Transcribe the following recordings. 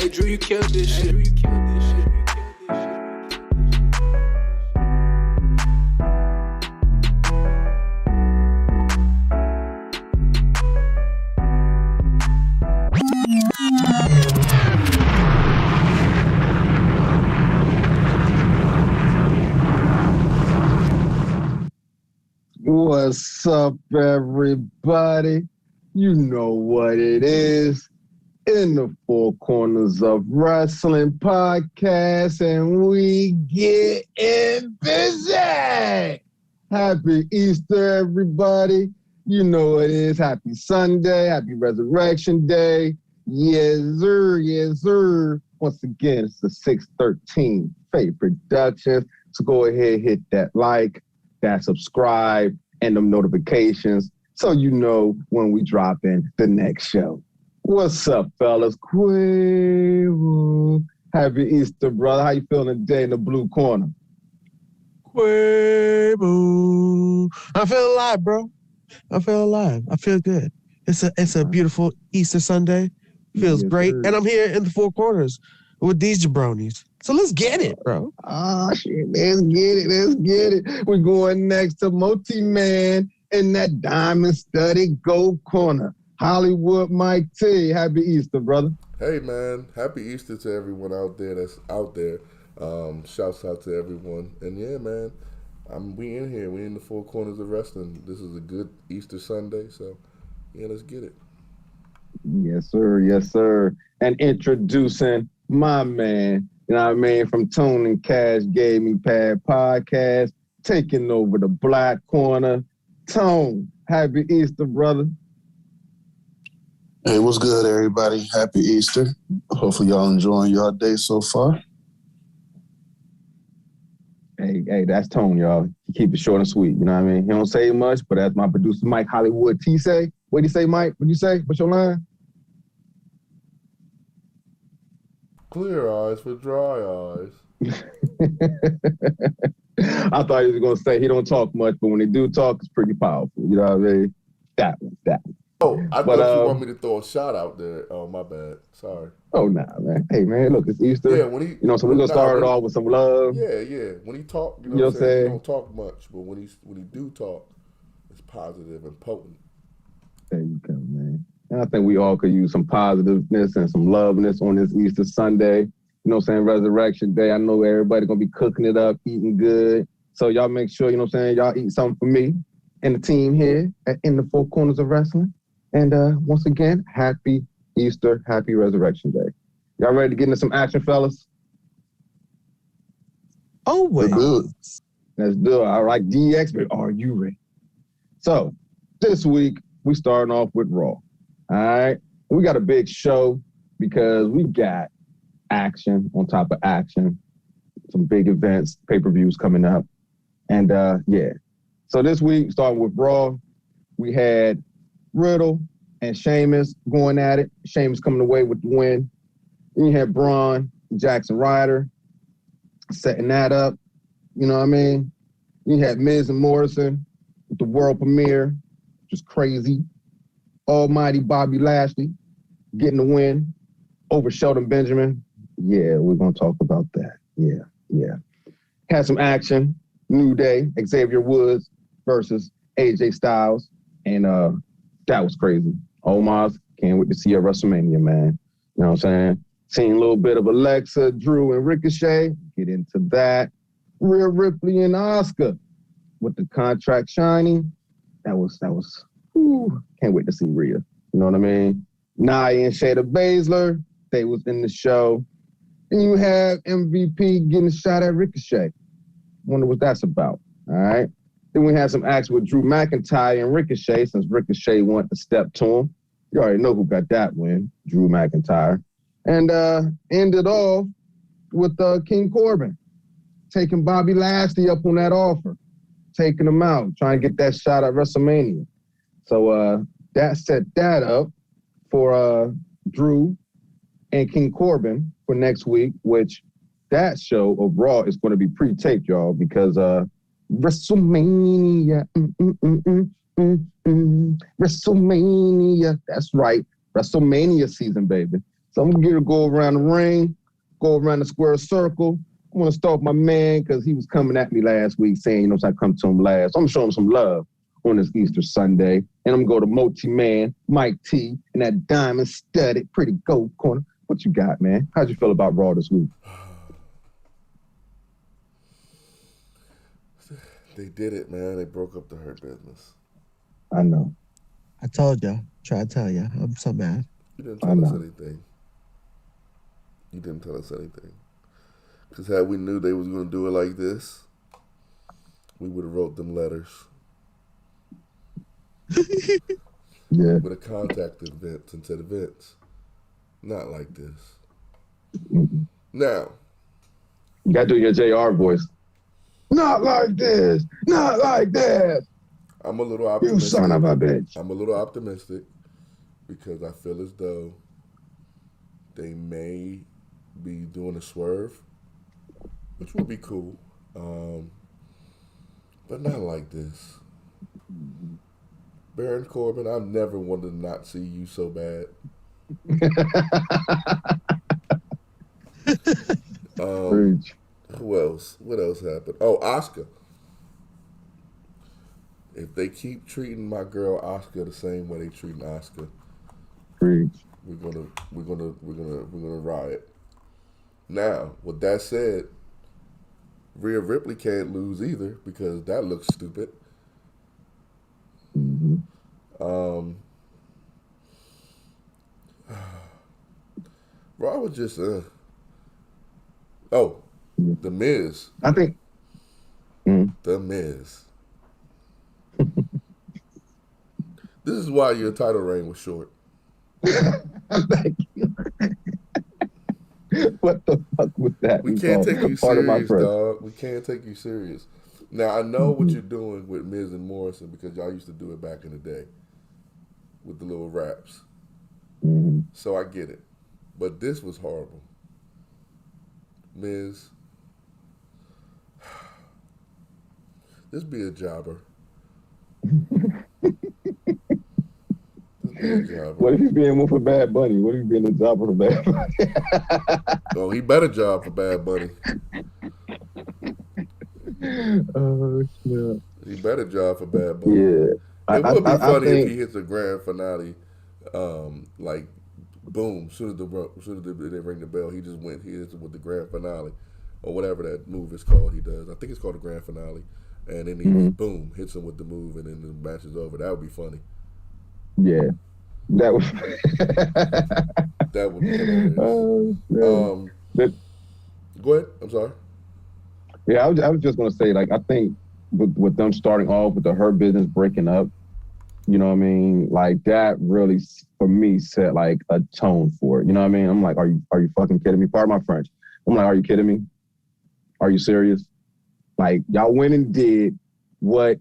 Hey, Drew, you killed this shit. What's up, everybody? You know what it is. In the Four Corners of Wrestling podcast, and we getting busy. Happy Easter, everybody. You know what it is. Happy Sunday. Happy Resurrection Day. Yes, sir. Yes, sir. Once again, it's the 613 Faye Productions. So go ahead, hit that like, that subscribe, and them notifications so you know when we drop in the next show. What's up, fellas? Quavo. Happy Easter, brother. How you feeling today in the blue corner? Quavo. I feel alive, bro. I feel alive. I feel good. It's a beautiful Easter Sunday. Feels great. Sir. And I'm here in the Four Corners with these jabronis. So let's get it, bro. Oh, shit. Let's get it. Let's get it. We're going next to Multi-Man in that diamond-studded gold corner. Hollywood Mike T. Happy Easter, brother. Hey, man. Happy Easter to everyone out there that's out there. Shouts out to everyone. And, yeah, man, we in here. We in the Four Corners of Wrestling. This is a good Easter Sunday. So, yeah, let's get it. Yes, sir. Yes, sir. And introducing my man, you know what I mean, from Tone and Cash Gave Me Pad Podcast, taking over the black corner. Tone, happy Easter, brother. Hey, what's good, everybody? Happy Easter. Hopefully y'all enjoying your day so far. Hey, that's Tone, y'all. He keep it short and sweet, you know what I mean? He don't say much, but as my producer, Mike Hollywood T say, what do you say, Mike? What do you say? What's your line? Clear eyes for dry eyes. I thought he was going to say he don't talk much, but when he do talk, it's pretty powerful. You know what I mean? That one. Oh, I thought you want me to throw a shot out there. Oh, my bad. Sorry. Oh, nah, man. Hey, man, look, it's Easter. Yeah, so we're going to start it off with some love. Yeah. When he talk, you know what I'm saying? He don't talk much, but when he do talk, it's positive and potent. There you go, man. And I think we all could use some positiveness and some loveness on this Easter Sunday. You know what I'm saying? Resurrection Day. I know everybody going to be cooking it up, eating good. So y'all make sure, you know what I'm saying, y'all eat something for me and the team here in the Four Corners of Wrestling. And once again, happy Easter, happy Resurrection Day. Y'all ready to get into some action, fellas? Oh, wait. Let's do it. All right, DX, but are you ready? So this week, we starting off with Raw. All right, we got a big show because we got action on top of action, some big events, pay-per-views coming up. And yeah, so this week, starting with Raw, we had Riddle and Sheamus going at it. Sheamus coming away with the win. Then you had Braun, Jackson Ryder setting that up. You know what I mean? You had Miz and Morrison with the world premiere, which is crazy. Almighty Bobby Lashley getting the win over Shelton Benjamin. Yeah, we're going to talk about that. Yeah. Had some action. New Day, Xavier Woods versus AJ Styles. And that was crazy. Omos, can't wait to see you at WrestleMania, man. You know what I'm saying? Seeing a little bit of Alexa, Drew, and Ricochet. Get into that. Rhea Ripley and Asuka with the contract shining. That was can't wait to see Rhea. You know what I mean? Nia and Shayna Baszler, they was in the show. And you have MVP getting a shot at Ricochet. Wonder what that's about. All right. Then we had some action with Drew McIntyre and Ricochet, since Ricochet wanted to step to him. You already know who got that win, Drew McIntyre. And ended off with King Corbin taking Bobby Lashley up on that offer, taking him out, trying to get that shot at WrestleMania. So that set that up for Drew and King Corbin for next week, which that show of Raw is going to be pre-taped, y'all, because WrestleMania, WrestleMania, that's right, WrestleMania season, baby. So I'm going to go around the ring, go around the square circle. I'm going to start with my man because he was coming at me last week saying, you know, so I come to him last. I'm going to show him some love on this Easter Sunday. And I'm going to go to multi-man, Mike T, and that diamond-studded, pretty gold corner. What you got, man? How'd you feel about Raw this week? They did it, man. They broke up the Hurt Business. I know. I told you. Try to tell you. I'm so mad. You didn't tell us anything. You didn't tell us anything. Because had we knew they was going to do it like this, we would have wrote them letters. Yeah. Would have contacted Vince and said, Vince, not like this. Mm-hmm. Now. You got to do your JR voice. Not like this. Not like that. I'm a little optimistic. You son of a bitch. I'm a little optimistic because I feel as though they may be doing a swerve, which would be cool, but not like this. Baron Corbin, I've never wanted to not see you so bad. Who else? What else happened? Oh, Asuka. If they keep treating my girl Asuka the same way they treating Asuka, we're gonna riot. Now, with that said, Rhea Ripley can't lose either because that looks stupid. Mm-hmm. Raw was just oh, The Miz. I think The Miz. This is why your title reign was short. Thank you. What the fuck was that? We can't take you serious, dog. We can't take you serious. Now, I know what you're doing with Miz and Morrison because y'all used to do it back in the day with the little raps. Mm-hmm. So I get it. But this was horrible. Miz, just be a jobber. What if he's being one for Bad Bunny? What if he's being a jobber for Bad Bunny? Oh, he better job for Bad Bunny. Oh, shit. He better job for Bad Bunny. Yeah. It would be funny if he hits a grand finale, like, boom, as soon as they ring the bell, he just went, he hits it with the grand finale, or whatever that move is called he does. I think it's called the grand finale. And then he, boom, hits him with the move, and then the match is over. That would be funny. Yeah. That was. That would be hilarious. Go ahead. I'm sorry. Yeah, I was just going to say, like, I think with them starting off with the Hurt Business breaking up, you know what I mean? Like, that really, for me, set, like, a tone for it. You know what I mean? I'm like, are you fucking kidding me? Pardon my French. I'm like, are you kidding me? Are you serious? Like, y'all went and did what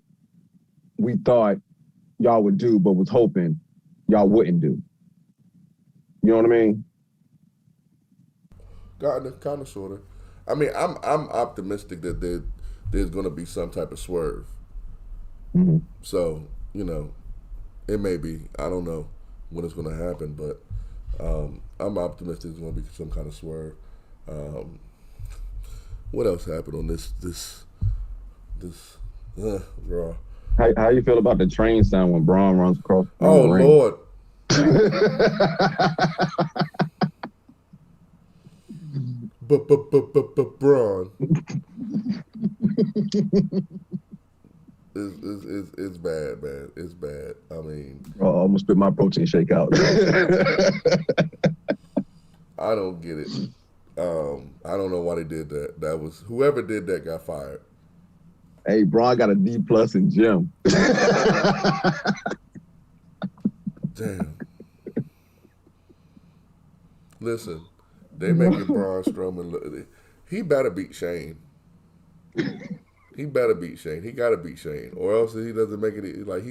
we thought y'all would do, but was hoping y'all wouldn't do. You know what I mean? Kind of, sort of. I mean, I'm optimistic that there's going to be some type of swerve. Mm-hmm. So, you know, it may be. I don't know when it's going to happen, but I'm optimistic there's going to be some kind of swerve. What else happened on this Raw? How you feel about the train sound when Braun runs across the ring? Lord. Braun. It's bad, man. It's bad. I mean, I almost spit my protein shake out. I don't get it. I don't know why they did that. That was whoever did that got fired. Hey, Braun got a D+ in gym. Damn. Listen, they making Braun Strowman look. He better beat Shane. He better beat Shane. He got to beat Shane, or else he doesn't make it. Like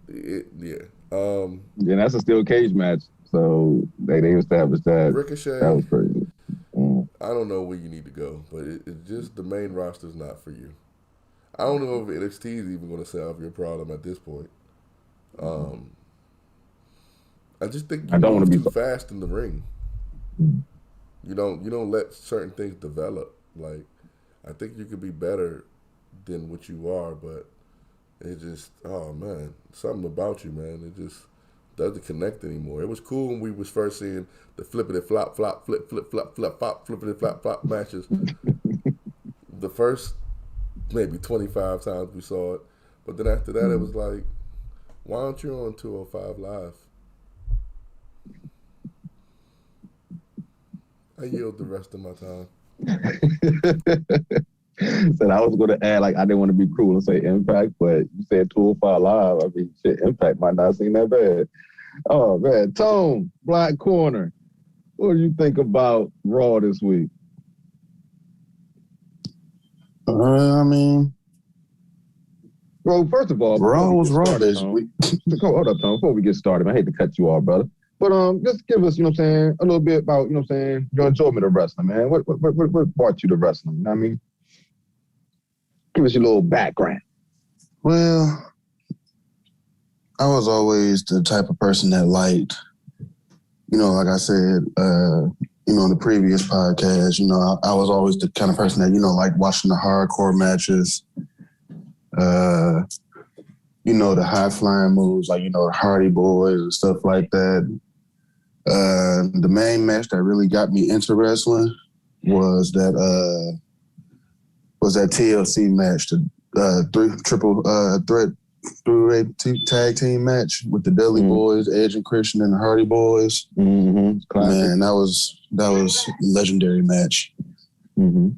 yeah. Yeah, that's a steel cage match. So they established that. Ricochet. That was crazy. I don't know where you need to go, but it's just the main roster's not for you. I don't know if NXT is even going to solve your problem at this point. I just think you move too fast in the ring. You don't let certain things develop. Like, I think you could be better than what you are, but it just, oh man, something about you, man. It just doesn't connect anymore. It was cool when we was first seeing the flippity flop flop flip flip flop flop flop flippity flop flop matches. The first maybe 25 times we saw it, but then after that it was like, why aren't you on 205 Live? I yield the rest of my time. Said I was going to add, like, I didn't want to be cruel and say Impact, but you said 205 Live. I mean, shit, Impact might not seem that bad. Oh, man. Tone, Black Corner. What do you think about Raw this week? I mean, well, first of all, Raw was Raw this week. Hold up, Tone. Before we get started, I hate to cut you off, brother. But just give us, you know what I'm saying, a little bit about, you know what I'm saying, your enjoyment of wrestling, man. What brought you to wrestling? You know what I mean? Give us your little background. Well, I was always the type of person that liked, you know, like I said, you know, in the previous podcast, you know, I was always the kind of person that, you know, like watching the hardcore matches, you know, the high flying moves, like, you know, the Hardy Boys and stuff like that. The main match that really got me into wrestling was that TLC match, the triple threat three-way tag team match with the Dudley Boys, Edge and Christian, and the Hardy Boys. Man, that was legendary match. Okay.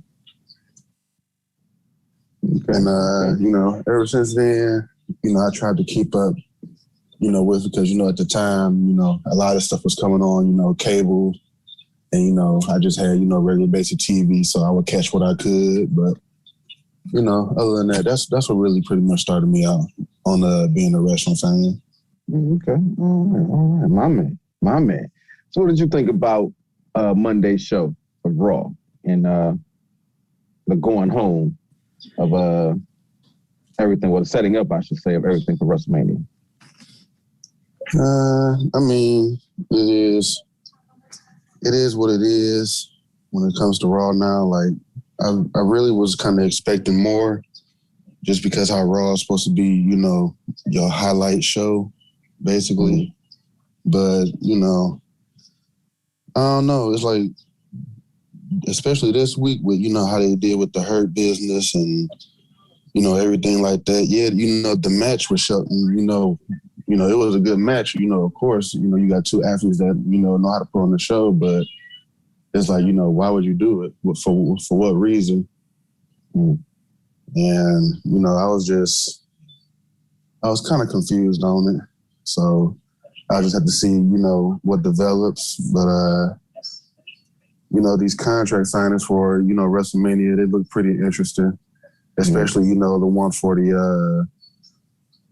And you know, ever since then, you know, I tried to keep up, you know, with, because, you know, at the time, you know, a lot of stuff was coming on, you know, cable, and, you know, I just had, you know, regular basic TV, so I would catch what I could. But, you know, other than that, that's what really pretty much started me out on being a wrestling fan. Okay. All right. My man. So what did you think about Monday's show of Raw and the going home of everything, well, the setting up, I should say, of everything for WrestleMania? I mean, it is what it is when it comes to Raw now. Like, I really was kind of expecting more, just because how Raw is supposed to be, you know, your highlight show, basically. But, you know, I don't know. It's like, especially this week with, you know, how they did with the Hurt Business and, you know, everything like that. Yeah, you know, the match with Shelton, you know, it was a good match. You know, of course, you know, you got two athletes that, you know how to put on the show, but it's like, you know, why would you do it? For what reason? And, you know, I was kind of confused on it. So I just had to see, you know, what develops. But, you know, these contract signings for, you know, WrestleMania, they look pretty interesting, especially, you know, the one for the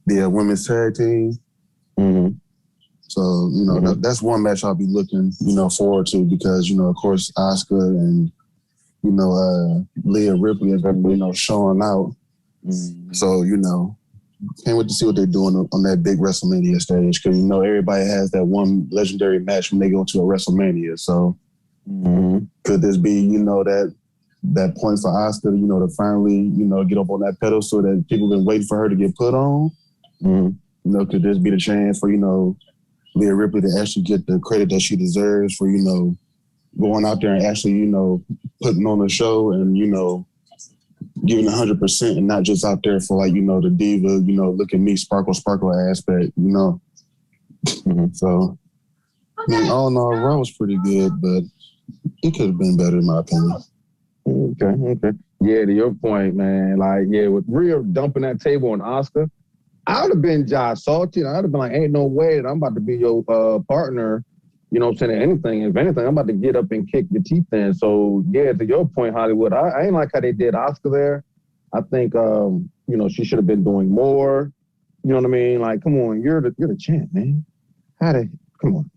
women's tag team. So, you know, that's one match I'll be looking, you know, forward to, because, you know, of course, Asuka and, you know, Leah Ripley are going to be, you know, showing out. So, you know, can't wait to see what they're doing on that big WrestleMania stage, because, you know, everybody has that one legendary match when they go to a WrestleMania. So could this be, you know, that point for Asuka, you know, to finally, you know, get up on that pedestal that people have been waiting for her to get put on? You know, could this be the chance for, you know, Leah Ripley to actually get the credit that she deserves for, you know, going out there and actually, you know, putting on a show and, you know, giving 100% and not just out there for, like, you know, the diva, you know, look at me, sparkle aspect, you know. So, I mean, all in all, Raw was pretty good, but it could have been better in my opinion. Okay. Yeah, to your point, man, like, yeah, with Rhea dumping that table on Asuka, I would have been Josh salty. I'd have been like, ain't no way that I'm about to be your partner, you know what I'm saying, anything. If anything, I'm about to get up and kick your teeth in. So, yeah, to your point, Hollywood, I ain't like how they did Asuka there. I think, you know, she should have been doing more. You know what I mean? Like, come on, you're the champ, man. Come on.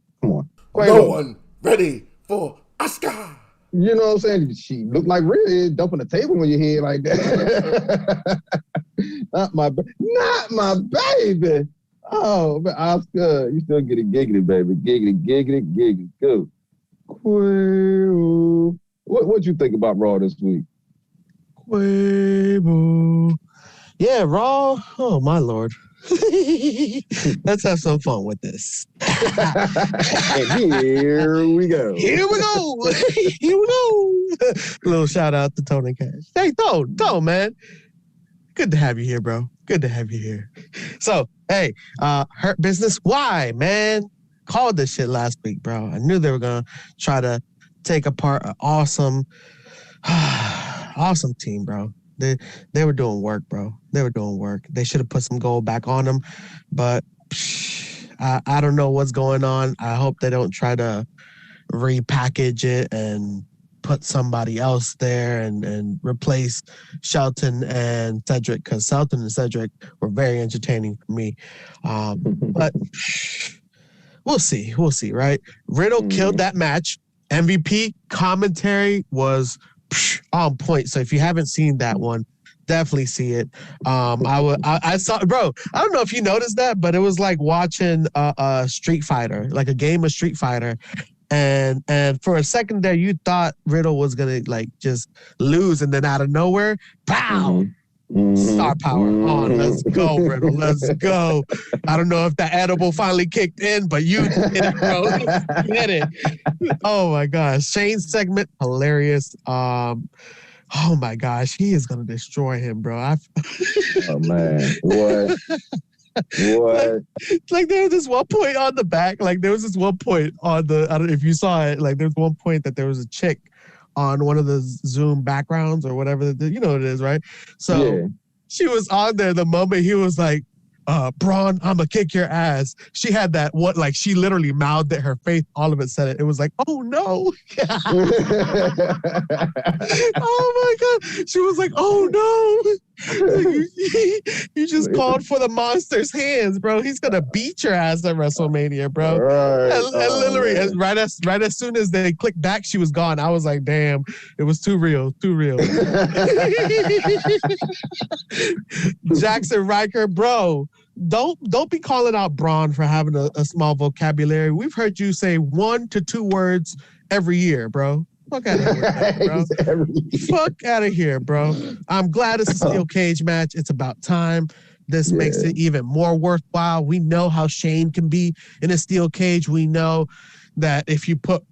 Quavo. No one ready for Asuka. You know what I'm saying? She looked like Rhea dumping the table on your head like that. Not my baby. Oh, but Asuka, you still get it giggity, baby. Giggity. Go. Quavo. What you think about Raw this week? Quavo. Yeah, Raw. Oh, my Lord. Let's have some fun with this. And here we go. Here we go. Here we go. Little shout out to Tony Cash. Hey, Tone, man. Good to have you here, bro. Good to have you here. So, hey, Hurt Business. Why, man? Called this shit last week, bro. I knew they were going to try to take apart an awesome team, bro. They were doing work, bro. They were doing work. They should have put some gold back on them, but I don't know what's going on. I hope they don't try to repackage it and put somebody else there and replace Shelton and Cedric, because Shelton and Cedric were very entertaining for me. But we'll see, right? Riddle killed that match. MVP commentary was on point. So if you haven't seen that one, definitely see it. I saw, bro. I don't know if you noticed that, but it was like watching a Street Fighter, like a game of Street Fighter. And for a second there, you thought Riddle was gonna like just lose, and then out of nowhere, pow! Star power on. Let's go, Riddle. Let's go. I don't know if that edible finally kicked in, but you did it, bro. You did it. Oh my gosh. Shane's segment, hilarious. Oh my gosh, he is gonna destroy him, bro. Oh man, what? What? Like there was this one point on the back. Like there was this one point on the. I don't know if you saw it. Like there's one point that there was a chick on one of the Zoom backgrounds or whatever. You know what it is, right? So she was on there the moment he was like, Braun, I'm gonna kick your ass. She had that what, like she literally mouthed it, her face, all of it said it. It was like, oh no. Oh my God. She was like, oh no. You just called for the monster's hands, bro. He's gonna beat your ass at WrestleMania, bro. Right. And literally, right as soon as they clicked back, she was gone. I was like, damn, it was too real. Jackson Riker, bro. Don't be calling out Braun for having a small vocabulary. We've heard you say 1 to 2 words every year, bro. Fuck out of here, bro. Fuck out of here, bro. I'm glad it's a steel cage match. It's about time. This makes it even more worthwhile. We know how Shane can be in a steel cage. We know that if you put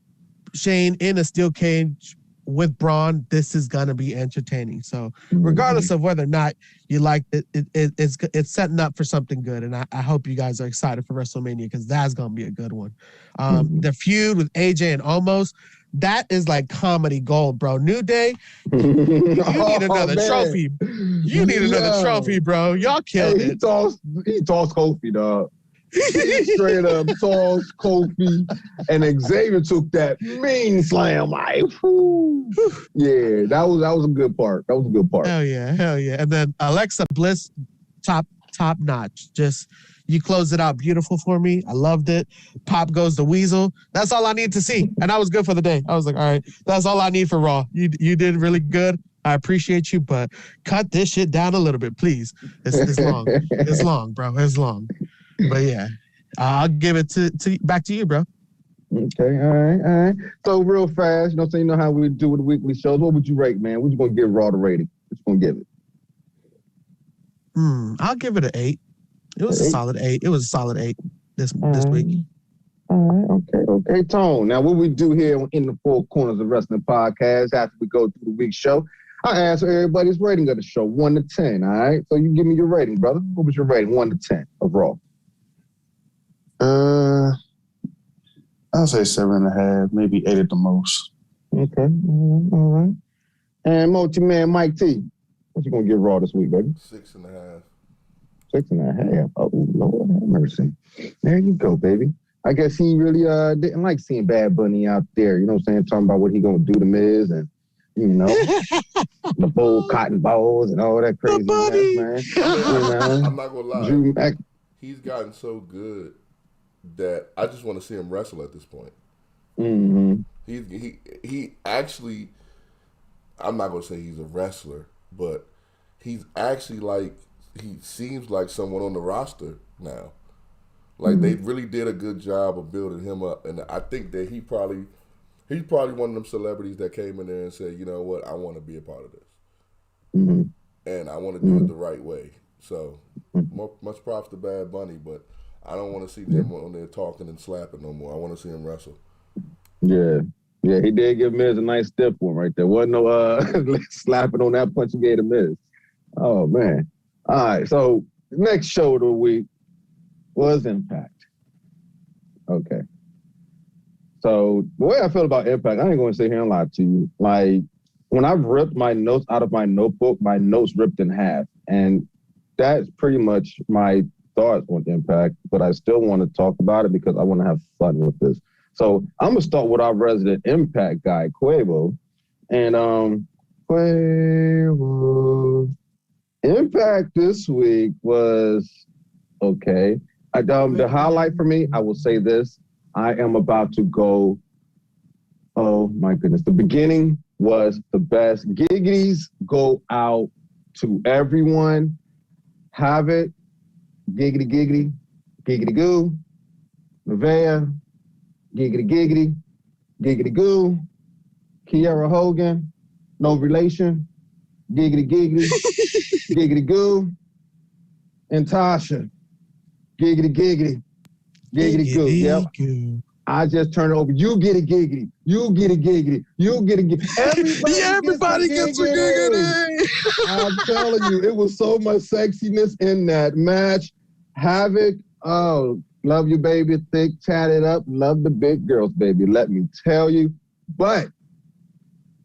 Shane in a steel cage with Braun, this is gonna be entertaining. So regardless of whether or not you like it, it's setting up for something good. And I hope you guys are excited for WrestleMania, because that's gonna be a good one. The feud with AJ and Omos, that is like comedy gold, bro. New Day, you need another trophy. You need another trophy, bro. Y'all killed it. He tossed Kofi, dog. Straight up tossed Kofi, and Xavier took that mean slam. Like, yeah, that was a good part. Hell yeah. And then Alexa Bliss, top notch. Just you closed it out beautiful for me. I loved it. Pop goes the Weasel. That's all I need to see, and I was good for the day. I was like, all right, that's all I need for Raw. You did really good. I appreciate you, but cut this shit down a little bit, please. It's long. It's long, bro. It's long. But yeah, I'll give it to back to you, bro. Okay, all right. So real fast, you know how we do with the weekly shows. What would you rate, man? What you gonna give Raw the rating? What you gonna give it? I'll give it an 8. It was a solid 8. It was a solid 8 this week. All right, okay. Tone. Now, what we do here in the Four Corners of Wrestling podcast after we go through the week's show, I ask everybody's rating of the show, 1 to 10. All right. So you give me your rating, brother. What was your rating, 1 to 10 of Raw? I'll say 7.5, maybe 8 at the most. Okay, all right. And multi-man Mike T, what you gonna give Raw this week, baby? 6.5. 6.5. Oh, Lord have mercy. There you go, baby. I guess he really didn't like seeing Bad Bunny out there. You know what I'm saying? Talking about what he gonna do to Miz and the bull cotton balls and all that crazy stuff, man. I'm not gonna lie. He's gotten so good that I just want to see him wrestle at this point. Mm-hmm. He actually, I'm not gonna say he's a wrestler, but he's actually like, he seems like someone on the roster now. Like they really did a good job of building him up, and I think that He's probably one of them celebrities that came in there and said, you know what, I want to be a part of this. Mm-hmm. And I want to do it the right way. So, much props to Bad Bunny, but I don't want to see them on there talking and slapping no more. I want to see him wrestle. Yeah. Yeah, he did give Miz a nice stiff one right there. Wasn't no slapping on that punch he gave to Miz. Oh, man. All right, so next show of the week was Impact. Okay. So the way I feel about Impact, I ain't going to sit here and lie to you. Like, when I've ripped my notes out of my notebook, my notes ripped in half. And that's pretty much my thoughts on Impact, but I still want to talk about it because I want to have fun with this. So I'm going to start with our resident Impact guy, Quabo. And Quavo. Impact this week was okay. The highlight for me, I will say this. I am about to go, oh my goodness. The beginning was the best. Giggities go out to everyone. Havoc, giggity giggity, giggity goo, Nevaeh, giggity giggity, giggity goo, Kiera Hogan, no relation, giggity giggity, giggity goo, and Tasha, giggity giggity, giggity goo. Yep. I just turn it over. You get a giggity. You get a giggity. You get a giggity. Everybody gets a giggity. I'm telling you, it was so much sexiness in that match. Havoc, oh, love you, baby. Thick, tatted up. Love the big girls, baby. Let me tell you. But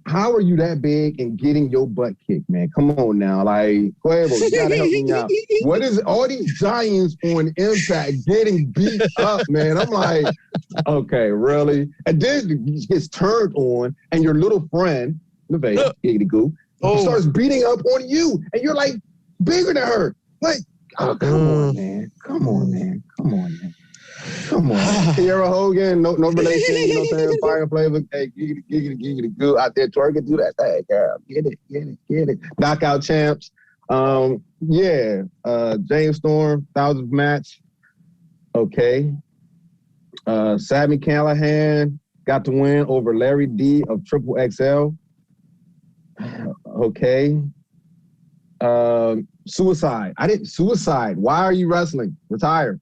how are you that big and getting your butt kicked, man? Come on now. Like, Quavo, you gotta help me out. What is it? All these giants on Impact getting beat up, man? I'm like, okay, really? And then he gets turned on, and your little friend, Nevaeh, giggity goo, starts beating up on you, and you're like bigger than her. Like, oh, come on, man. Come on, man. Come on, man. Come on. Kiera Hogan, no relation, you know what I'm saying? Fire flavor, hey, giggity, goo out there twerking, do that thing, girl. Get it. Knockout champs. James Storm, 1000th match. Okay. Sami Callihan got to win over Larry D of Triple XL. Okay. Suicide. Suicide. Why are you wrestling? Retire.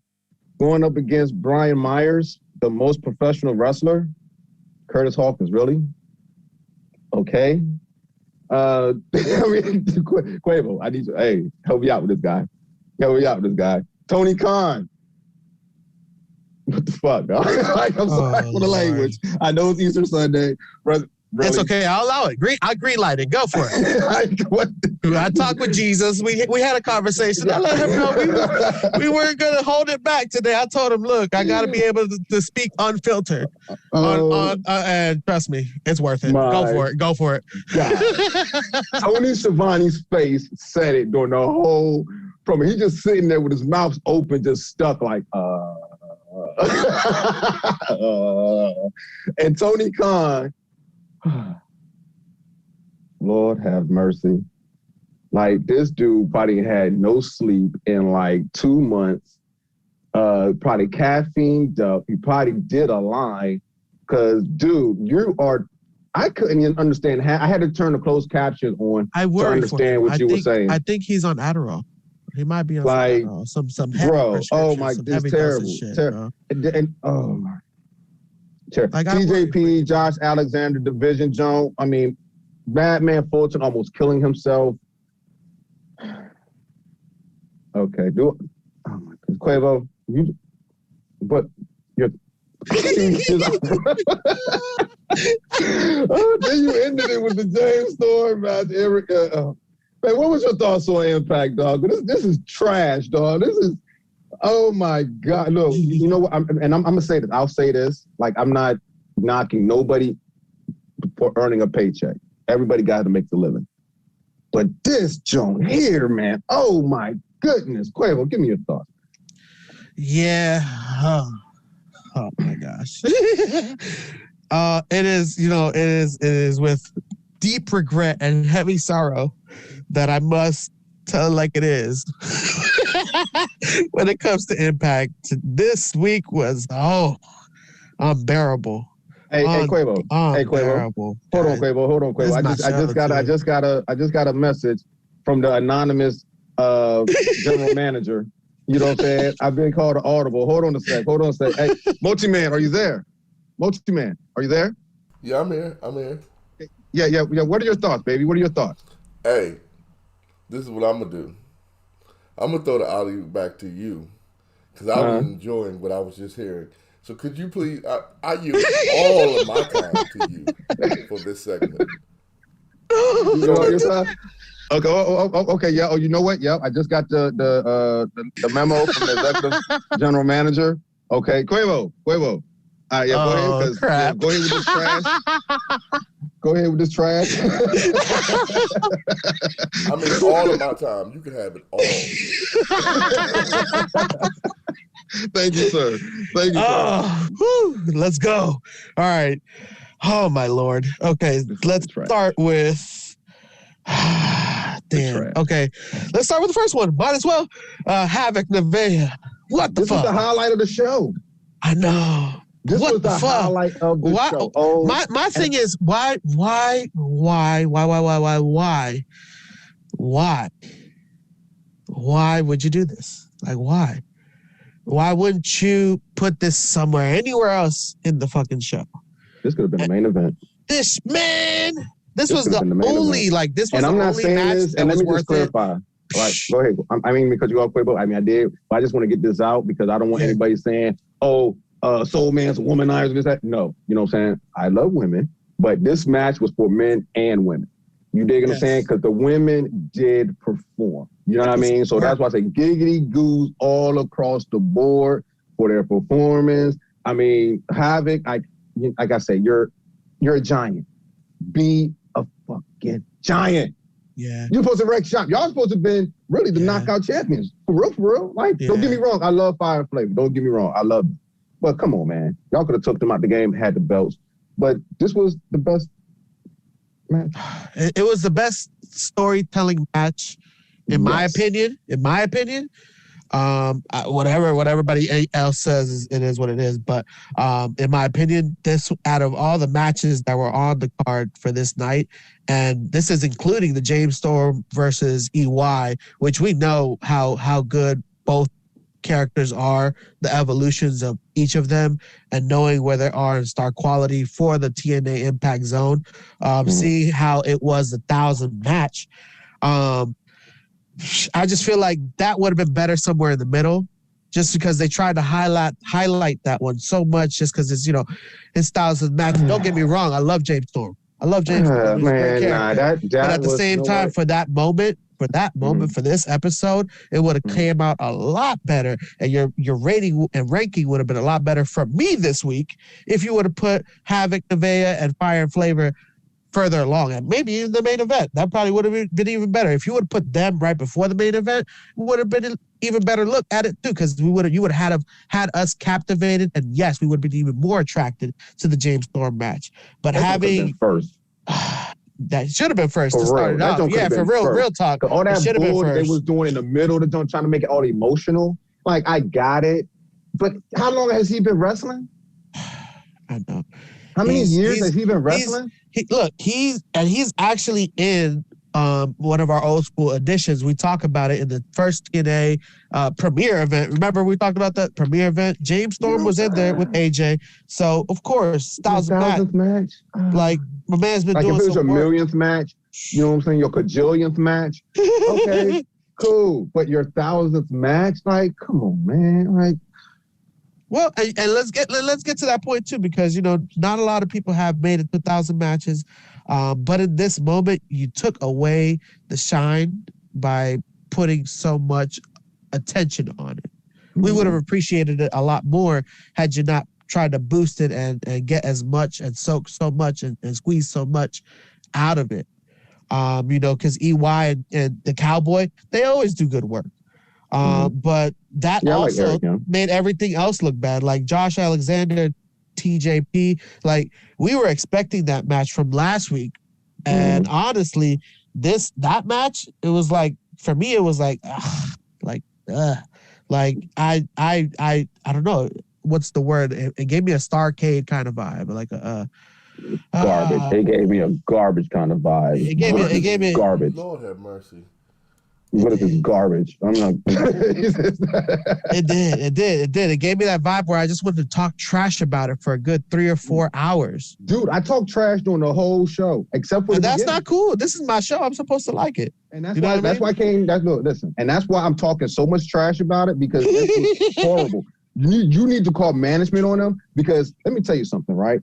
Going up against Brian Myers, the most professional wrestler. Curtis Hawkins, really? Okay. Quavo, I need you. Hey, help me out with this guy. Tony Khan. What the fuck, dog? I'm sorry for the language. I know it's Easter Sunday. Really? It's okay. I'll allow it. I green light it. Go for it. I talked with Jesus. We had a conversation. I let him know we weren't going to hold it back today. I told him, look, I got to be able to speak unfiltered. And trust me, it's worth it. Go for it. Tony Schiavone's face said it during the whole promo. He just sitting there with his mouth open, just stuck like, and Tony Khan, Lord have mercy. Like, this dude probably had no sleep in like 2 months. Probably caffeined up. He probably did a line. Because, dude, I couldn't even understand. I had to turn the closed captions on to understand what you were saying. I think he's on Adderall. He might be on Adderall. Some heavy prescription. Oh my, this is terrible. Oh my. Like, TJP, Josh Alexander, Division Jones. I mean, Batman Fulton almost killing himself. Okay, oh my goodness, Quavo, then you ended it with the James Storm match, Erica. Man, what was your thoughts on Impact, dog? This is trash, dog. This is. Oh my God! Look, you know what? I'm gonna say this. I'll say this. Like, I'm not knocking nobody for earning a paycheck. Everybody got to make the living. But this joint here, man. Oh my goodness, Quavo, give me your thoughts. Yeah. Oh my gosh. It is with deep regret and heavy sorrow that I must tell it like it is. When it comes to Impact, this week was unbearable. Hey, Quavo. Hey, Quavo. Hold on, Quavo. I just got a message from the anonymous general manager. You know what I'm saying? I've been called an audible. Hold on a sec. Hey, Mochi Man, are you there? Mochi Man, are you there? Yeah, I'm here. Yeah. What are your thoughts, baby? What are your thoughts? Hey, this is what I'm gonna do. I'm gonna throw the alley back to you because I was enjoying what I was just hearing. So could you please? I use all of my time to you for this segment. You know your time? Okay. Okay. Yeah. Oh, you know what? Yeah. I just got the memo from the executive general manager. Okay, Quavo. Yeah, go ahead. Crap. Go ahead with this trash. Go ahead with this trash. I mean, all of my time. You can have it all. Thank you, sir. Let's go. All right. Oh, my Lord. Okay, let's start with... Damn. Okay, let's start with the first one. Might as well. Havoc, Nevaeh. What the fuck? This was the highlight of the show. I know. This was the highlight of the show. Oh, my thing is, why would you do this? Like, why? Why wouldn't you put this somewhere, anywhere else in the fucking show? This could have been the main event. This was the only event. This was the only match this, that was worth it. Right, go ahead. I mean, because you all Quavo. I did. But I just want to get this out because I don't want anybody saying, "Oh, Soul Man's a womanizer." This, that. No, you know what I'm saying. I love women, but this match was for men and women. You dig what I'm saying? Because the women did perform. You know what I mean? So that's why I say giggity goose all across the board for their performance. I mean, Havoc. Like I say, you're a giant. Be a fucking giant. Yeah. You're supposed to wreck shop. Y'all supposed to have been really the knockout champions. For real. Like, don't get me wrong. I love Fire and Flavor. Don't get me wrong. I love them. But come on, man. Y'all could have took them out the game, had the belts. But this was the best match. It was the best storytelling match, in my opinion. What everybody else says, it is what it is. But in my opinion, this, out of all the matches that were on the card for this night, and this is including the James Storm versus EY, which we know how good both characters are, the evolutions of each of them, and knowing where they are in star quality for the TNA Impact Zone. See how it was the 1,000 match. I just feel like that would have been better somewhere in the middle, just because they tried to highlight that one so much, just because it's, his styles of match. Don't get me wrong, I love James Storm. He's a great character. But at the same time, for that moment, for this episode, it would have came out a lot better, and your rating and ranking would have been a lot better for me this week if you would have put Havoc, Nevaeh, and Fire and Flavor further along, and maybe even the main event. That probably would have been even better. If you would have put them right before the main event, it would have been an even better look at it too, because you would have had us captivated, and yes, we would have been even more attracted to the James Storm match. But having first. That should have been first to start it off. Yeah, for real talk. All that bull they was doing in the middle, trying to make it all emotional. Like, I got it. But how long has he been wrestling? I know. How many years has he been wrestling? He's actually in one of our old school editions. We talk about it in the first TNA premiere event. Remember we talked about that premiere event? James Storm was in there with AJ. So, of course, 1,000th match. Like, my man's been doing some work. Like, if it was your millionth match, you know what I'm saying, your cajillionth match, okay, cool. But your 1,000th match, like, come on, man. Like, well, and let's get to that point too, because not a lot of people have made it to 1,000 matches, but in this moment, you took away the shine by putting so much attention on it. We would have appreciated it a lot more had you not tried to boost it and get as much and soak so much and squeeze so much out of it. Because EY and the Cowboy, they always do good work. But that also made everything else look bad. Like Josh Alexander, TJP, like we were expecting that match from last week. And honestly, that match, it was like, for me, it was like, I don't know. what's the word? It gave me a Starcade kind of vibe, like a garbage. It gave me a garbage kind of vibe. It gave me garbage. Lord have mercy. What is this garbage? I'm not. It did. It gave me that vibe where I just wanted to talk trash about it for a good 3 or 4 hours. Dude, I talked trash during the whole show, except for that's not cool. This is my show. I'm supposed to like it. And that's why I came. Listen, and that's why I'm talking so much trash about it, because it's horrible. You need to call management on them, because let me tell you something, right?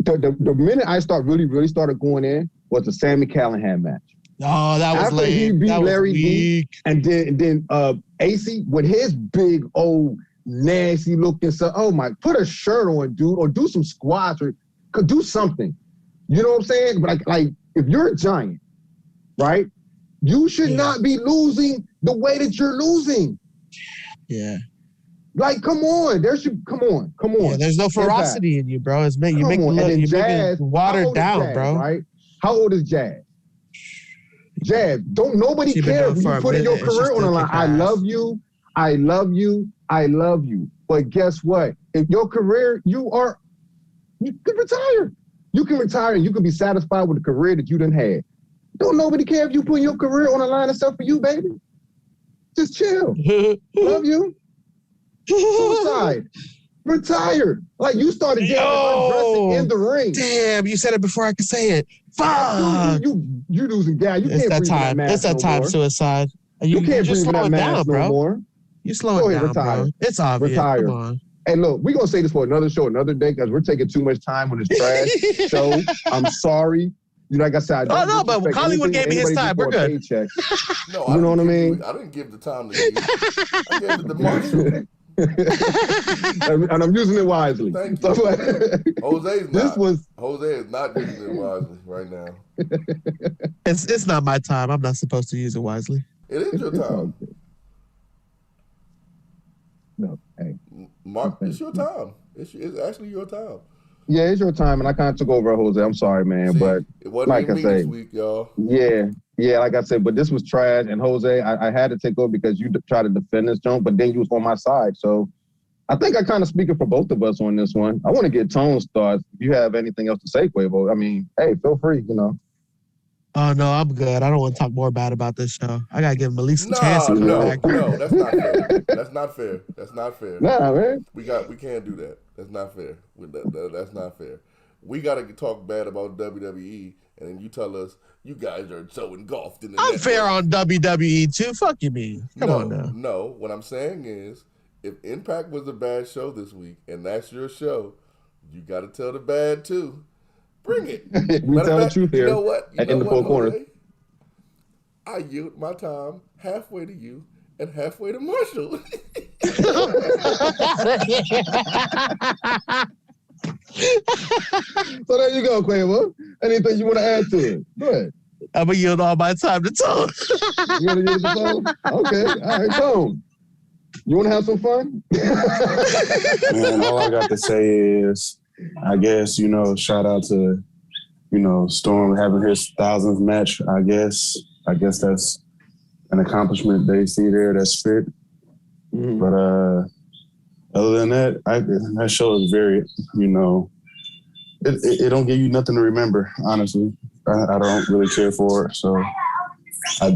The minute I really started going in was the Sami Callihan match. Oh, that was after lame. He beat that Larry was weak. D, and then AC with his big old nasty looking stuff. Oh my! Put a shirt on, dude, or do some squats, or could do something. You know what I'm saying? But like if you're a giant, right? You should not be losing the way that you're losing. Yeah. Like, come on. Come on. Yeah, there's no ferocity in you, bro. You make it watered down, bro. Right? How old is Jazz? Jazz, don't nobody care when you put in your career on the line. I love you. But guess what? If your career, you can retire. You can retire and you can be satisfied with the career that you done had. Don't nobody care if you put your career on the line and stuff for you, baby. Just chill. Love you. Suicide. Retire. Like, you started getting undressing in the ring. Damn, you said it before I could say it. Fuck. You losing gas. You can't breathe in that mask. It's that time, suicide. You can't breathe in that mask no more. You slowing down, retire. Bro. It's obvious. Retire. Come on. Hey, look, we're going to say this for another show, another day, because we're taking too much time on this trash show. I'm sorry. You know, like I said, but Hollywood gave me his time. We're good. No, you know what I mean? I didn't give the time to you. I gave it to Marshall. And I'm using it wisely. Thank you. Jose is not using it wisely right now. It's not my time. I'm not supposed to use it wisely. It is your time. No, hey, Mark, it's your time. It's actually your time. Yeah, it's your time, and I kind of took over Jose. I'm sorry, man, but it wasn't like I say, this week, y'all. Yeah, like I said, but this was trash, and Jose, I had to take over because you tried to defend this joint, but then you was on my side, so I think I kind of speaking for both of us on this one. I want to get Tone's thoughts. If you have anything else to say, Quavo, I mean, hey, feel free, you know. Oh, no, I'm good. I don't want to talk more bad about this show. I got to give him at least a chance to come back. No, that's not fair. That's not fair. Nah, man. We can't do that. That's not fair. That's not fair. We got to talk bad about WWE, and then you tell us you guys are so engulfed in the I'm fair on WWE, too. Fuck you, mean. Come on now. No, what I'm saying is, if Impact was a bad show this week, and that's your show, you got to tell the bad, too. Bring it. We tell the truth here. You know what? In the four corners. I yield my time halfway to you and halfway to Marshall. So there you go, Quavo. Anything you want to add to it? Go ahead. I'm going to yield all my time to Tone. You want to yield to Tone? Okay. All right, Tone. You want to have some fun? Man, all I got to say is, I guess, you know, shout out to, you know, Storm having his 1,000th match. I guess that's an accomplishment they see there that's fit. Mm-hmm. But other than that, that show is very, you know, it don't give you nothing to remember, honestly. I don't really care for it. So, I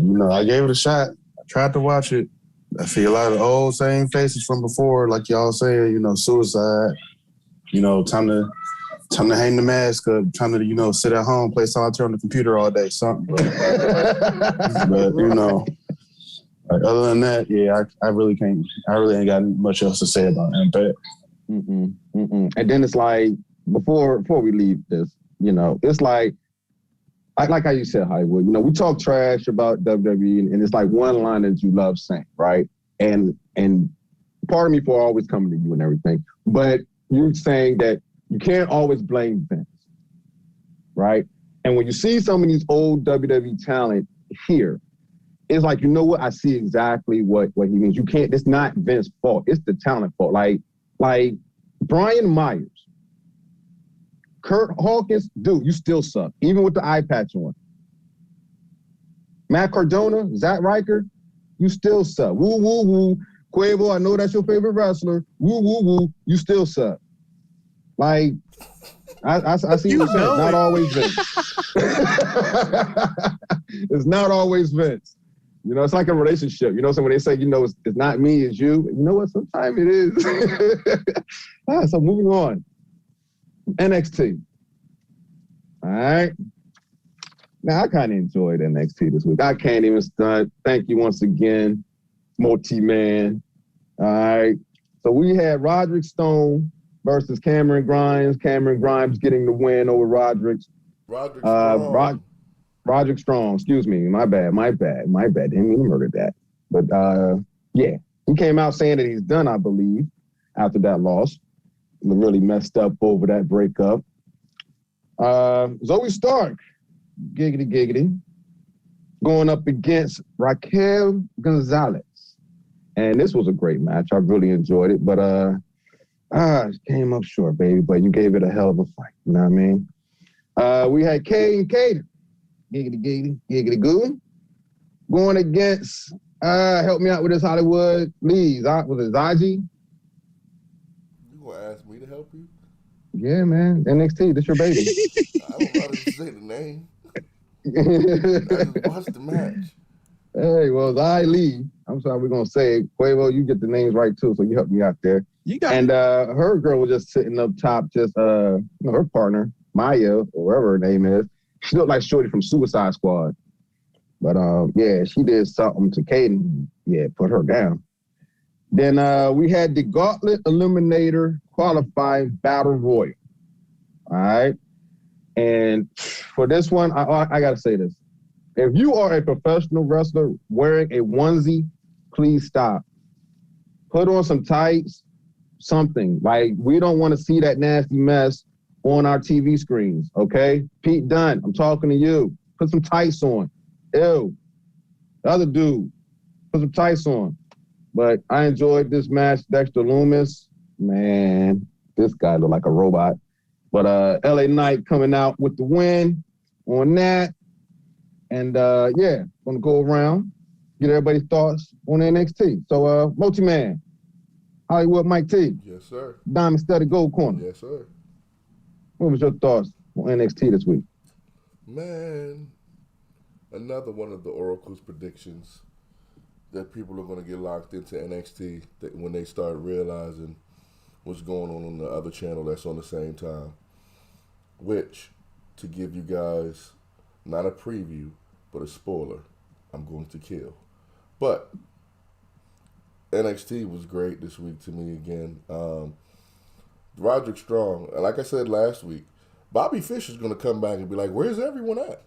gave it a shot. I tried to watch it. I see a lot of old same faces from before, like y'all saying, you know, suicide. You know, time to hang the mask up, time to, you know, sit at home, play solitaire on the computer all day, something. But you know, like, other than that, yeah, I really ain't got much else to say about Impact. And then it's like, before we leave this, you know, it's like how you said, Hollywood, you know, we talk trash about WWE, and it's like one line that you love saying, right? And part of me for always coming to you and everything, but you're saying that you can't always blame Vince, right? And when you see some of these old WWE talent here, it's like, you know what? I see exactly what he means. You can't, it's not Vince's fault. It's the talent fault. Like Brian Myers, Kurt Hawkins, dude, you still suck, even with the eye patch on. Matt Cardona, Zack Ryker, you still suck. Woo, woo, woo. Quavo, I know that's your favorite wrestler. Woo, woo, woo. You still suck. Like, I see what you're saying. Not always Vince. It's not always Vince. You know, it's like a relationship. You know, so when they say, you know, it's not me, it's you. You know what? Sometimes it is. So moving on. NXT. All right. Now, I kind of enjoyed NXT this week. I can't even stunt. Thank you once again, Multi-Man. All right. So we had Roderick Stone versus Cameron Grimes. Cameron Grimes getting the win over Roderick. Roderick Strong. Roderick Strong, excuse me. My bad. Didn't mean to murder that. But, yeah. He came out saying that he's done, I believe, after that loss. Really messed up over that breakup. Zoe Stark, giggity, going up against Raquel Gonzalez. And this was a great match. I really enjoyed it. But, it came up short, baby. But you gave it a hell of a fight. You know what I mean? We had Kay and Kater. Giggity goo. Going against, help me out with this, Hollywood. Lee, was it Zaji? You gonna ask me to help you? Yeah, man. NXT, this your baby. I don't know how to say the name. I just watched the match. Hey, well, Zai Lee. I'm sorry, we're gonna say it. Quavo, you get the names right too, so you help me out there. You got and her girl was just sitting up top, just her partner, Maya, or whatever her name is. She looked like Shorty from Suicide Squad. But yeah, she did something to Kaden. Yeah, put her down. Then we had the Gauntlet Eliminator qualifying Battle Royal. All right. And for this one, I got to say this. If you are a professional wrestler wearing a onesie, please stop. Put on some tights, something. Like, we don't want to see that nasty mess on our TV screens, okay? Pete Dunne, I'm talking to you. Put some tights on. Ew. The other dude, put some tights on. But I enjoyed this match. Dexter Lumis, man, this guy looked like a robot. But LA Knight coming out with the win on that. And yeah, gonna go around, get everybody's thoughts on NXT. So Multi-Man, Hollywood Mike T. Yes, sir. Diamond Studded Gold Corner. Yes, sir. What was your thoughts on NXT this week? Man, another one of the Oracle's predictions that people are going to get locked into NXT when they start realizing what's going on the other channel that's on the same time. Which, to give you guys not a preview, but a spoiler, I'm going to kill. But NXT was great this week to me again. Roderick Strong, like I said last week, Bobby Fish is going to come back and be like, where's everyone at?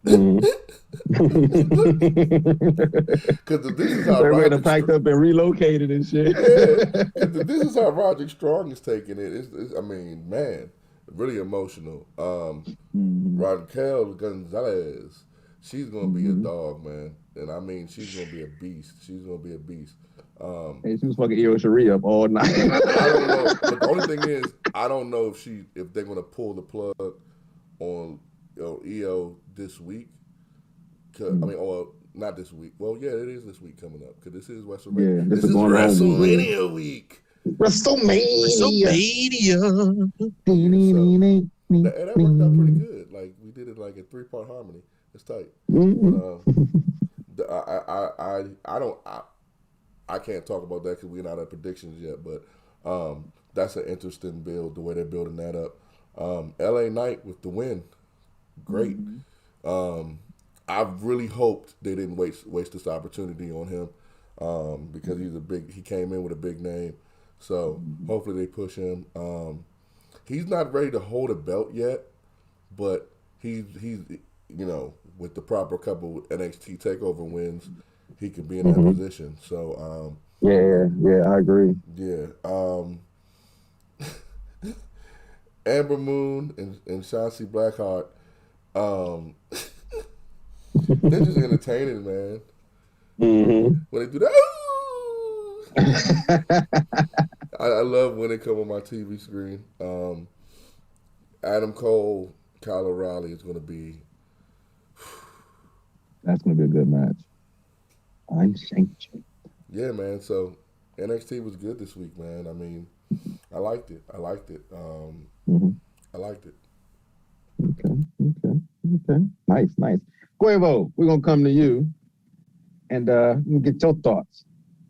Because this is how Roderick packed up and relocated and shit. Yeah, this is how Roderick Strong is taking it. I mean, man, really emotional. Raquel Gonzalez, she's going to be a dog, man. And I mean, she's going to be a beast. Hey, she was fucking Io Shirai up all night. I don't know. But the only thing is, I don't know if they're going to pull the plug on Io this week. I mean, or not this week. Well, yeah, it is this week coming up because this is WrestleMania. Yeah, this is WrestleMania week. WrestleMania. That worked out pretty good. Like, we did it like a 3-part harmony. It's tight. I can't talk about that because we're not at predictions yet. But that's an interesting build. The way they're building that up. LA Knight with the win. Great. I really hoped they didn't waste this opportunity on him because he came in with a big name. So hopefully they push him. He's not ready to hold a belt yet, but he's with the proper couple NXT TakeOver wins, he could be in that position. So yeah, I agree. Yeah. Amber Moon and Shotzi Blackheart. They're just entertaining, man. When they do that, I love when they come on my TV screen. Adam Cole, Kyle O'Reilly is going to be. That's going to be a good match. I'm saying. Yeah, man. So NXT was good this week, man. I mean, I liked it. I liked it. I liked it. Okay. Nice. Quavo, we're gonna come to you and get your thoughts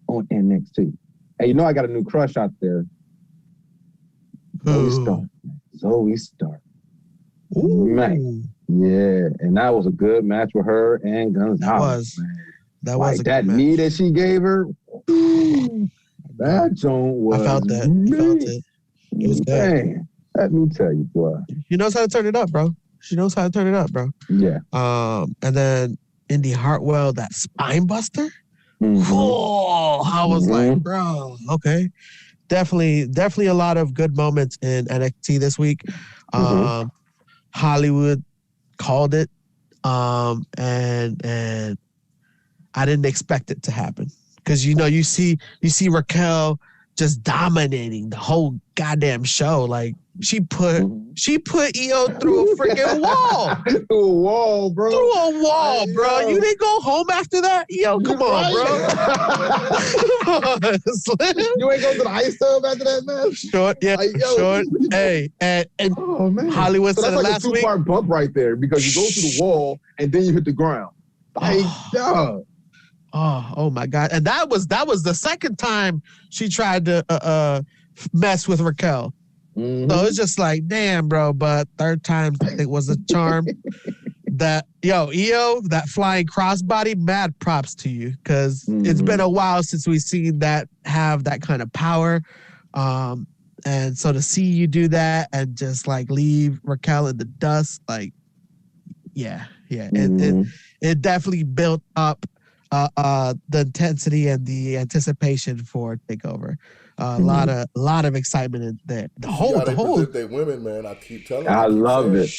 on NXT. Hey, you know I got a new crush out there. Zoe Stark. Ooh. Man. Yeah, and that was a good match with her and Gonzalez. That was a that good knee match. that she gave her. That joint was. I felt that. You felt it. It was good. Man, let me tell you, boy. She knows how to turn it up, bro. Yeah. And then Indy Hartwell, that spine buster. Mm-hmm. Oh, I was like, bro, okay. Definitely a lot of good moments in NXT this week. Hollywood called it. And I didn't expect it to happen. Because you see Raquel just dominating the whole goddamn show. Like she put Io through a freaking wall. Through a wall, bro. You didn't go home after that? Io, come on, bro. Slim. You ain't go to the ice tub after that match? Short. Hey, and oh, man. Hollywood said that's like last a two-part bump right there because you go through the wall and then you hit the ground. Like, Oh my God. And that was the second time she tried to mess with Raquel. Mm-hmm. So it's just like, damn, bro. But third time it was a charm. That Io, that flying crossbody, mad props to you. Cause it's been a while since we've seen that have that kind of power. And so to see you do that and just like leave Raquel in the dust, like, yeah. It definitely built up the intensity and the anticipation for TakeOver. A lot of excitement in there. The whole they women, man. I keep telling you. I love it.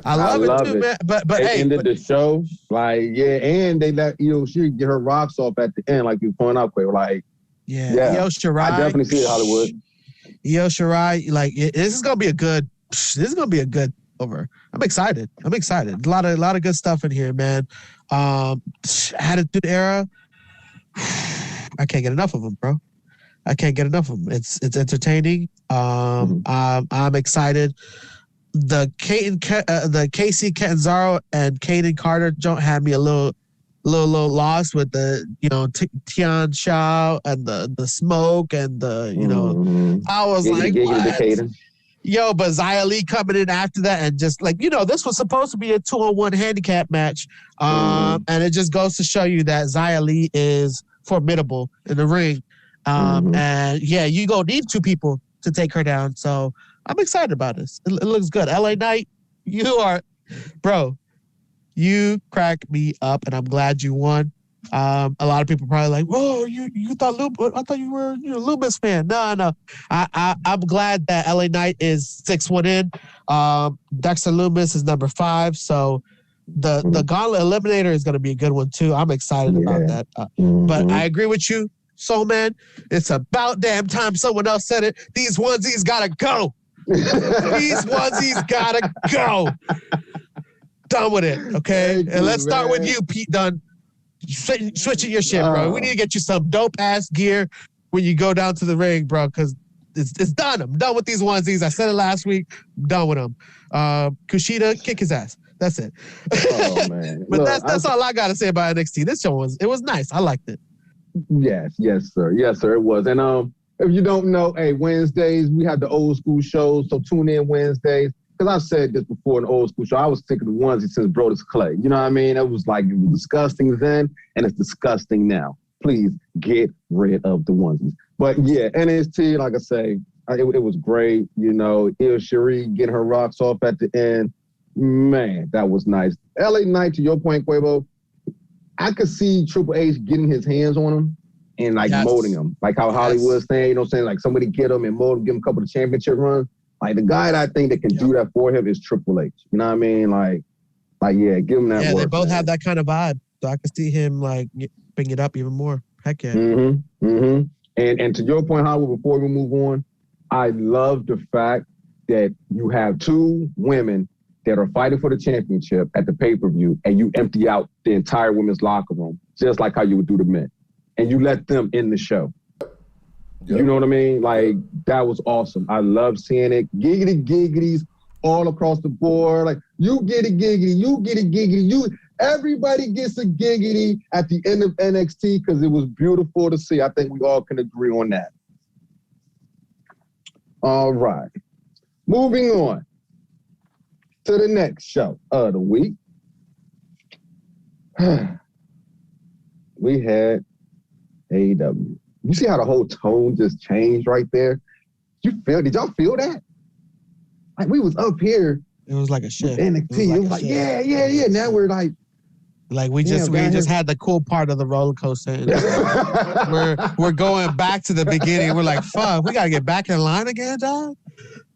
I love it too, man. But they ended the show and they let Io Shirai get her rocks off at the end, like you point out, Quay. Like, Io Shirai. I definitely see it, Hollywood. Io Shirai, like this is gonna be a good over. I'm excited. A lot of good stuff in here, man. Attitude Era. I can't get enough of them, bro. It's entertaining. I'm excited. The Casey Catanzaro and Kaden Carter don't have me a little lost with the Tian Shao and the smoke and the I was like, what? But Xia Li coming in after that and just like, this was supposed to be a 2-on-1 handicap match. And it just goes to show you that Xia Li is formidable in the ring. And you gonna need two people to take her down. So I'm excited about this. It looks good. LA Knight, you crack me up and I'm glad you won. A lot of people probably like, whoa, you thought I thought you were a Loomis fan. No. I'm glad that LA Knight is 6-1 in. Dexter Loomis is number 5. So the Gauntlet Eliminator is going to be a good one too. I'm excited about that. But I agree with you, Soul Man. It's about damn time someone else said it. These onesies gotta go. Done with it, okay? And let's start with you, Pete Dunne. Switching your shit, bro. We need to get you some dope ass gear when you go down to the ring, bro, because it's done. I'm done with these onesies. I said it last week. I'm done with them. Kushida, kick his ass. That's it. Oh man! But that's all I gotta say about NXT. This show was nice. I liked it. Yes, sir. It was. And if you don't know, Wednesdays we have the old school shows. So tune in Wednesdays. Because I've said this before in the old school show, I was sick of the onesies since Brodus Clay. You know what I mean? It was disgusting then, and it's disgusting now. Please get rid of the onesies. But yeah, NXT, like I say, it was great. Io Shirai getting her rocks off at the end. Man, that was nice. LA Knight, to your point, Quavo, I could see Triple H getting his hands on him and molding him. Like how Hollywood's saying, like somebody get him and mold him, give him a couple of championship runs. Like the guy that I think that can do that for him is Triple H. You know what I mean? Like give him that work. Yeah, they both man. have that kind of vibe. So I can see him bring it up even more. Heck yeah. And to your point, Howard, before we move on, I love the fact that you have two women that are fighting for the championship at the pay-per-view and you empty out the entire women's locker room, just like how you would do the men. and you let them in the show. Yep. You know what I mean? Like, that was awesome. I love seeing it. Giggity giggities all across the board. Like, you get a giggity, you get a giggity, everybody gets a giggity at the end of NXT because it was beautiful to see. I think we all can agree on that. All right. Moving on to the next show of the week. We had AEW. You see how the whole tone just changed right there? Did y'all feel that? Like, we was up here. It was like a shift. NXT. It was like yeah. Now we're like we just had the cool part of the roller coaster. And we're going back to the beginning. We're like, fuck, we gotta get back in line again, dog.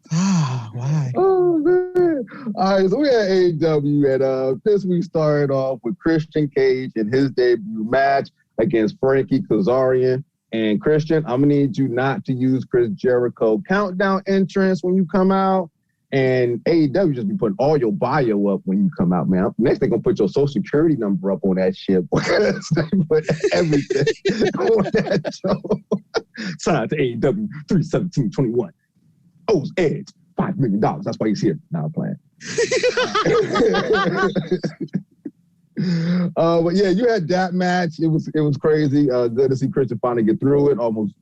Why? Oh man! All right, so we had AEW, and this week started off with Christian Cage in his debut match against Frankie Kazarian. And Christian, I'm gonna need you not to use Chris Jericho countdown entrance when you come out. And AEW just be putting all your bio up when you come out, man. Next, they're gonna put your social security number up on that shit. They put everything on that show. Sign to AEW 3/17/21. O's Edge, $5 million. That's why he's here. Now I'm playing. But yeah, you had that match. It was crazy. Good to see Christian finally get through it. Almost,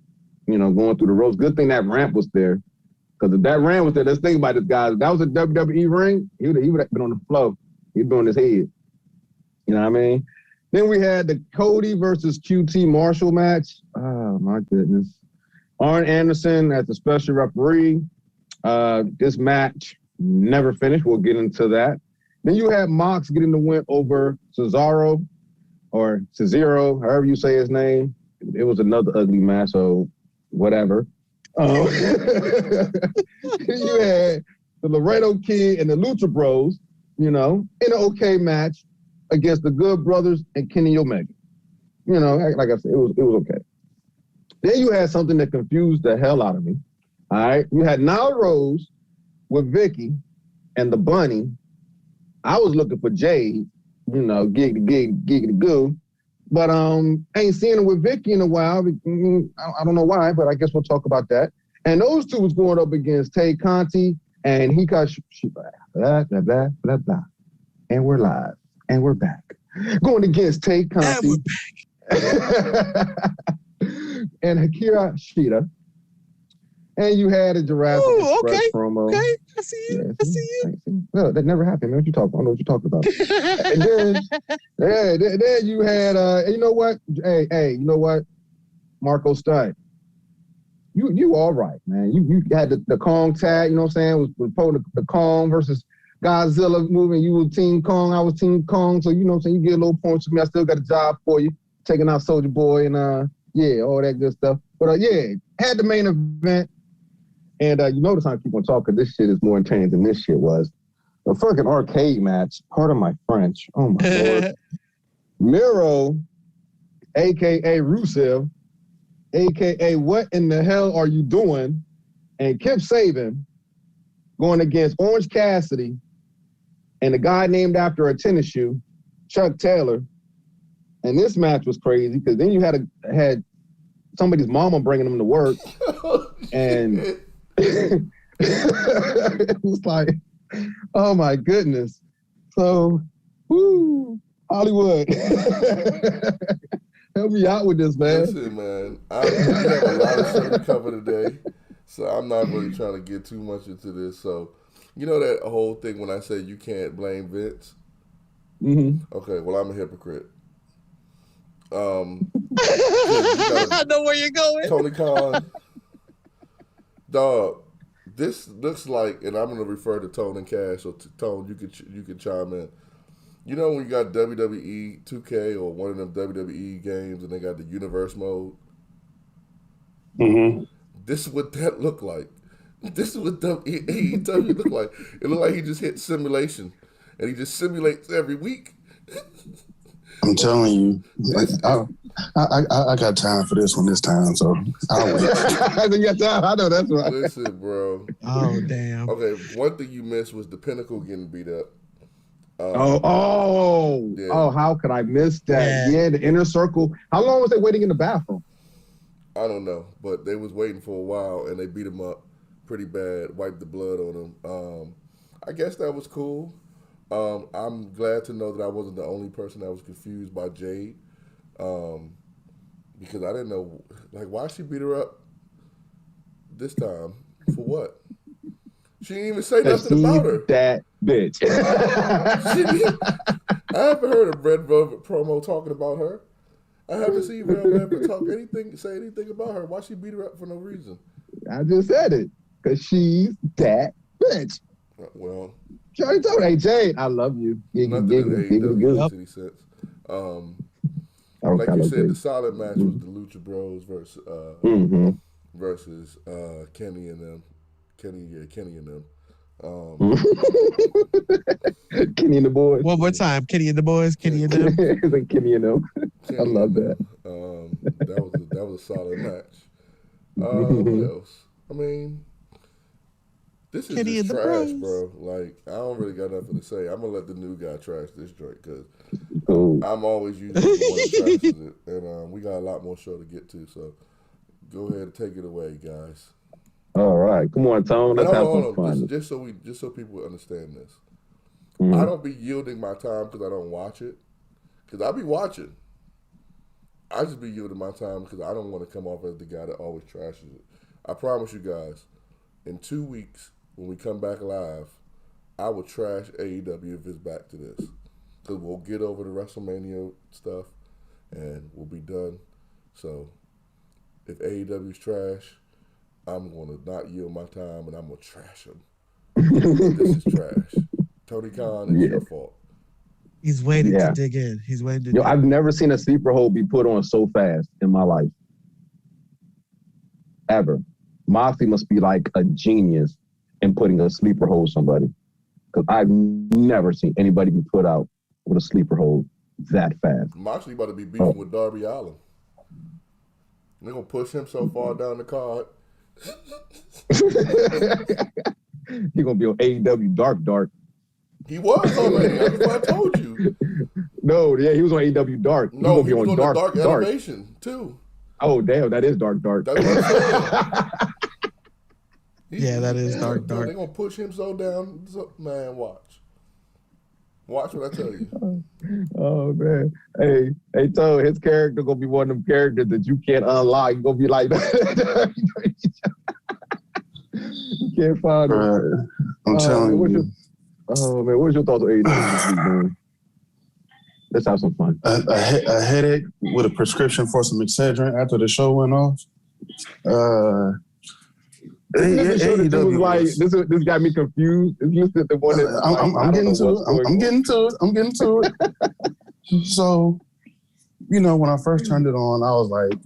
going through the ropes. Good thing that ramp was there. Because if that ramp was there, let's think about this, guys. If that was a WWE ring, he would have been on the floor. He'd been on his head. You know what I mean? Then we had the Cody versus QT Marshall match. Oh, my goodness. Arn Anderson as the special referee. This match never finished. We'll get into that. Then you had Mox getting the win over Cesaro, or Cesaro, however you say his name. It was another ugly match, so whatever. You had the Laredo Kid and the Lucha Bros, in an okay match against the Good Brothers and Kenny Omega. Like I said, it was okay. Then you had something that confused the hell out of me. All right, you had Nyla Rose with Vicky and the Bunny. I was looking for Jade, giggity goo, but ain't seen her with Vicky in a while. I don't know why, but I guess we'll talk about that. And those two was going up against Tay Conti and blah, blah, blah, blah, blah. And we're live and we're back. Going against Tay Conti and Akira Shida. And you had a Jurassic Express promo. Okay, I see you. Yeah, I see you. No, that never happened. Man, what you talking? I don't know what you're talking about. And then you had, you know what? Hey, you know what? Marco Stunt. You all right, man. You had the Kong tag, you know what I'm saying? Was pulling the Kong versus Godzilla moving. You were Team Kong, I was Team Kong. So, you know what I'm saying? You get a little points for me. I still got a job for you. Taking out Soulja Boy and, all that good stuff. But, had the main event. And you notice how I keep on talking. This shit is more intense than this shit was. A fucking arcade match. Pardon my French. Oh, my Lord. Miro, a.k.a. Rusev, a.k.a. What in the hell are you doing? And Kip Saban going against Orange Cassidy and a guy named after a tennis shoe, Chuck Taylor. And this match was crazy because then you had somebody's mama bringing them to work. And it was like, oh my goodness. So, Hollywood. Help me out with this, man. Listen, man. We have a lot of shit to cover today, so I'm not really trying to get too much into this. So, you know that whole thing when I say you can't blame Vince? Mm-hmm. Okay, well, I'm a hypocrite. I know where you're going. Tony Khan. Dog, this looks like, and I'm going to refer to Tone and Cash, or Tone, you can chime in. You know when you got WWE 2K or one of them WWE games and they got the universe mode? Mm-hmm. This is what that looked like. This is what AEW looked like. It looked like he just hit simulation, and he just simulates every week. I'm telling you, I got time for this one this time, so I'll wait. I know that's right. Listen, bro. Oh, damn. Okay, one thing you missed was the Pinnacle getting beat up. How could I miss that? Yeah, the inner circle. How long was they waiting in the bathroom? I don't know, but they was waiting for a while, and they beat him up pretty bad, wiped the blood on him. I guess that was cool. I'm glad to know that I wasn't the only person that was confused by Jade, because I didn't know, like, why she beat her up this time? For what? She didn't even say nothing about her. That bitch. I haven't heard a Red Velvet promo talking about her. I haven't seen Red Velvet say anything about her. Why she beat her up for no reason? I just said it. Because she's that bitch. Well, she already told me, hey, Jade, I love you. Nothing makes any sense. Like you said, the solid match was the Lucha Bros versus Kenny and them. Kenny and them. Kenny and the boys. One more time, Kenny and the boys. Kenny and them. It's like Kenny and them. I love that. That was a solid match. What else? I mean, this is Kenny just and the trash, Bros. bro. Like, I don't really got nothing to say. I'm gonna let the new guy trash this joint because I'm always usually the one that trashes it, and we got a lot more show to get to. So go ahead and take it away, guys. All right, come on, Tone. Let's have some fun. Just so people understand this. Mm-hmm. I don't be yielding my time because I don't watch it. Because I be watching. I just be yielding my time because I don't want to come off as the guy that always trashes it. I promise you guys, in 2 weeks, when we come back live, I will trash AEW if it's back to this. Because we'll get over the WrestleMania stuff, and we'll be done. So, if AEW's trash, I'm going to not yield my time, and I'm going to trash them. This is trash. Tony Khan, it's your fault. He's waiting to dig in. He's waiting to dig in. I've never seen a sleeper hold be put on so fast in my life. Ever. Moxley must be like a genius in putting a sleeper hold somebody. Because I've never seen anybody be put out with a sleeper hold that fast. Moxley about to be beefing with Darby Allin. They're going to push him so far down the card. He's going to be on AEW Dark. He was already. That's what I told you. No, yeah, he was on AEW Dark. No, he was on the Dark Elevation, too. Oh, damn, that is Dark. That's what I'm saying. That is Dark. They're going to push him so down. Man, watch. Watch what I tell you. Oh, man. Hey, Toad, his character going to be one of them characters that you can't unlock. You're going to be like, you can't find him. I'm telling you. Oh, man, what's your thoughts on AEW this week, man? Let's have some fun. A headache with a prescription for some Excedrin after the show went off. This got me confused. Is you the one that I'm getting to it. So, when I first turned it on, I was like,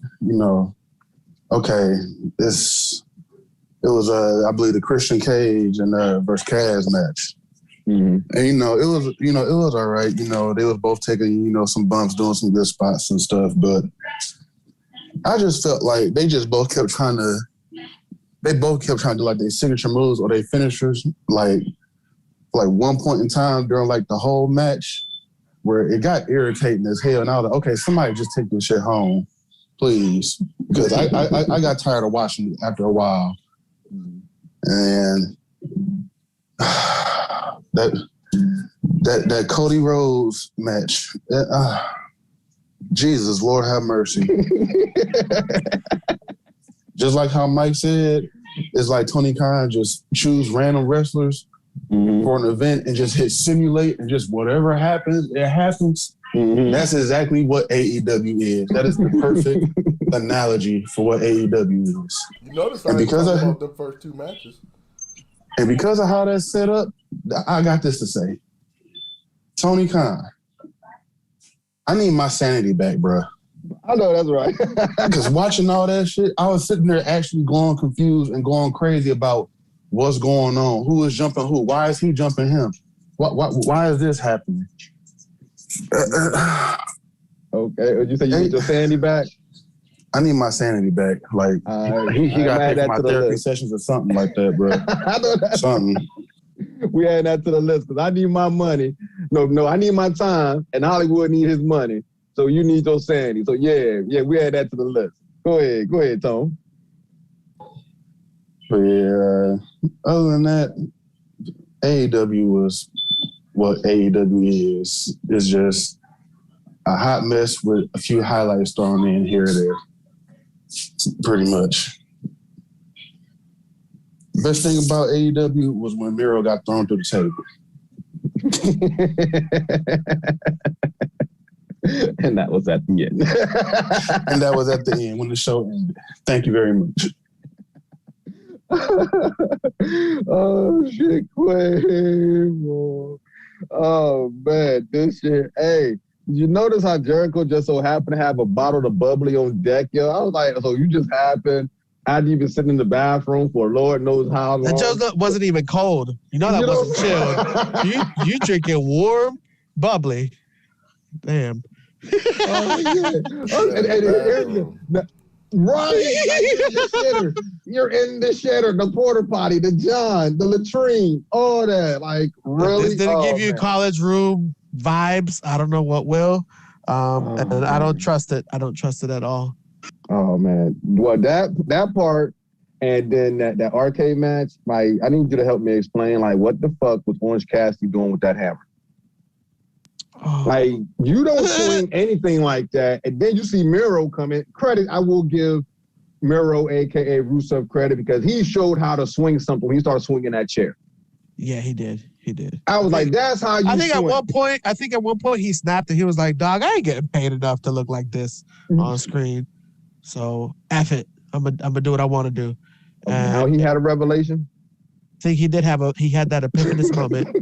okay, it was I believe the Christian Cage and versus Kaz match. Mm-hmm. And it was all right. They was both taking some bumps, doing some good spots and stuff. But I just felt like they both kept trying to do like their signature moves or their finishers. Like one point in time during like the whole match where it got irritating as hell. And I was like, okay, somebody just take this shit home, please, because I got tired of watching it after a while. And that Cody Rhodes match, Jesus, Lord have mercy. Just like how Mike said, it's like Tony Khan just choose random wrestlers for an event and just hit simulate and just whatever happens, it happens. Mm-hmm. That's exactly what AEW is. That is the perfect analogy for what AEW is. You notice I because about the first two matches. And because of how that's set up, I got this to say. Tony Khan, I need my sanity back, bro. I know that's right. Because watching all that shit, I was sitting there actually going confused and going crazy about what's going on. Who is jumping who? Why is he jumping him? Why is this happening? Okay. Would you say you need your sanity back? I need my sanity back. Like, he got to pay for my therapy sessions or something like that, bro. I know that. Something. We add that to the list because I need my money. no, I need my time, and Hollywood need his money. So you need your sanity. So yeah, we add that to the list. Go ahead, Tom. But yeah, other than that, AEW was what AEW is. It's just a hot mess with a few highlights thrown in here or there. Pretty much. The best thing about AEW was when Miro got thrown through the table. And that was at the end. And that was at the end when the show ended. Thank you very much. Oh, shit, Quavo. Oh, man, this shit. Hey, did you notice how Jericho just so happened to have a bottle of bubbly on deck, yo? I was like, so you just happened after you've been sitting in the bathroom for Lord knows how long. That just wasn't even cold. You know that wasn't chilled. You drinking warm, bubbly. Damn. Oh, yeah. Right. You're in the shitter, the porta potty, the John, the latrine, all that. Like, really? This didn't give you college room vibes. I don't know what will. And I don't trust it. I don't trust it at all. Oh, man. Well, that part, and then that arcade match, like, I need you to help me explain, like, what the fuck was Orange Cassidy doing with that hammer? Oh. Like, you don't swing anything like that, and then you see Miro come in. Credit, I will give Miro, a.k.a. Rusev, credit, because he showed how to swing something when he started swinging that chair. Yeah, he did. He did. I was like, that's how you swing. At one point he snapped and he was like, dog, I ain't getting paid enough to look like this on screen. So, F it. I'm gonna do what I want to do. Now he had a revelation? I think he had that epiphanous moment.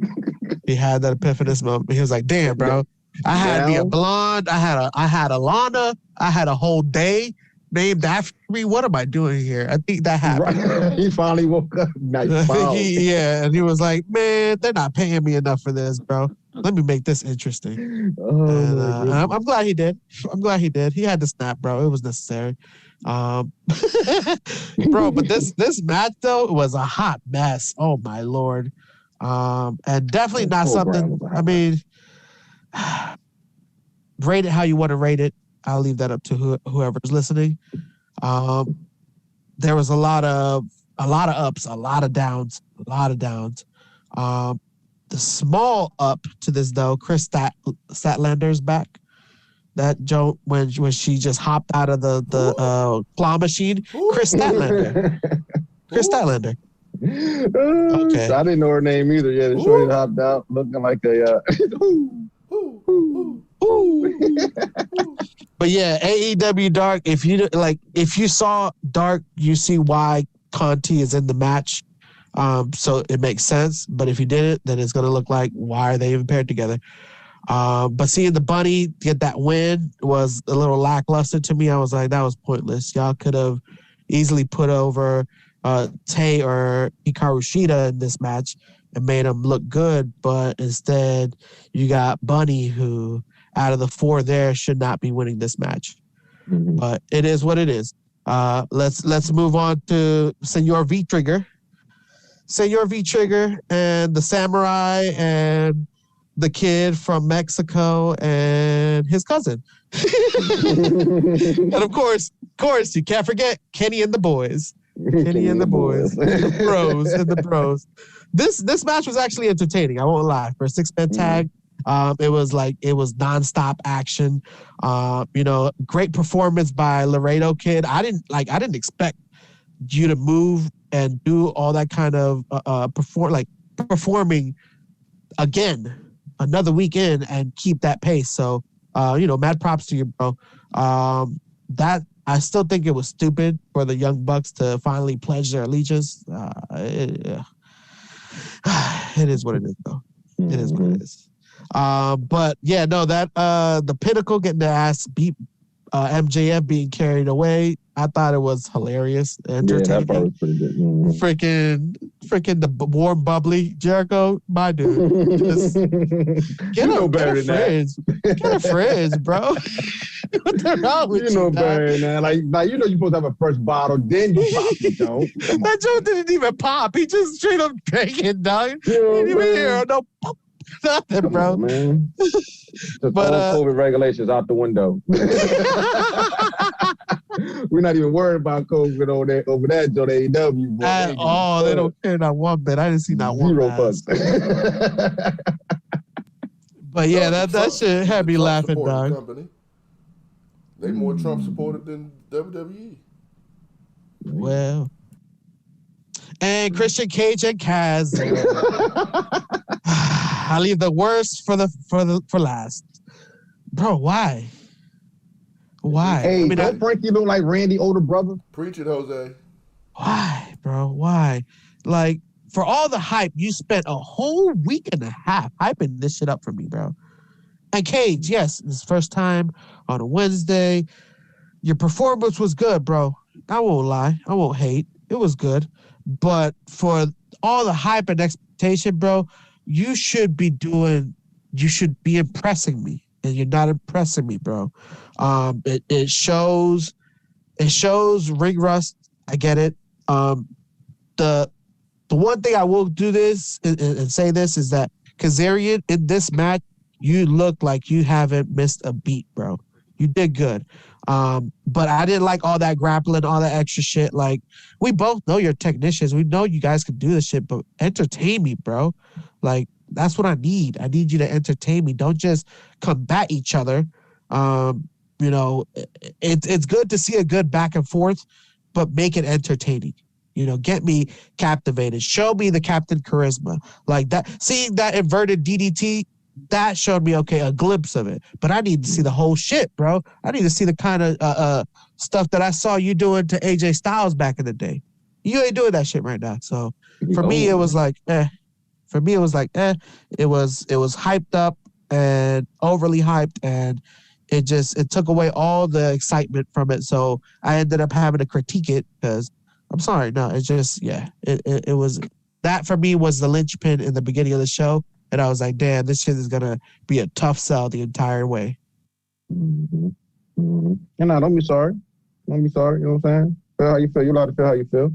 He had that epiphanous moment. He was like, damn, bro. I had to be a blonde. I had a Lana. I had a whole day named after me. What am I doing here? I think that happened. Right. He finally woke up. Nice. And he was like, man, they're not paying me enough for this, bro. Let me make this interesting. I'm glad he did. He had to snap, bro. It was necessary. Bro, but this match though was a hot mess. Oh my Lord. And definitely not something. I mean, rate it how you want to rate it. I'll leave that up to whoever's listening. There was a lot of ups, a lot of downs. The small up to this though, Chris Statlander's back. That joke when she just hopped out of the claw machine. Chris Statlander. Okay. I didn't know her name either. Yeah, the shorty hopped out looking like a. But yeah, AEW Dark. If you saw Dark, you see why Conti is in the match. So it makes sense. But if you didn't, then it's gonna look like why are they even paired together? But seeing the Bunny get that win was a little lackluster to me. I was like, that was pointless. Y'all could have easily put over Tay or Hikaru Shida in this match and made them look good, but instead you got Bunny, who out of the four there should not be winning this match. Mm-hmm. But it is what it is. Let's move on to Senor V Trigger and the Samurai and the kid from Mexico and his cousin. And of course, you can't forget Kenny and the boys. Kenny and the boys. The bros. This match was actually entertaining. I won't lie. For a 6-man tag, it was nonstop action. Great performance by Laredo Kid. I didn't expect you to move and do all that kind of performing again another weekend and keep that pace. So, mad props to you, bro. That I still think it was stupid for the Young Bucks to finally pledge their allegiance. It is what it is, though. It is what it is. But yeah, no, that the Pinnacle getting their ass beat, MJF being carried away. I thought it was hilarious. Entertaining. Yeah, that part was pretty good. Mm-hmm. Freaking the warm bubbly Jericho, my dude. Just get a fridge. Get a fridge, bro. What's wrong with you? You know better than that. Like you're supposed to have a fresh bottle, then you pop it, don't. That joke didn't even pop. He just straight up drank it, dog. You didn't even hear no pop. Nothing, bro. On, man. Just But, all COVID regulations out the window. We're not even worried about COVID over that Joe AEW. At all. They don't care not one bit. I didn't see not one mask. But yeah, that shit had me laughing, dog. Company. They more Trump supported than WWE. Well. And Christian Cage and Kaz. I leave the worst for last. Bro, why? Why? Hey, don't Frankie look like Randy's older brother? Preach it, Jose. Why, bro? Why? Like, for all the hype, you spent a whole week and a half hyping this shit up for me, bro. And Cage, yes, his first time on a Wednesday. Your performance was good, bro. I won't lie. I won't hate. It was good. But for all the hype and expectation, bro, you should be impressing me. And you're not impressing me, bro. It shows ring rust. I get it. The one thing I will do this and say this is that Kazarian, in this match, you look like you haven't missed a beat, bro. You did good. But I didn't like all that grappling, all that extra shit. Like, we both know you're technicians. We know you guys can do this shit, but entertain me, bro. Like, that's what I need. I need you to entertain me. Don't just combat each other. You know, it's good to see a good back and forth, but make it entertaining. You know, get me captivated. Show me the Captain Charisma. Like that. Seeing that inverted DDT, that showed me, okay, a glimpse of it. But I need to see the whole shit, bro. I need to see the kind of stuff that I saw you doing to AJ Styles back in the day. You ain't doing that shit right now. So for me, it was like, For me, it was like, It was hyped up and overly hyped, and it took away all the excitement from it. So I ended up having to critique it because I'm sorry, no, it just, it was, that for me was the linchpin in the beginning of the show. And I was like, damn, this shit is going to be a tough sell the entire way. Mm-hmm. Mm-hmm. And no, don't be sorry. Don't be sorry. You know what I'm saying? Feel how you feel. You're allowed to feel how you feel.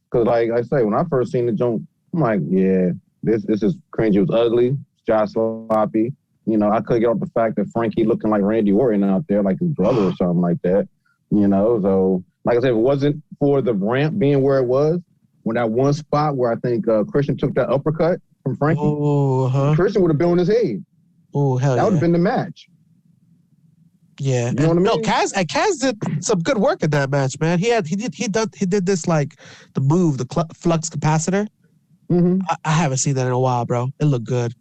Because, like I say, when I first seen the joint, I'm like, yeah, this is cringy. It was ugly. It's just sloppy. You know, I couldn't get off the fact that Frankie looking like Randy Orton out there, like his brother or something like that. You know, so, like I said, if it wasn't for the ramp being where it was, when that one spot where I think Christian took that uppercut from Frankie, Christian would have been on his head. Oh, hell yeah. That would have been the match. Yeah, you know what I mean? No, Kaz did some good work in that match, man. He did this, like, the move, the flux capacitor. Mm-hmm. I haven't seen that in a while, bro. It looked good.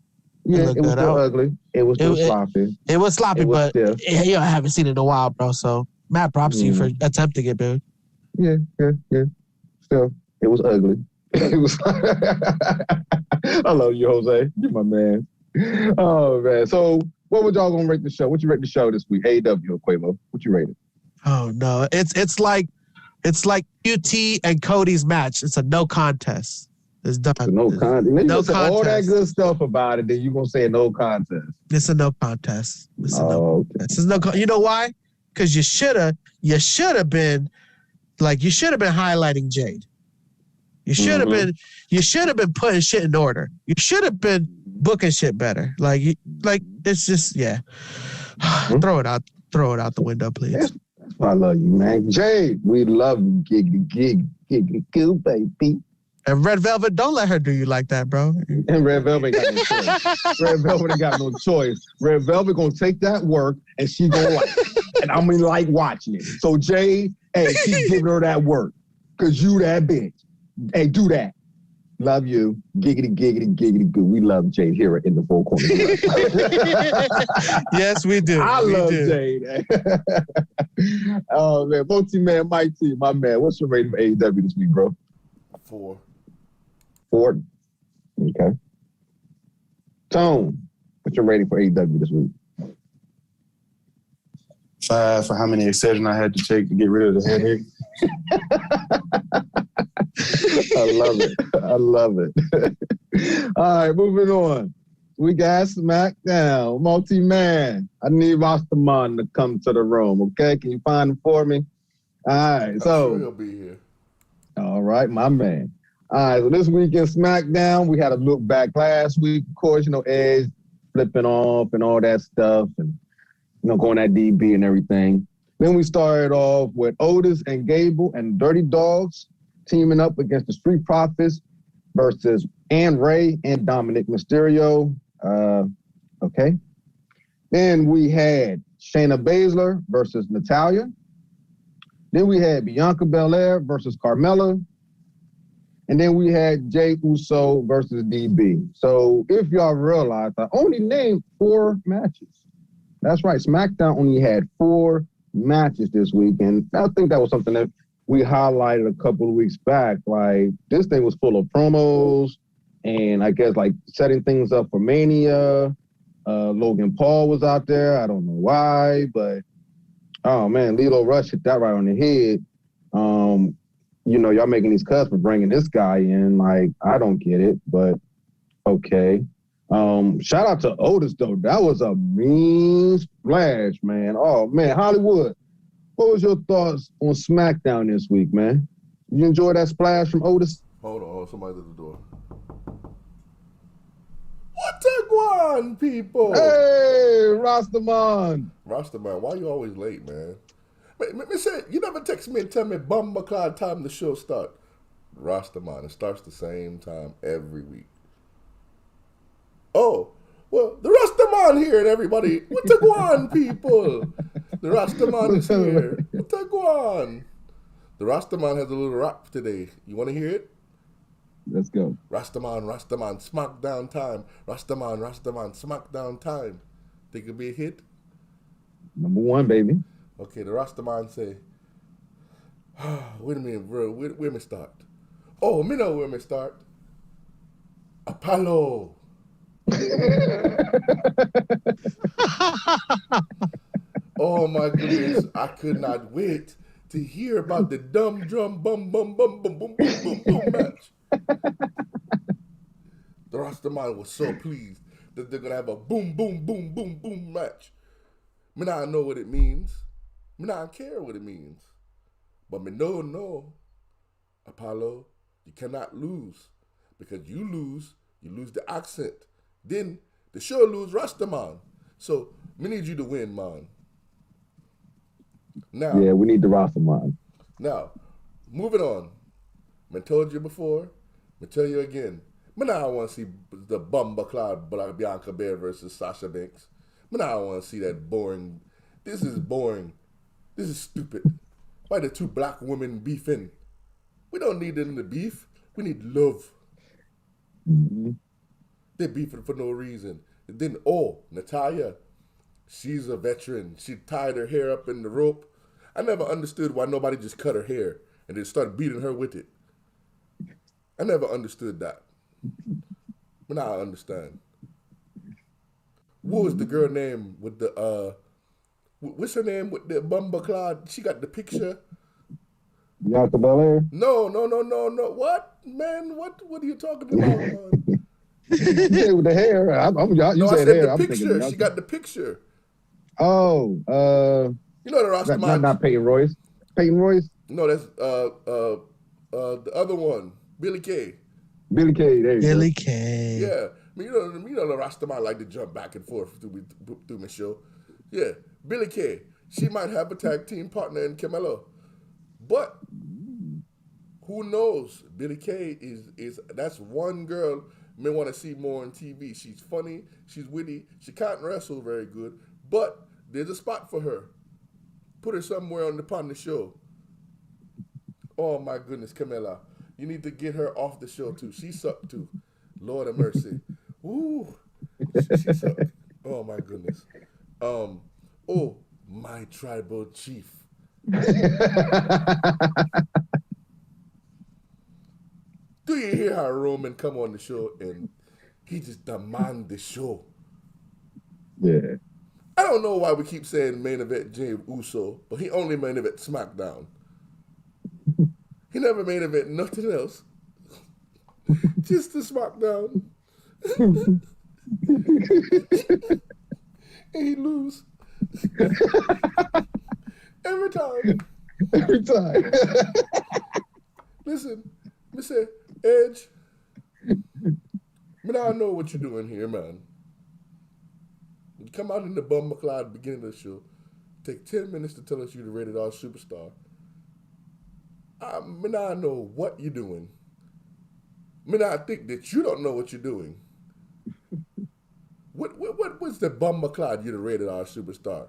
Yeah, it was still ugly. It was still sloppy. It was sloppy, but I haven't seen it in a while, bro. So mad props to you for attempting it, dude. Yeah. Still, it was ugly. It was. I love you, Jose. You're my man. Oh man. So, what would y'all gonna rate the show? What you rate the show this week? AEW or Quavo? What you rate it? Oh no, it's like UT and Cody's match. It's a no contest. It's done. It's no contest. No contest. All that good stuff about it, then you gonna say a no contest. It's a no contest. It's a no contest. It's no. You know why? Because you should have been highlighting Jade. You should have been. You should have been putting shit in order. You should have been booking shit better. Like it's just Throw it out the window, please. That's why I love you, man. Jade, we love you, giggity goo, baby. And Red Velvet, don't let her do you like that, bro. And Red Velvet ain't got no choice. Red Velvet ain't got no choice. Red Velvet gonna take that work and she gonna like it. And I'm gonna like watching it. So Jade, hey, keep giving her that work. Cause you that bitch. Hey, do that. Love you. Giggity goo. We love Jade here in the Four Corners. Yes, we do. I love Jade. Oh man, multi-man Mike T, my man. What's your rating for AEW this week, bro? 4. 4. Okay. Tone, what's your rating for AEW this week? 5 for how many exceptions I had to take to get rid of the headache. I love it. All right, moving on. We got SmackDown, multi-man. I need Rastaman to come to the room, okay? Can you find him for me? All right, so. I'm sure he'll be here. All right, my man. All right, so this week in SmackDown, we had a look back last week. Of course, Edge flipping off and all that stuff, and going at DB and everything. Then we started off with Otis and Gable and Dirty Dogs teaming up against the Street Profits versus Ann Ray and Dominic Mysterio. Okay. Then we had Shayna Baszler versus Natalya. Then we had Bianca Belair versus Carmella. And then we had Jey Uso versus DB. So if y'all realize, I only named 4 matches. That's right. SmackDown only had 4 matches this week. And I think that was something that we highlighted a couple of weeks back. Like, this thing was full of promos and I guess like setting things up for Mania. Logan Paul was out there. I don't know why, but oh man, Lilo Rush hit that right on the head. Y'all making these cuts for bringing this guy in. Like, I don't get it, but okay. Shout out to Otis though. That was a mean splash, man. Oh man, Hollywood. What was your thoughts on SmackDown this week, man? You enjoy that splash from Otis? Hold on, somebody's at the door. What's a guan, people? Hey, Rastaman. Rastaman, why you always late, man? Me say, you never text me and tell me bumba time the show start. Rastaman, it starts the same time every week. Oh, well, the Rastaman here and everybody. What's a guan, people? The Rastaman is here. What's a guan? The Rastaman has a little rap today. You want to hear it? Let's go. Rastaman, Smackdown time. Rastaman, Smackdown time. Think it'll be a hit? Number 1, baby. Okay, the Rastaman say, wait a minute, bro. Where me start? Oh, me know where me start. Apollo. Oh my goodness, I could not wait to hear about the dumb drum bum bum bum bum bum bum bum bum match. The Rastaman was so pleased that they're gonna have a boom boom boom boom boom match. Me not know what it means. Me not care what it means. But me know, Apollo, you cannot lose. Because you lose the accent. Then the show lose Rastaman. So me need you to win, man. Now, yeah, we need the Rastaman. Now, moving on. I told you before. I tell you again. Me now want to see the Bumba Cloud Bianca Belair versus Sasha Banks. Me now want to see that boring. This is boring. This is stupid. Why the 2 black women beefing? We don't need them to beef. We need love. Mm-hmm. They're beefing for no reason. And then, Natalya, she's a veteran. She tied her hair up in the rope. I never understood why nobody just cut her hair and then started beating her with it. I never understood that. But now I understand. What was the girl name with the, what's her name with the Bumba Cloud? She got the picture. Bianca Belair? No. What? Man, what are you talking about, man? Yeah, with the hair. You said hair. The picture. She got the picture. Oh, you know the Rastaman. Not Peyton Royce. Peyton Royce? No, that's the other one. Billy Kay. Billy Kay, there you go. Billy Kay. Yeah. You know the Rastaman like to jump back and forth through my show. Yeah. Billy Kay. She might have a tag team partner in Camelo. But who knows? Billy Kay is that's one girl may want to see more on TV. She's funny, she's witty, she can't wrestle very good, but there's a spot for her. Put her somewhere upon the show. Oh my goodness, Camilla. You need to get her off the show too. She sucked too. Lord of mercy. Ooh. She sucked. Oh my goodness. Oh, my tribal chief. Do you hear how Roman come on the show and he just demand the show? Yeah. I don't know why we keep saying main event Jey Uso, but he only main event SmackDown. He never main event nothing else. Just the SmackDown. And he lose. Every time. Every time. Listen, Mr. Edge, I know what you're doing here, man. You come out in the bumper cloud at the beginning of the show. Take 10 minutes to tell us you're the rated R superstar. I know what you're doing. I think that you don't know what you're doing. What was the bumper cloud you're the rated R superstar?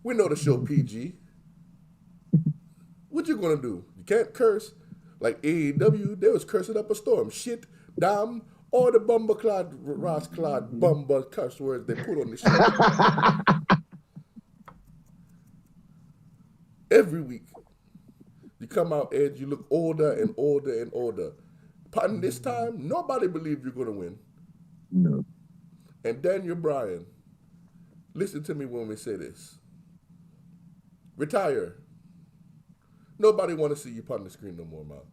We know the show PG. What you gonna do? You can't curse. Like AEW, they was cursing up a storm. Shit, damn, all the bumper cloud, Ross Cloud, bumper curse words they put on the show. Every week, you come out, Edge, you look older and older and older. Pardon this time, nobody believed you're gonna win. No. And Daniel Bryan, listen to me when we say this. Retire. Nobody want to see you on the screen no more, man.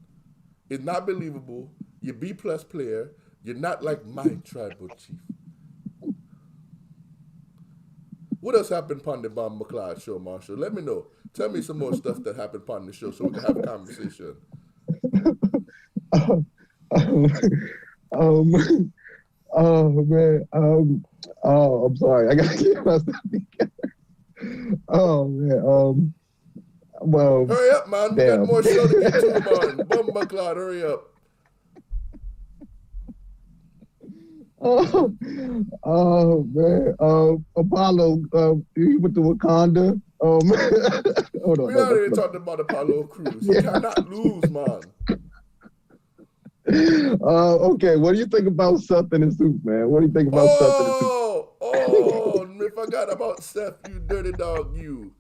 It's not believable. You're B-plus player. You're not like my tribal chief. What else happened upon the Bob McLeod show, Marshall? Let me know. Tell me some more stuff that happened upon the show so we can have a conversation. Oh man. I'm sorry. I gotta get myself together. Oh man. Well, hurry up, man. We got more show to get to, man. Bum McLeod, hurry up. Oh man. Apollo, he went to Wakanda. Hold on. We already talked about Apollo Crews. You cannot lose, man. Okay, what do you think about Seth in his suit, man? What do you think about Seth in his suit? I forgot about Seth, you dirty dog, you.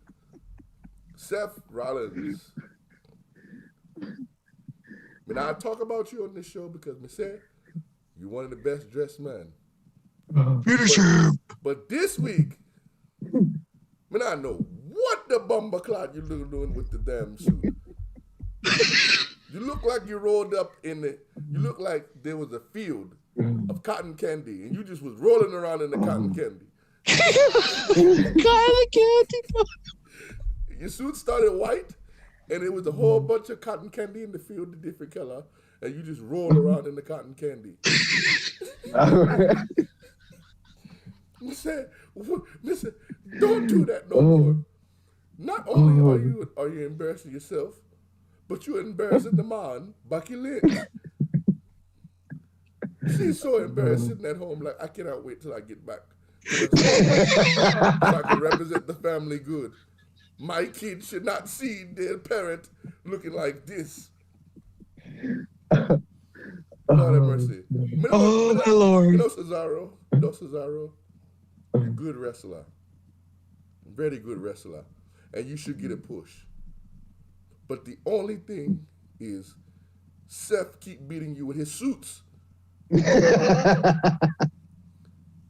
Seth Rollins. I talk about you on this show because me say you're one of the best dressed men. Finish him. But this week, I know what the bumper cloud you're doing with the damn suit. You look like you rolled up you look like there was a field of cotton candy and you just was rolling around in the cotton candy. Cotton candy. Your suit started white and it was a whole bunch of cotton candy in the field, a different color, and you just rolled around in the cotton candy. Listen, don't do that no more. Not only are you embarrassing yourself, but you're embarrassing the man, Becky Lynch. She's so embarrassed sitting at home, like, I cannot wait till I get back. So I can represent the family good. My kid should not see their parent looking like this. Lord have mercy. Oh, my Lord. You know Cesaro? You're a good wrestler. Very good wrestler. And you should get a push. But the only thing is Seth keep beating you with his suits.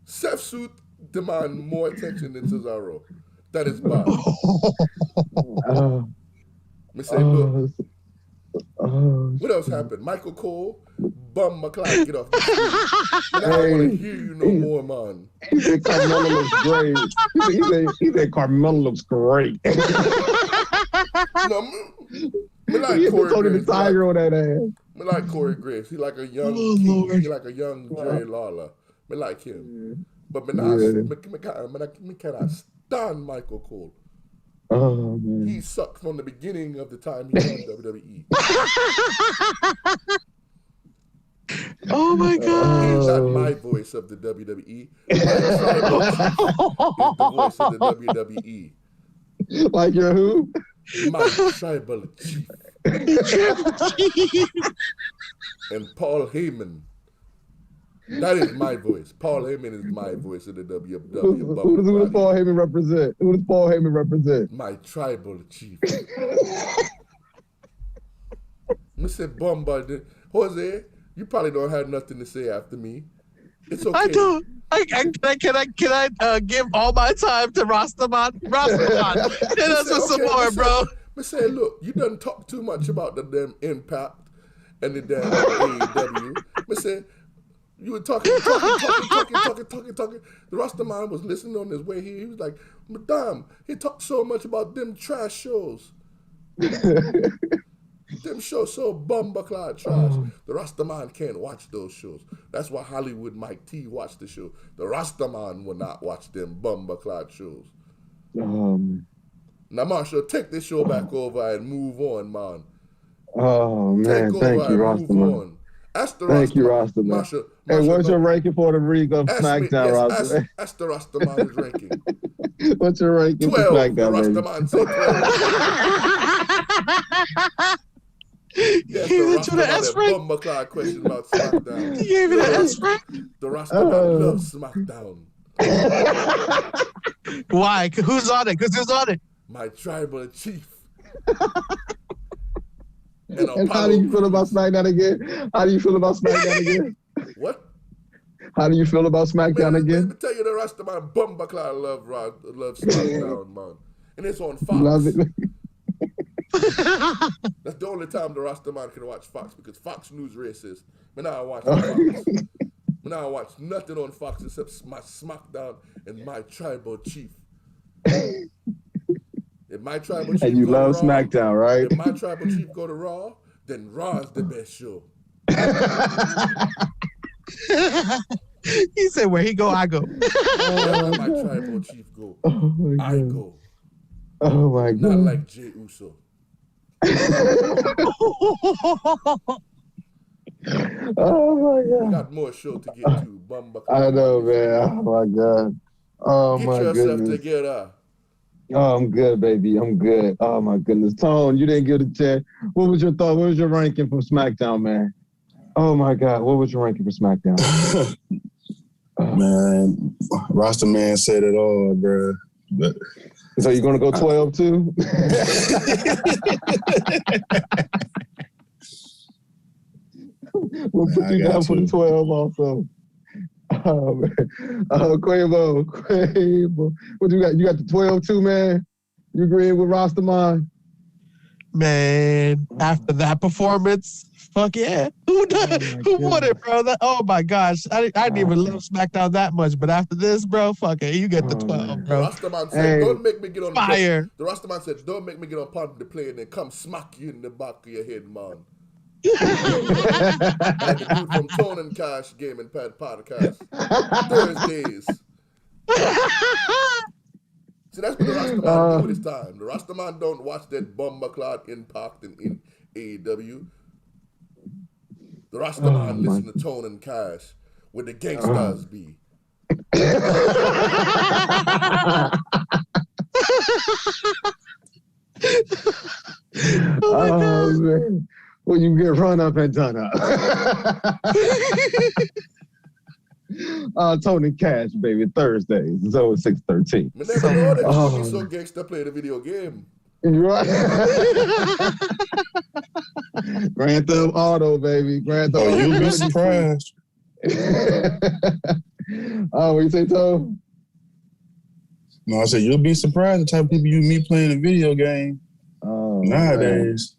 Seth's suit demand more attention than Cesaro. That is bad. Me say, look. What else happened? Michael Cole, bum McLeod, get off the screen. I don't want to hear you no more, man. He said Carmelo looks great. He said Carmelo looks great. No, me like Corey Tony Graves. the Tiger on that ass. Me like Corey Graves. He like a young he like a young Jerry Lawler. Me like him. But me cannot stand Michael Cole. Oh man. He sucked from the beginning of the time he joined WWE. Oh my God. He's not my voice of the WWE. My tribal chief is the voice of the WWE. Like your who? My tribal chief. And Paul Heyman. That is my voice. Paul Heyman is my voice of the WWE. Who does Paul Heyman represent? Who does Paul Heyman represent? My tribal chief. Mr. Bombard, Jose, you probably don't have nothing to say after me. It's okay. I don't. Can I give all my time to Rastaman? Hit us with some more, bro. But say, look, you done talk too much about the damn Impact and the damn AEW. But say, you were talking. The Rastaman was listening on his way here. He was like, Madame, he talked so much about them trash shows. Them shows so bumbaclad trash. The Rastaman can't watch those shows. That's why Hollywood Mike T watched the show. The Rastaman will not watch them bumbaclad shows. Now, Marshall, take this show back over and move on, man. Oh, man. Thank you, Rastaman. Thank you, Rastaman. Marshall, hey, what's your ranking for the week of SmackDown, Rastaman? Ask the Rastaman's ranking. What's your ranking for SmackDown, the Rastaman said 12. Yes, the Rastaman bumbaclad question about SmackDown. He gave it an S rank? The Rastaman loves SmackDown. Why? Who's on it? Because who's on it? My tribal chief. And how do you feel about SmackDown again? How do you feel about SmackDown again? What? How do you feel about SmackDown again? Let me tell you, the Rastaman bumbaclad love SmackDown, man. And it's on Fox. Love it. That's the only time the Rastaman can watch Fox, because Fox News racist. But now I watch Fox. But now I watch nothing on Fox except my SmackDown and my tribal chief. If my tribal chief and you love Raw, SmackDown, right? If my tribal chief go to Raw, then Raw's the best show. He said, where he go, I go. Wherever my tribal chief go, I go. Oh my God. Not like Jey Uso. Oh my God. We got more show to get to. I know, man. Oh my God. Oh get my yourself goodness. together. Oh, I'm good, baby. I'm good. Oh my goodness. Tone, you didn't give a check. What was your thought? What was your ranking for SmackDown, man? Oh my God. What was your ranking for SmackDown? Man, Rasta Man said it all, bro. But so you're gonna go 12 too? We'll put you down for the 12 also. Oh man. Quavo. What you got? You got the 12 too, man? You agreeing with Rastaman? Man, after that performance, fuck yeah. Who won it, bro? Oh my gosh. I didn't even love SmackDown that much, but after this, bro, fuck it. You get the 12, bro. The Rastaman said, don't make me get on fire. The Rastaman said, don't make me get on part of the plane and then come smack you in the back of your head, man. Like the dude from Tone and Cash Game and Pad Podcast. Thursdays. See, that's what the Rastaman do this time. The Rastaman don't watch that bumbaclad Impact in AEW. The Rastaman listen to Tone and Cash, where the gangsters be. Oh man. Well, you get run up and done up. Tony Cash, baby, Thursdays. It's over 6:13. I never know that you be so gangster play the video game. Right. Grand Theft Auto, baby. Grand Theft Auto. You'll be surprised. Oh, what you say, Tom? No, I said you'll be surprised the type of people you meet playing a video game. Oh, nowadays. Man.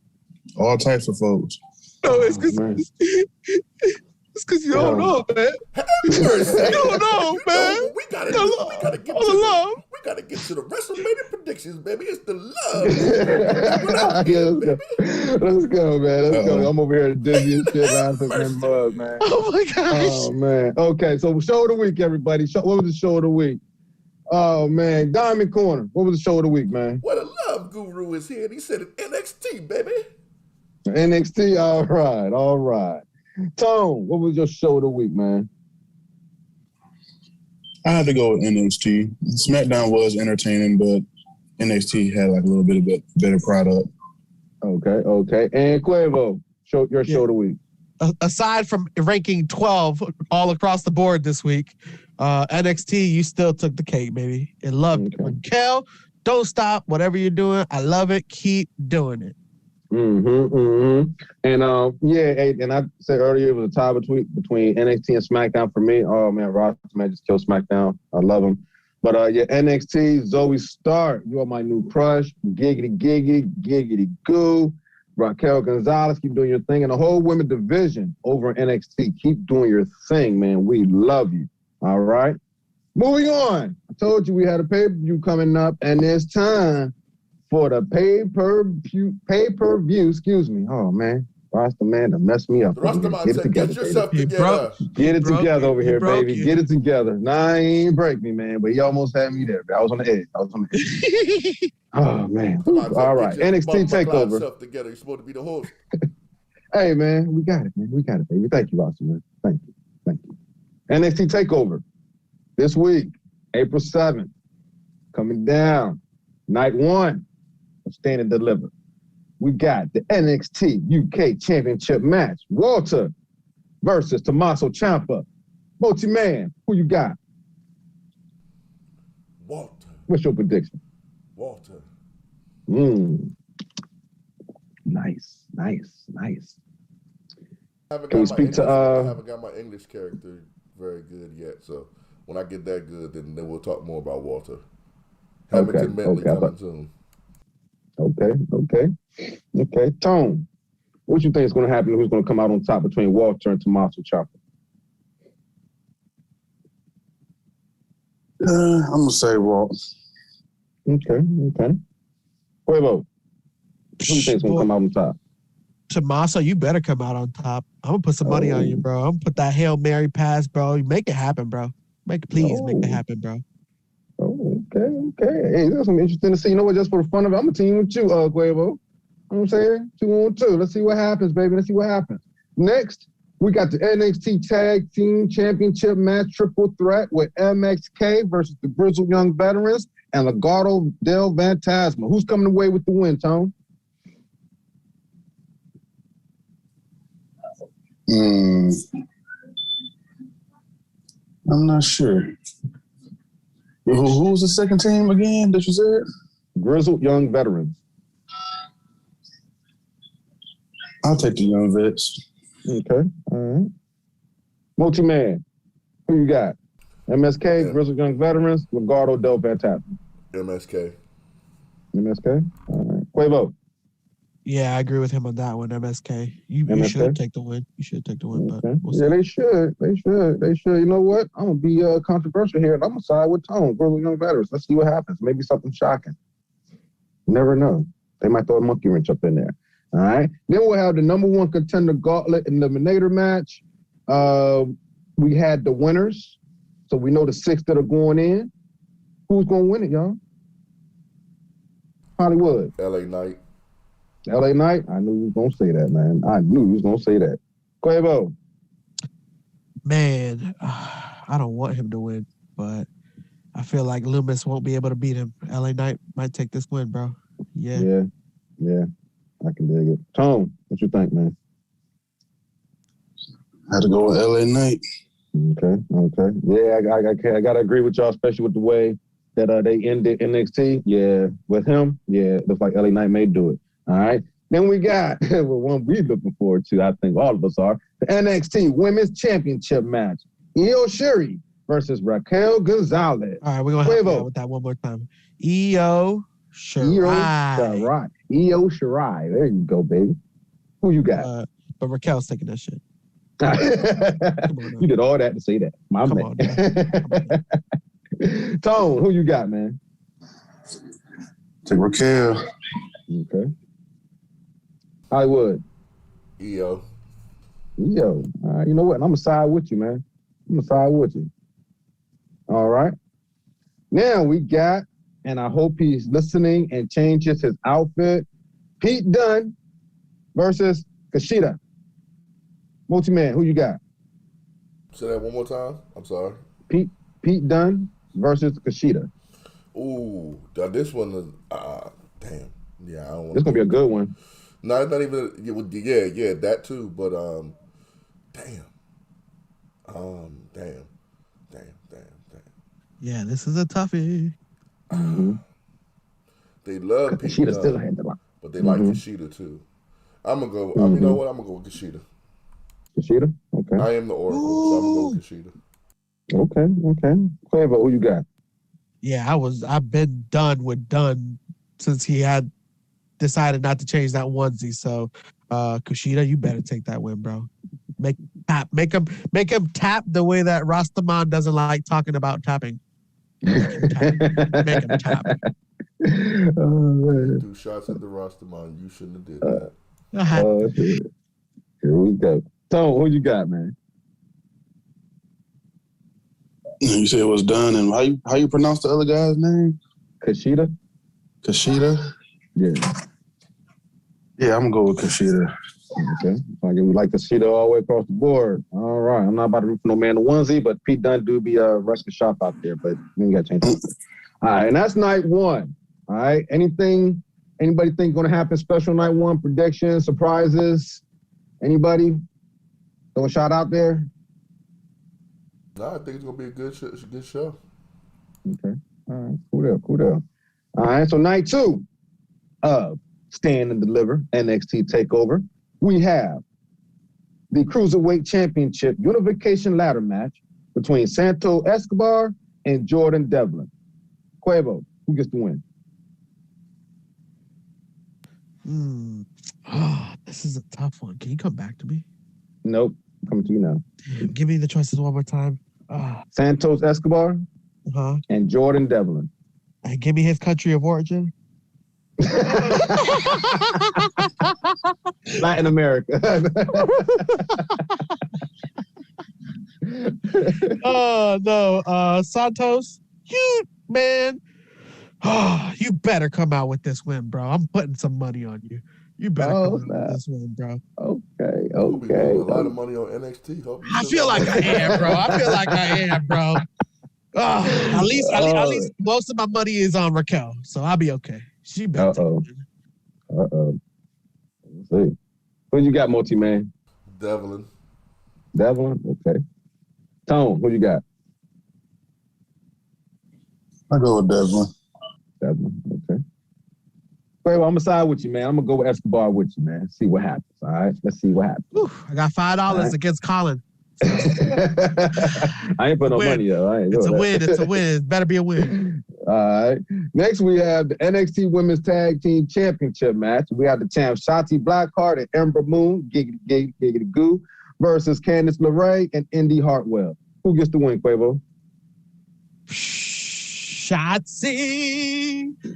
All types of folks. No, it's because you don't know, man. You don't know, man. We gotta get to the WrestleMania predictions, baby. It's the love. Let's go, man. Let's go. I'm over here dizzy and shit, man. Oh my gosh. Oh man. Okay, so show of the week, everybody. What was the show of the week? Oh man, Diamond Corner. What was the show of the week, man? Well, the love guru is here. He said NXT, baby. NXT. All right. Tone, what was your show of the week, man? I had to go with NXT. SmackDown was entertaining, but NXT had like a little bit of a better product. Okay. And Quavo, your show of the week. Aside from ranking 12 all across the board this week, NXT, you still took the cake, baby. And loved it. Kel, don't stop. Whatever you're doing, I love it. Keep doing it. And and I said earlier it was a tie between NXT and SmackDown for me. Oh man, Ross man just killed SmackDown. I love him. But NXT, Zoe Stark, you are my new crush. Giggity goo. Raquel Gonzalez, keep doing your thing. And the whole women division over in NXT, keep doing your thing, man. We love you. All right. Moving on. I told you we had a pay-per-view coming up, and it's time for the pay-per-view, excuse me. Oh, man. Rasta man to mess me up. Get it together, Get it together over here, baby. Get it together. Nah, he ain't break me, man, but he almost had me there. I was on the edge. Oh, man. All right. NXT TakeOver. Together. You're supposed to be the host. Hey, man. We got it, man. We got it, baby. Thank you, Rasta, man. Thank you. NXT TakeOver. This week, April 7th. Coming down. Night 1 of Stand and Deliver. We got the NXT UK Championship match. Walter versus Tommaso Ciampa. Multi-man, who you got? Walter. What's your prediction? Walter. Nice. Can we speak to I haven't got my English character very good yet, so when I get that good, then we'll talk more about Walter. Hamilton Bentley coming soon. Okay. Tone, what you think is going to happen? Who's going to come out on top between Walter and Tommaso Ciampa? I'm going to say Walt. Okay. Quavo, who do you think is going to come out on top? Tommaso, you better come out on top. I'm going to put some money on you, bro. I'm going to put that Hail Mary pass, bro. Make it happen, bro. Please make it happen, bro. Oh, okay. Hey, that's something interesting to see. You know what? Just for the fun of it, I'm a team with you, Quavo. You know what I'm saying? 2-on-2. Let's see what happens, baby. Next, we got the NXT Tag Team Championship match triple threat with MXK versus the Grizzled Young Veterans and Legado del Fantasma. Who's coming away with the win, Tone? I'm not sure. Who was the second team again that you said? Grizzled Young Veterans. I'll take the Young Vets. Okay, all right. Multi-man, who you got? MSK, Grizzled Young Veterans, Legado del Fantasma. MSK. All right. Quavo. Yeah, I agree with him on that one. MSK. You should take the win. But yeah, they should. You know what? I'm gonna be controversial here. I'm gonna side with Tone, Grizzled Young Veterans. Let's see what happens. Maybe something shocking. You never know. They might throw a monkey wrench up in there. All right. Then we'll have the number 1 contender gauntlet eliminator match. We had the winners, so we know the 6 that are going in. Who's gonna win it, y'all? Hollywood. LA Knight. LA Knight? I knew you was going to say that, man. Quavo. Man, I don't want him to win, but I feel like Loomis won't be able to beat him. LA Knight might take this win, bro. Yeah. I can dig it. Tone, what you think, man? I had to go with LA Knight. Okay. Yeah, I got to agree with y'all, especially with the way that they ended NXT. Yeah, with him, looks like LA Knight may do it. All right. Then we got one we're looking forward to, I think all of us are, the NXT Women's Championship match. Io Shirai versus Raquel Gonzalez. All right, we're going to have to go with that one more time. Io Shirai. Io Shirai. There you go, baby. Who you got? But Raquel's taking that shit. You did all that to say that. My man. Tone, who you got, man? Take Raquel. Okay. Hollywood. Io. All right, you know what? I'm going to side with you, man. All right. Now we got, and I hope he's listening and changes his outfit, Pete Dunne versus Kushida. Multi-man, who you got? Say that one more time. I'm sorry. Pete Dunne versus Kushida. Ooh, this one is, damn. Yeah, I don't want. This gonna be a good one. No, it's not even. Yeah, that too. But damn. Yeah, this is a toughie. They love Kushida still had the line, but they like Kushida too. I'm gonna go. You know what? I'm gonna go with Kushida. Kushida, okay. I am the Oracle, so I'm gonna go with Kushida. Okay. Quavo, who you got? Yeah, I've been done with Dunn since he had decided not to change that onesie. So, Kushida, you better take that win, bro. Make him tap the way that Rastaman doesn't like talking about tapping. Make him tap. man. Threw shots at the roster, man. You shouldn't have did that. Oh, shit. Here we go. Tone, what you got, man? You said it was done, and how you pronounce the other guy's name? Kushida? Yeah. Yeah, I'm gonna go with Kushida. Okay. We like Kushida all the way across the board. All right. I'm not about to root for no man in the onesie, but Pete Dunne do be rushing the shop out there, but we ain't got to change that. All right. And that's night one. All right. Anybody think going to happen special night one? Predictions, surprises? Anybody? Throw a shot out there? No, I think it's gonna be a good show. Okay. All right. Cool deal. All right. So night two of Stand and Deliver NXT TakeOver. We have the Cruiserweight Championship Unification Ladder match between Santos Escobar and Jordan Devlin. Quavo, who gets the win? Oh, this is a tough one. Can you come back to me? Nope. Coming to you now. Damn, give me the choices one more time. Santos Escobar and Jordan Devlin. And give me his country of origin. Latin America. Oh, no. Santos, you better come out with this win, bro. I'm putting some money on you. You better come out with this win, bro. Okay. A lot of money on NXT. I feel like I am, bro. At least most of my money is on Raquel, so I'll be okay. She better. Let's see. Who you got, multi-man? Devlin. Okay. Tone, who you got? I go with Devlin. Okay. Wait, I'm gonna side with you, man. I'm gonna go with Escobar with you, man. See what happens. All right, let's see what happens. I got $5 against Colin. I ain't put no money up. It's a win. It better be a win. All right. Next, we have the NXT Women's Tag Team Championship match. We have the champs Shotzi Blackheart and Ember Moon, giggity goo, versus Candice LeRae and Indy Hartwell. Who gets the win, Quavo? Shotzi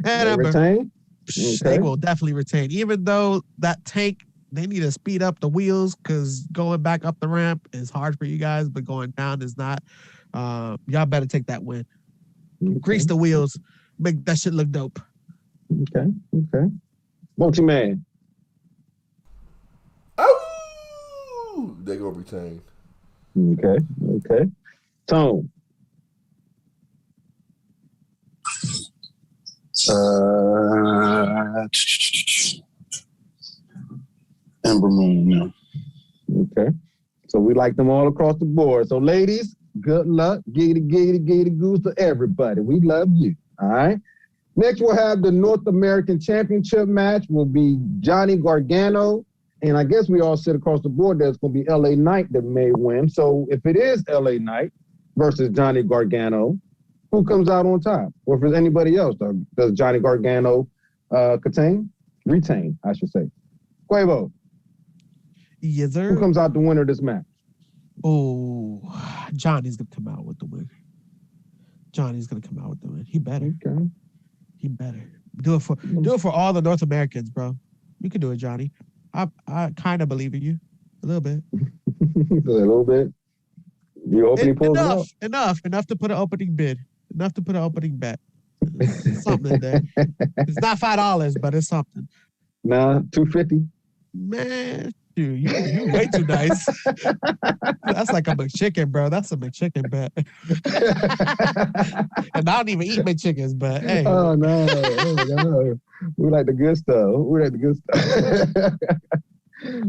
and Ember. Retain? Okay. They will definitely retain, even though that tank. They need to speed up the wheels because going back up the ramp is hard for you guys, but going down is not. Y'all better take that win. Okay. Grease the wheels. Make that shit look dope. Okay. Multi-man. Oh! They gonna retain. Okay. Tone. Ember Moon, yeah. Okay. So we like them all across the board. So ladies, good luck. Giggity goose to everybody. We love you. All right. Next, we'll have the North American Championship match will be Johnny Gargano. And I guess we all sit across the board that it's going to be LA Knight that may win. So if it is LA Knight versus Johnny Gargano, who comes out on top? Or if it's anybody else, does Johnny Gargano retain, I should say. Quavo. Yes, sir. Who comes out the winner of this match? Oh, Johnny's going to come out with the win. He better. Okay. He better. Do it for all the North Americans, bro. You can do it, Johnny. I kind of believe in you. A little bit. A little bit? You opening pulls Enough to put an opening bid. Enough to put an opening bet. Something in there. It's not $5, but it's something. Nah, $2.50. Man, dude, you way too nice. That's like a McChicken, bro. That's a McChicken bet. And I don't even eat McChickens, but hey. Oh no. We like the good stuff.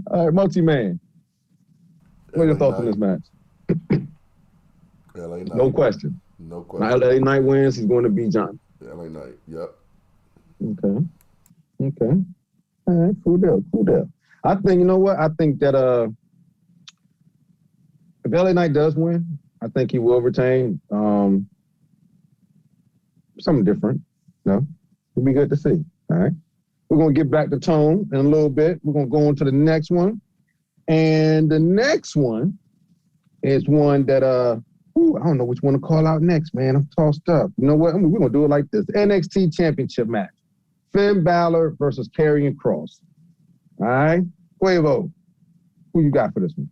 All right, multi-man. What are your thoughts on this match? LA Knight. No question. LA Knight wins, he's going to beat John. LA Knight, yep. Okay. All right, cool deal. I think, you know what? I think that if LA Knight does win, I think he will retain something different. No? It'll be good to see. All right. We're going to get back to Tone in a little bit. We're going to go on to the next one. And the next one is one that Ooh, I don't know which one to call out next, man. I'm tossed up. You know what? We're going to do it like this. NXT Championship match. Finn Balor versus Karrion Kross. All right? Quavo, who you got for this one?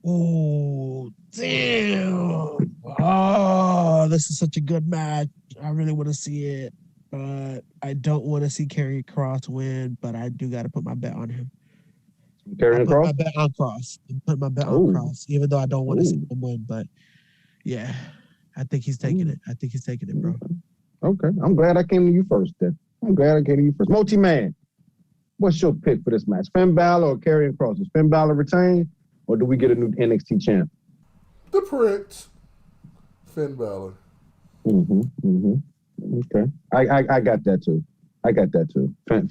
Oh, damn. Oh, this is such a good match. I really want to see it. But I don't want to see Karrion Kross win, but I do got to put my bet on him. Karrion Kross? My bet on Kross. Put my bet on Kross, even though I don't want to see him win. But yeah, I think he's taking it. I think he's taking it, bro. Okay. I'm glad I came to you first then. Multi-Man, what's your pick for this match? Finn Balor or Karrion Kross? Does Finn Balor retain, or do we get a new NXT champ? The Prince. Finn Balor. Okay. I got that too.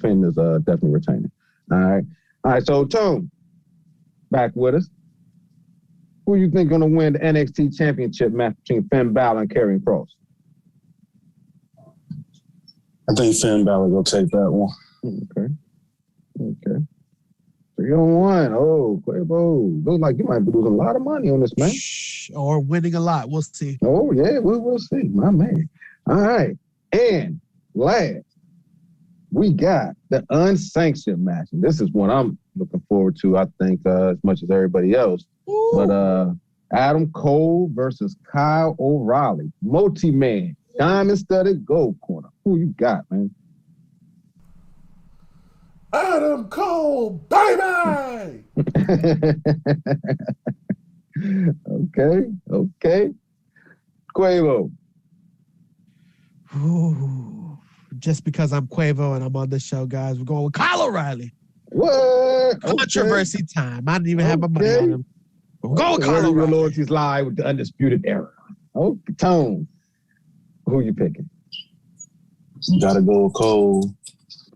Finn is definitely retaining. All right. So Tone, back with us. Who you think gonna win the NXT Championship match between Finn Balor and Karrion Kross? I think Finn Balor will take that one. Okay. 3-1. Oh, Quavo. Looks like you might be losing a lot of money on this match. Or winning a lot. We'll see. Oh, yeah, we'll see. My man. All right. And last, we got the unsanctioned match. And this is one I'm looking forward to, I think, as much as everybody else. Ooh. But Adam Cole versus Kyle O'Reilly. Multi-man. Diamond-studded gold corner. Who you got, man? Adam Cole, baby! Okay. Quavo. Ooh, just because I'm Quavo and I'm on this show, guys, we're going with Kyle O'Reilly. What? Controversy time. I didn't even have my money on him. We're going with Kyle O'Reilly. Your loyalties lie with the Undisputed Era. Okay, Tone. Who you picking? Gotta go with Cole.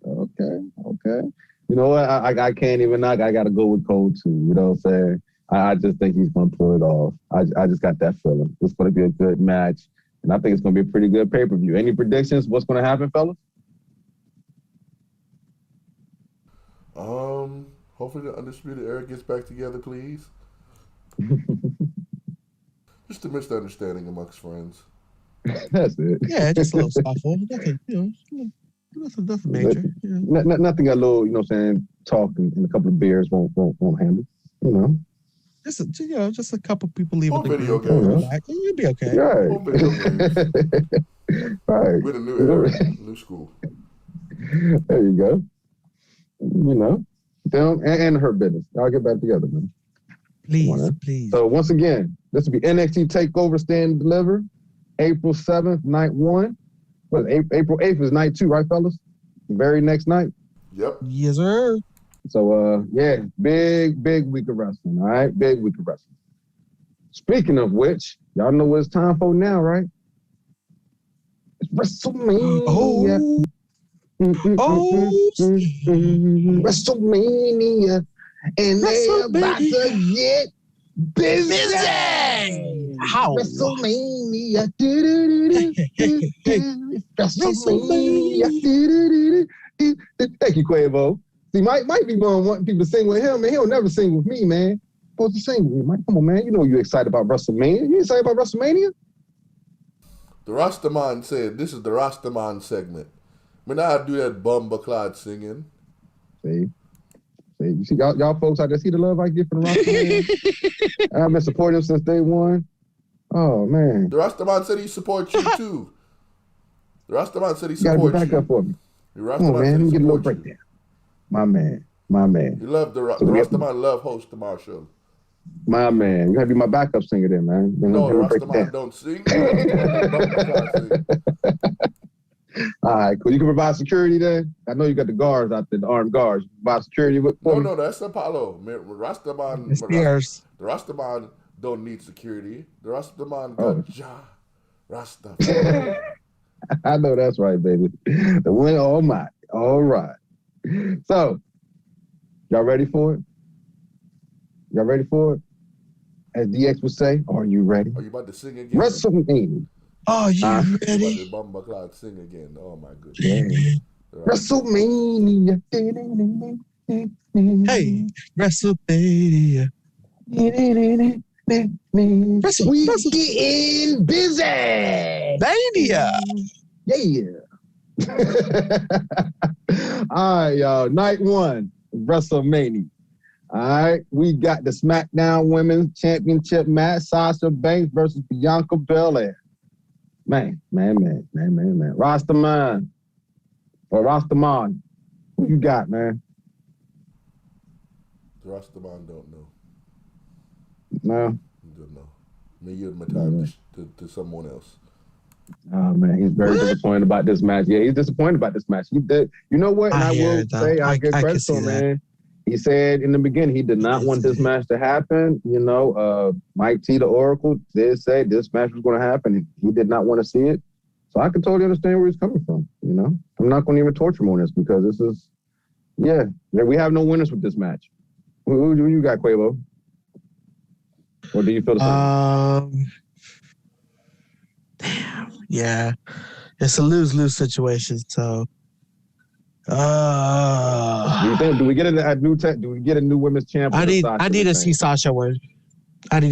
Okay. You know what? I can't even knock. I got to go with Cole too. You know what I'm saying? I just think he's going to pull it off. I just got that feeling. It's going to be a good match, and I think it's going to be a pretty good pay-per-view. Any predictions? What's going to happen, fellas? Hopefully the Undisputed Era gets back together, please. Just a misunderstanding amongst friends. That's it. Yeah, just a little scuffle. Nothing major. Nothing a little, you know what I'm saying, talk and a couple of beers won't handle, you know. Just a couple people leaving the video group. games. You'll be okay. Right. Right. With a new era, new school. There you go. You know, them and her business. I'll get back together, man. Please. So once again, this will be NXT TakeOver Stand and Deliver, April 7th, night 1. What, April 8th is night 2, right, fellas? The very next night. Yep. Yes, sir. So, big week of wrestling, all right? Big week of wrestling. Speaking of which, y'all know what it's time for now, right? It's WrestleMania. WrestleMania. And they're about to get busy. How? WrestleMania. WrestleMania. Thank you, Quavo. See, Mike be wanting people to sing with him, and he'll never sing with me, man. Supposed to sing with me, Mike. Come on, man. You know you're excited about WrestleMania. You excited about WrestleMania? The Rastaman said, this is the Rastaman segment. I mean, I do that Bumba singing. See, you see, y'all folks out there see the love I get from the Rastaman? I've been supporting him since day one. Oh, man. The Rastaman said he supports you, too. The Rastaman said he supports you. You gotta be back up for me. Come on, man. Let me get a little breakdown. My man. You love the Rastaman love host of our show. My man. You gotta be my backup singer then, man. No, the Rastaman don't sing. All right, cool. You can provide security then? I know you got the guards out there, the armed guards. Provide security for me? No, that's Apollo. Rastaman. The Rastaman don't need security. The Rastaman got Rasta. I know that's right, baby. The win almighty. All right. So, y'all ready for it? As DX would say, are you ready? Are you about to sing again? WrestleMania. Are you ready? Bumba Cloud sing again. Oh my goodness. Yeah. WrestleMania. Hey, WrestleMania. We getting busy. Mania. Yeah. All right, y'all. Night one, WrestleMania. All right, we got the SmackDown Women's Championship match, Sasha Banks versus Bianca Belair. Man. Rastaman. Who you got, man? Rastaman don't know. No? Don't know. May yield my time to someone else. Oh, man, he's very disappointed about this match. Yeah, he's disappointed about this match. You know what? And I will say, I give credit to him, man. He said in the beginning he did not want this match to happen. You know, Mike T, the Oracle, did say this match was going to happen. He did not want to see it. So I can totally understand where he's coming from, you know. I'm not going to even torture him on this because this is, we have no winners with this match. Who you got, Quavo? Or do you feel the same? Damn, yeah. It's a lose-lose situation, so... do we get a new women's champion? I need to see Sasha win.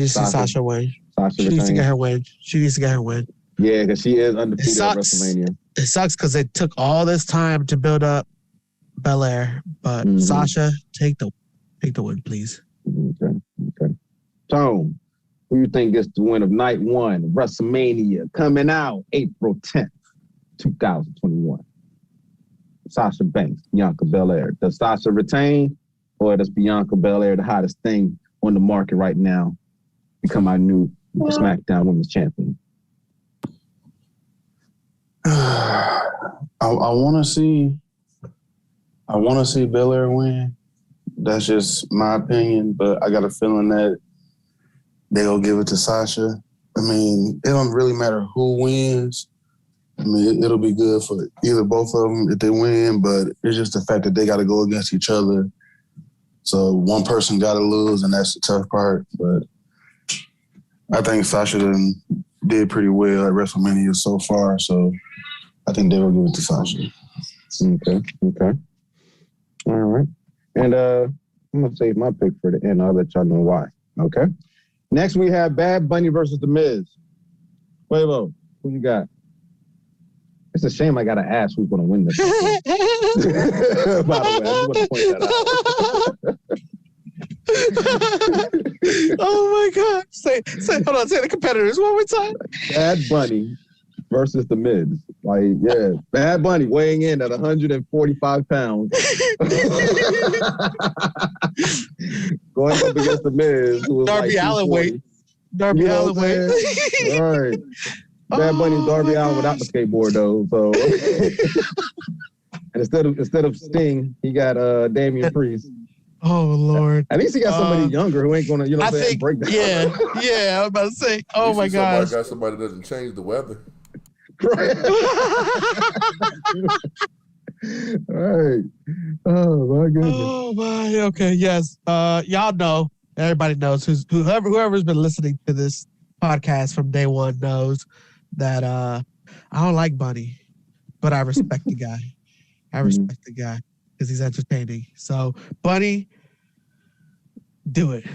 Sasha win. She needs to get her win. Yeah, because she is undefeated at WrestleMania. It sucks because they took all this time to build up Belair, but Sasha, take the win, please. Okay. Tone, who you think gets the win of night one, WrestleMania, coming out April 10th, 2021? Sasha Banks, Bianca Belair. Does Sasha retain, or does Bianca Belair, the hottest thing on the market right now, become our new SmackDown Women's Champion? I want to see Belair win. That's just my opinion, but I got a feeling that they'll give it to Sasha. I mean, it don't really matter who wins. I mean, it'll be good for either both of them if they win, but it's just the fact that they got to go against each other. So one person got to lose, and that's the tough part. But I think Sasha did pretty well at WrestleMania so far, so I think they will give it to Sasha. Okay. All right. And I'm going to save my pick for the end. I'll let y'all know why. Okay. Next, we have Bad Bunny versus The Miz. Quavo, who you got? It's a shame I got to ask who's going to win this. By the way, I just want to point that out. Oh, my God. Say the competitors one more time. Bad Bunny versus The Miz. Like, yeah, Bad Bunny weighing in at 145 pounds. Going up against The Miz, who was Darby like Allin weight. Darby Allin weight. All right. Bad Bunny's Darby Allin without the skateboard, though. So, and instead of Sting, he got Damian Priest. Oh Lord! At least he got somebody younger who ain't gonna, break down. Yeah. I was about to say. Oh my God! Somebody got somebody that doesn't change the weather. Right. All right. Oh my goodness. Oh my. Okay. Yes. Y'all know. Everybody knows. Whoever's been listening to this podcast from day one knows that I don't like Bunny, but I respect the guy. I respect the guy because he's entertaining. So Bunny, do it.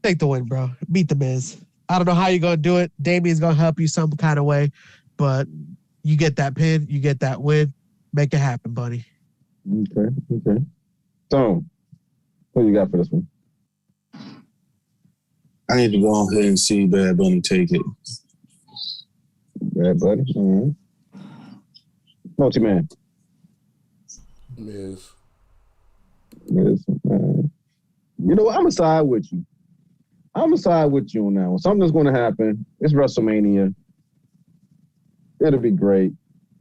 Take the win, bro. Beat The Miz. I don't know how you're gonna do it. Damien's gonna help you some kind of way, but you get that pin, you get that win. Make it happen, Bunny. Okay. So, what you got for this one? I need to go ahead and see Bad Bunny take it. Bad Bunny? All right. Multi-man. Miz. You know what? I'm going to side with you. I'm going to side with you on that one. Something's going to happen. It's WrestleMania. It'll be great.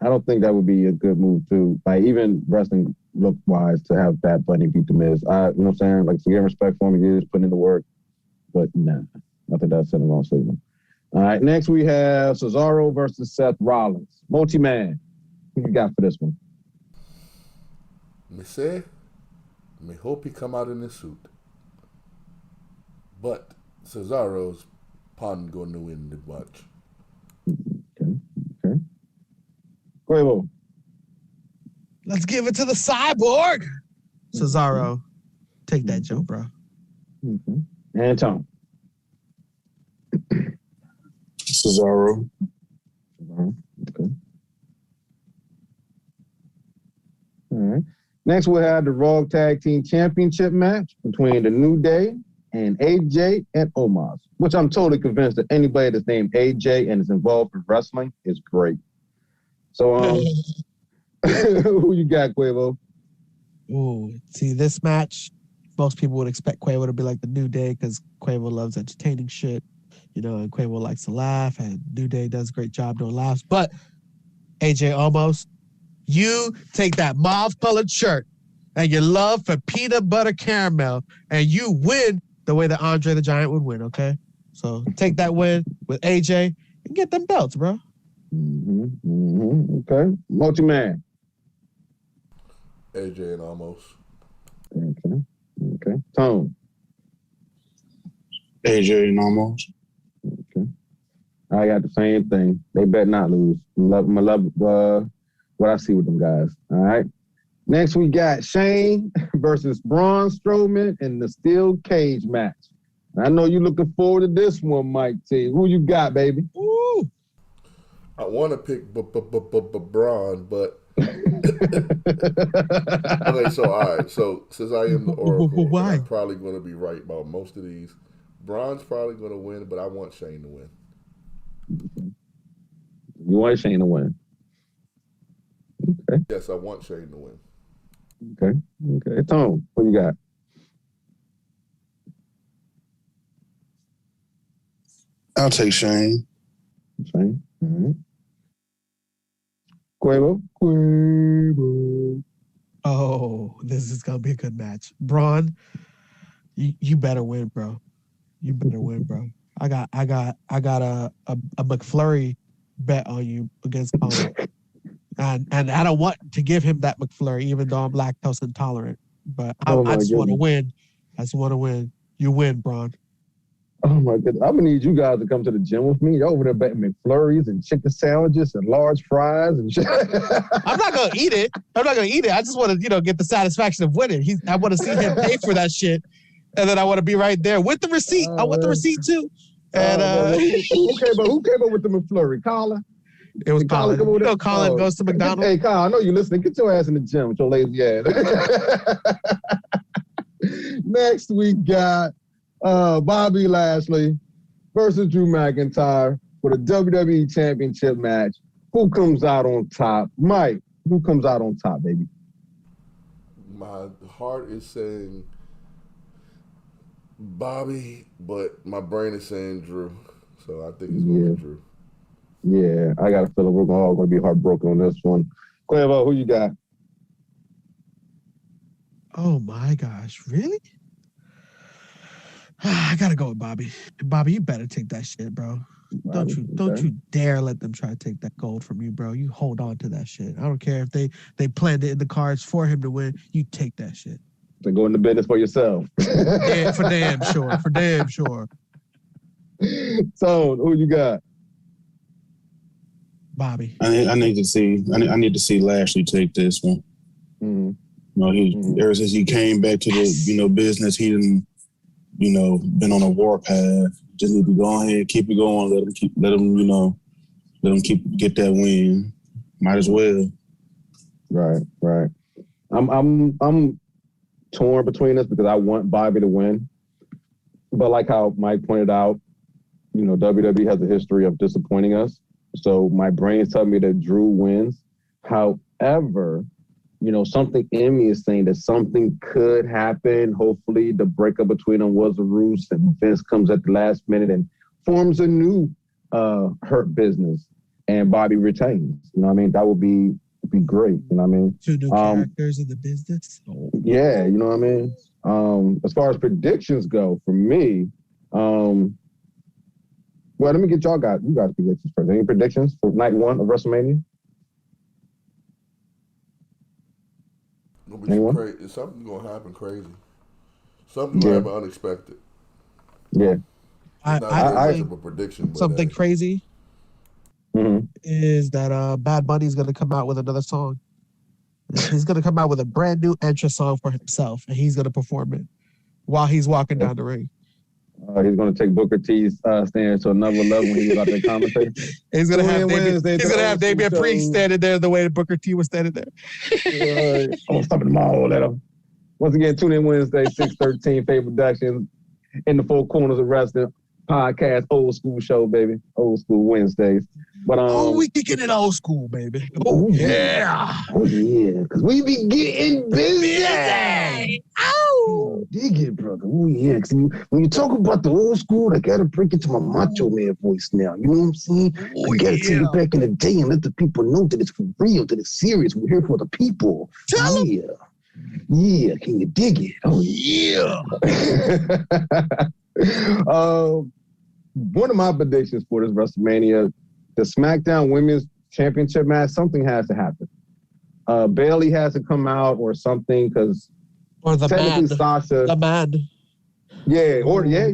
I don't think that would be a good move, too. Like, even wrestling look-wise, to have Bad Bunny beat The Miz. You know what I'm saying? Like, forget respect for him. He is putting in the work. But nah, I think that's in the wrong statement. All right, next we have Cesaro versus Seth Rollins. Multi-man. Who you got for this one? Me hope he come out in a suit. But Cesaro's pun going to win the match. Okay. Quavo. Let's give it to the cyborg. Cesaro. Take that joke, bro. And Tom. Cesaro. Okay. All right. Next, we'll have the Raw Tag Team Championship match between the New Day and AJ and Omos, which I'm totally convinced that anybody that's named AJ and is involved in wrestling is great. So, who you got, Quavo? Ooh, see, this match, most people would expect Quavo to be like the New Day because Quavo loves entertaining shit, and Quavo likes to laugh, and New Day does a great job doing laughs. But AJ Omos, you take that mauve-colored shirt and your love for peanut butter caramel, and you win the way that Andre the Giant would win, okay? So take that win with AJ and get them belts, bro. Okay. Multi-man. AJ and Almost. Okay. Tone. AJ and Almost. Okay. I got the same thing. They better not lose. I love what I see with them guys. All right. Next, we got Shane versus Braun Strowman in the steel cage match. I know you're looking forward to this one, Mike T. Who you got, baby? Woo! I want to pick Braun, but okay. So all right. So since I am the Oracle, and I'm probably going to be right about most of these. Braun's probably going to win, but I want Shane to win. You want Shane to win? Okay. Yes, I want Shane to win. Okay. Tone, what you got? I'll take Shane. Shane. All right. Quavo. Oh, this is gonna be a good match. Braun, you better win, bro. You better win, bro. I got a McFlurry bet on you against Colin. And I don't want to give him that McFlurry, even though I'm lactose intolerant. But I just want to win. I just want to win. You win, Braun. Oh my goodness. I'm gonna need you guys to come to the gym with me. You're over there betting McFlurries and chicken sandwiches and large fries and shit. I'm not gonna eat it. I just want to, get the satisfaction of winning. I want to see him pay for that shit. And then I want to be right there with the receipt. I want the receipt too. And who came up with the McFlurry? Colin? It was Colin. Colin goes to McDonald's. Hey, Colin, I know you're listening. Get your ass in the gym with your lazy ass. Next, we got Bobby Lashley versus Drew McIntyre for the WWE Championship match. Who comes out on top? Mike, who comes out on top, baby? My heart is saying Bobby, but my brain is saying Drew. So I think it's going to be Drew. Yeah, I got a feeling we're all going to be heartbroken on this one. Quavo, who you got? Oh, my gosh. Really? I got to go with Bobby. Bobby, you better take that shit, bro. Don't you dare let them try to take that gold from you, bro. You hold on to that shit. I don't care if they planned it in the cards for him to win. You take that shit. To go into business for yourself. Yeah, for damn sure. So, who you got? Bobby. I need to see Lashley take this one. Mm-hmm. Ever since he came back to the business, he didn't been on a warpath. Just need to go ahead, keep it going. Let him get that win. Might as well. Right. I'm torn between this because I want Bobby to win, but like how Mike pointed out, WWE has a history of disappointing us. So my brain's telling me that Drew wins. However, something in me is saying that something could happen. Hopefully the breakup between them was a ruse and Vince comes at the last minute and forms a new Hurt Business and Bobby retains. You know what I mean? That would be great. You know what I mean? Two new characters in the business. Yeah, you know what I mean? As far as predictions go, for me, well, let me get you guys predictions first. Any predictions for night one of WrestleMania? Something's going to happen crazy. Something's going to happen unexpected. Yeah. I think a prediction. Something crazy is that Bad Bunny's going to come out with another song. He's going to come out with a brand new entrance song for himself, and he's going to perform it while he's walking down the ring. He's going to take Booker T's stand to another level when he's out there commentating. He's going to have Damian Priest standing there the way that Booker T was standing there. I'm stopping them all at him. Once again, tune in Wednesday, 6:13, Faye Productions, in the Four Corners of Wrestling podcast, old school show, baby. Old school Wednesdays. But we kicking it old school, baby. Oh yeah. Oh yeah. Because we be getting busy. Oh, dig it, brother. Oh yeah. Cause when you talk about the old school, I gotta break it to my macho man voice now. You know what I'm saying? I gotta take it back in the day and let the people know that it's for real, that it's serious. We're here for the people. Tell them. Yeah, can you dig it? Oh yeah. One of my predictions for this WrestleMania, the SmackDown Women's Championship match, something has to happen. Bailey has to come out or something because technically Sasha. The man. Yeah, or yeah.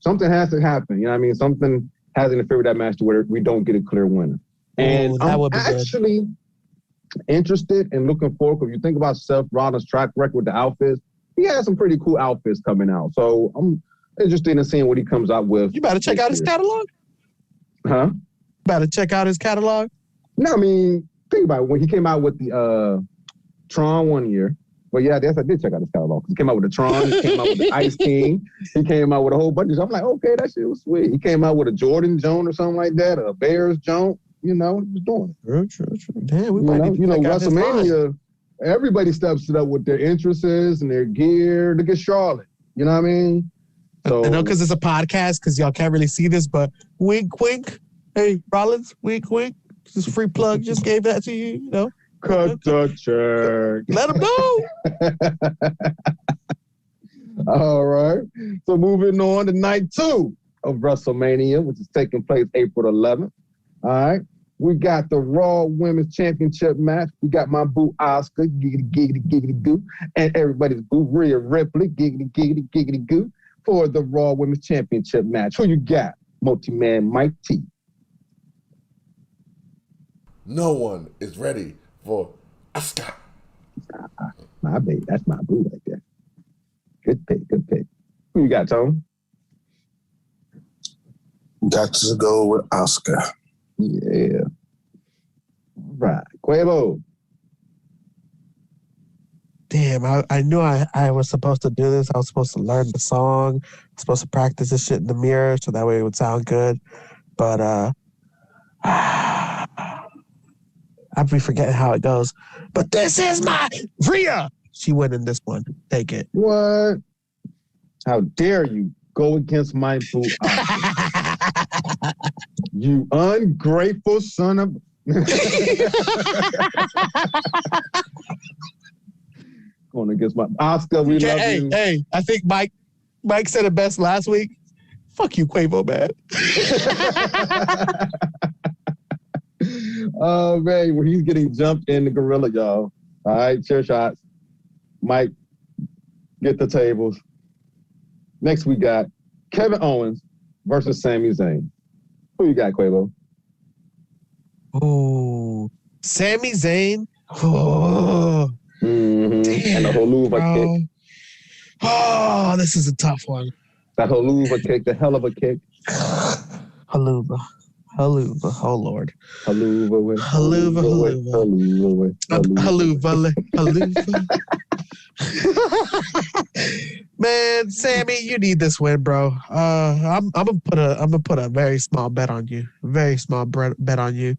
Something has to happen. You know what I mean? Something has to interfere with that match to where we don't get a clear winner. And I'm actually interested and looking forward, because you think about Seth Rollins' track record with the outfits, he has some pretty cool outfits coming out. So I'm interested in seeing what he comes out with. You better check out his catalog. Huh? Better check out his catalog. No, I mean, think about it. When he came out with the Tron one year, well, yeah, I guess I did check out his catalog. He came out with the Tron, he came out with the Ice King, he came out with a whole bunch of stuff. I'm like, okay, that shit was sweet. He came out with a Jordan Joan or something like that, a Bears Joan. You know, he was doing it. True. Damn, we might need to check out WrestleMania, everybody steps it up with their interests and their gear. Look at Charlotte. You know what I mean? So, I know because it's a podcast, because y'all can't really see this, but wink, wink. Hey, Rollins, wink, wink. Just free plug. Just gave that to you, you know. Cut the check. Let them know. All right. So moving on to night 2 of WrestleMania, which is taking place April 11th. All right. We got the Raw Women's Championship match. We got my boo Asuka, giggity goo, and everybody's boo Rhea Ripley, giggity goo, for the Raw Women's Championship match. Who you got? Multi-Man Mike T. No one is ready for Asuka. My baby, that's my boo right there. Good pick. Who you got, Tone? Got to go with Asuka. Yeah. All right. Quavo. Damn, I knew I was supposed to do this. I was supposed to learn the song. I was supposed to practice this shit in the mirror so that way it would sound good. But I'd be forgetting how it goes. But this is my Rhea. She winning this one. Take it. What? How dare you go against my boo? You ungrateful son of... Going against my Asuka, we love you. Hey, I think Mike said it best last week. Fuck you, Quavo, man. Oh, man, well, he's getting jumped in the gorilla, y'all. All right, chair shots. Mike, get the tables. Next, we got Kevin Owens versus Sami Zayn. Who you got, Quavo? Oh, Sami Zayn. Oh, damn, and the Holuva kick. Oh, this is a tough one. That Holuva kick, the hell of a kick. Haluva. Oh Lord. Haluva. Man, Sammy, you need this win, bro. I'm gonna put a very small bet on you. Very small bet on you,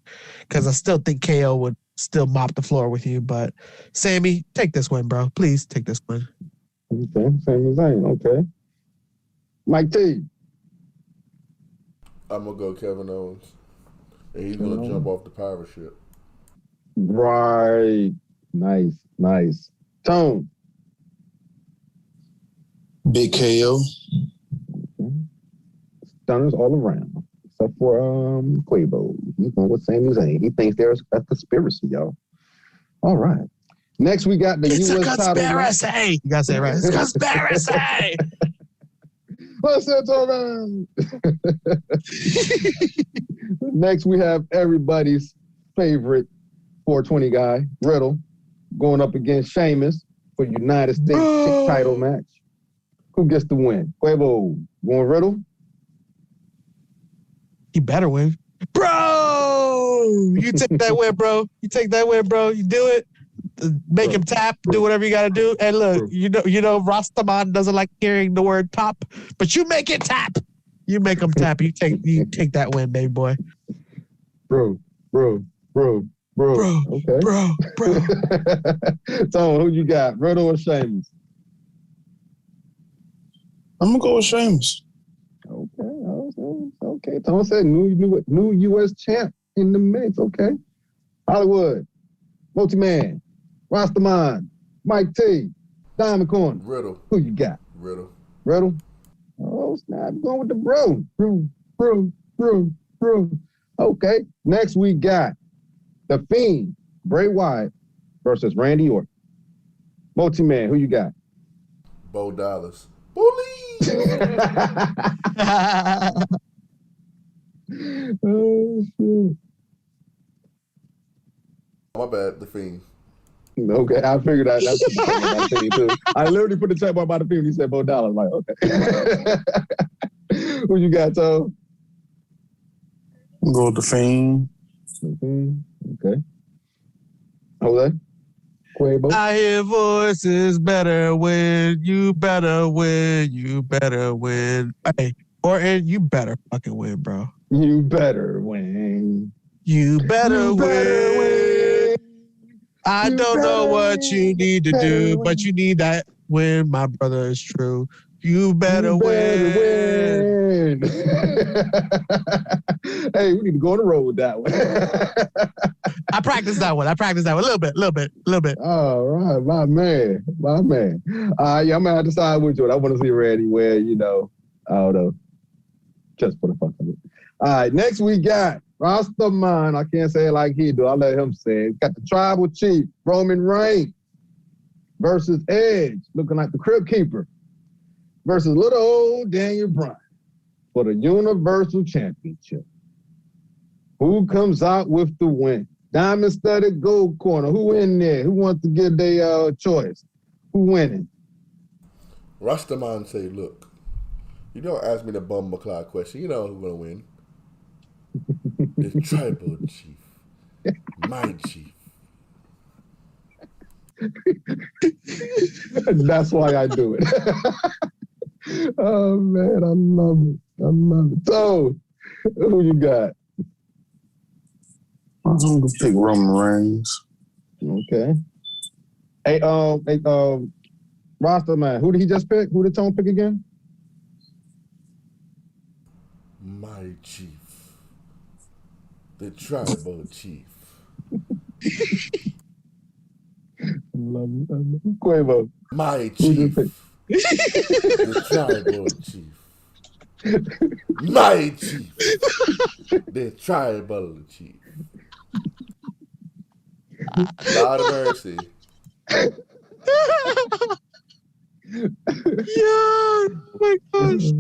because I still think KO would still mop the floor with you. But Sammy, take this win, bro. Please take this win. Okay, Sami Zayn. Okay. Mike T. I'm gonna go Kevin Owens, and he's gonna jump off the pirate ship. Right. Nice. Tone. Big KO. Okay. Stunners all around, except for Quavo. He's going with Sami Zayn. He thinks there's a conspiracy, y'all. All right. Next, we got the It's U.S. a conspiracy. You gotta say it right. It's a conspiracy. What's it around? Next, we have everybody's favorite 420 guy, Riddle, going up against Sheamus for United States title match. Who gets the win? Quavo. Going Riddle? He better win. Bro! You take that win, bro. You take that win, bro. You do it. Make him tap. Do whatever you got to do. And look, you know, Rastaman doesn't like hearing the word top, but you make it tap. You make him tap. You take that win, baby boy. Bro. Okay. Bro. So who you got? Riddle or Sheamus? I'm gonna go with Sheamus. Okay. Tom said new U.S. champ in the mix. Okay. Hollywood, Multi-Man, Rastaman, Mike T, Diamond Corner. Riddle. Who you got? Riddle. Oh, snap. Going with the bro. Okay. Next we got The Fiend, Bray Wyatt versus Randy Orton. Multi-Man, who you got? Bo Dallas. Bully! Oh, shit. My bad, The Fiend. Okay, I figured that. That's the thing too. I literally put the check mark by the field. He said Bo Dallas. Like, okay. Who you got, Tom? I'm gonna go with The Fiend. Okay. Jose? Quabo? I hear voices better win. You better win. Hey, Orton, you better fucking win, bro. You better win. You better win. I don't know what you need to do, but you need that win, my brother. Is true. You better win. Hey, we need to go on the road with that one. I practiced that one a little bit. All right, my man. Yeah, I'm gonna have to side with you. I want to see Randy where, I don't know, just for the fuck of it. All right, next we got Rastaman. I can't say it like he do. I'll let him say it. Got the Tribal Chief, Roman Reigns, versus Edge, looking like the Crypt Keeper, versus little old Daniel Bryan for the Universal Championship. Who comes out with the win? Diamond Studded Gold Corner. Who in there? Who wants to give their choice? Who winning? Rastaman say, look, you don't ask me the bumbleclaw question. You know who's going to win. The Tribal Chief. My chief. That's why I do it. Oh, man, I love it. So, who you got? I'm gonna pick Roman Reigns. Okay. Hey, Rasta man, who did he just pick? Who did Tone pick again? My chief. The Tribal Chief. Love it. Quavo. My chief. The Tribal Chief. My chief. The Tribal Chief. Lord of mercy. Yeah, oh my gosh.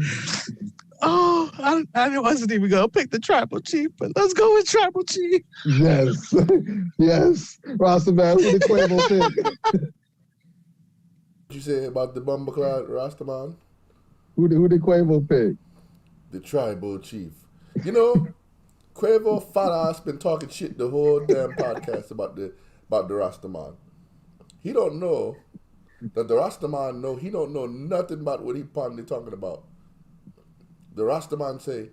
Oh, I wasn't even going to pick the Tribal Chief, but let's go with Tribal Chief. Yes. Rasta man, who did Quavo pick? What you say about the bumbleclad Rastaman? Who did Quavo pick? The Tribal Chief. You know, Quavo fat ass been talking shit the whole damn podcast about the Rastaman. He don't know that the Rastaman he don't know nothing about what he probably talking about. The Rastaman say,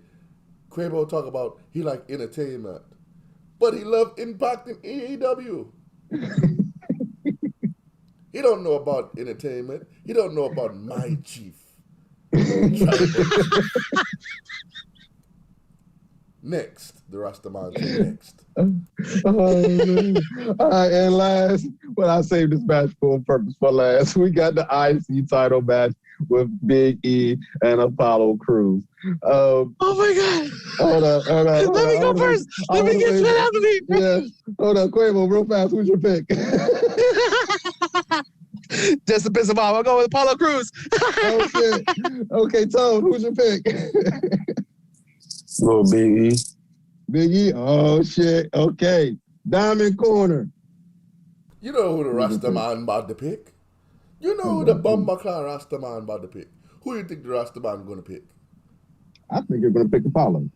Quavo talk about he like entertainment, but he love Impact in AEW. He don't know about entertainment. He don't know about my chief. Next, the Rastaman say next. Oh, man. All right, and last, well, I saved this match for a purpose for last. We got the IC title match with Big E and Apollo Crews. Oh my God. Hold up. Let me go first. Let me get to Anthony. Yeah. Hold up, Quavo, real fast. Who's your pick? Just to piss him off, I'll go with Apollo Crews. Oh, shit. Okay, Tone, who's your pick? Go Big E. Big E? Oh, shit. Okay. Diamond Corner. You know who the Rastaman about to pick? You know who the bumbleclad Rastaman about to pick? Who do you think the Rastaman going to pick? I think you're going to pick Apollo.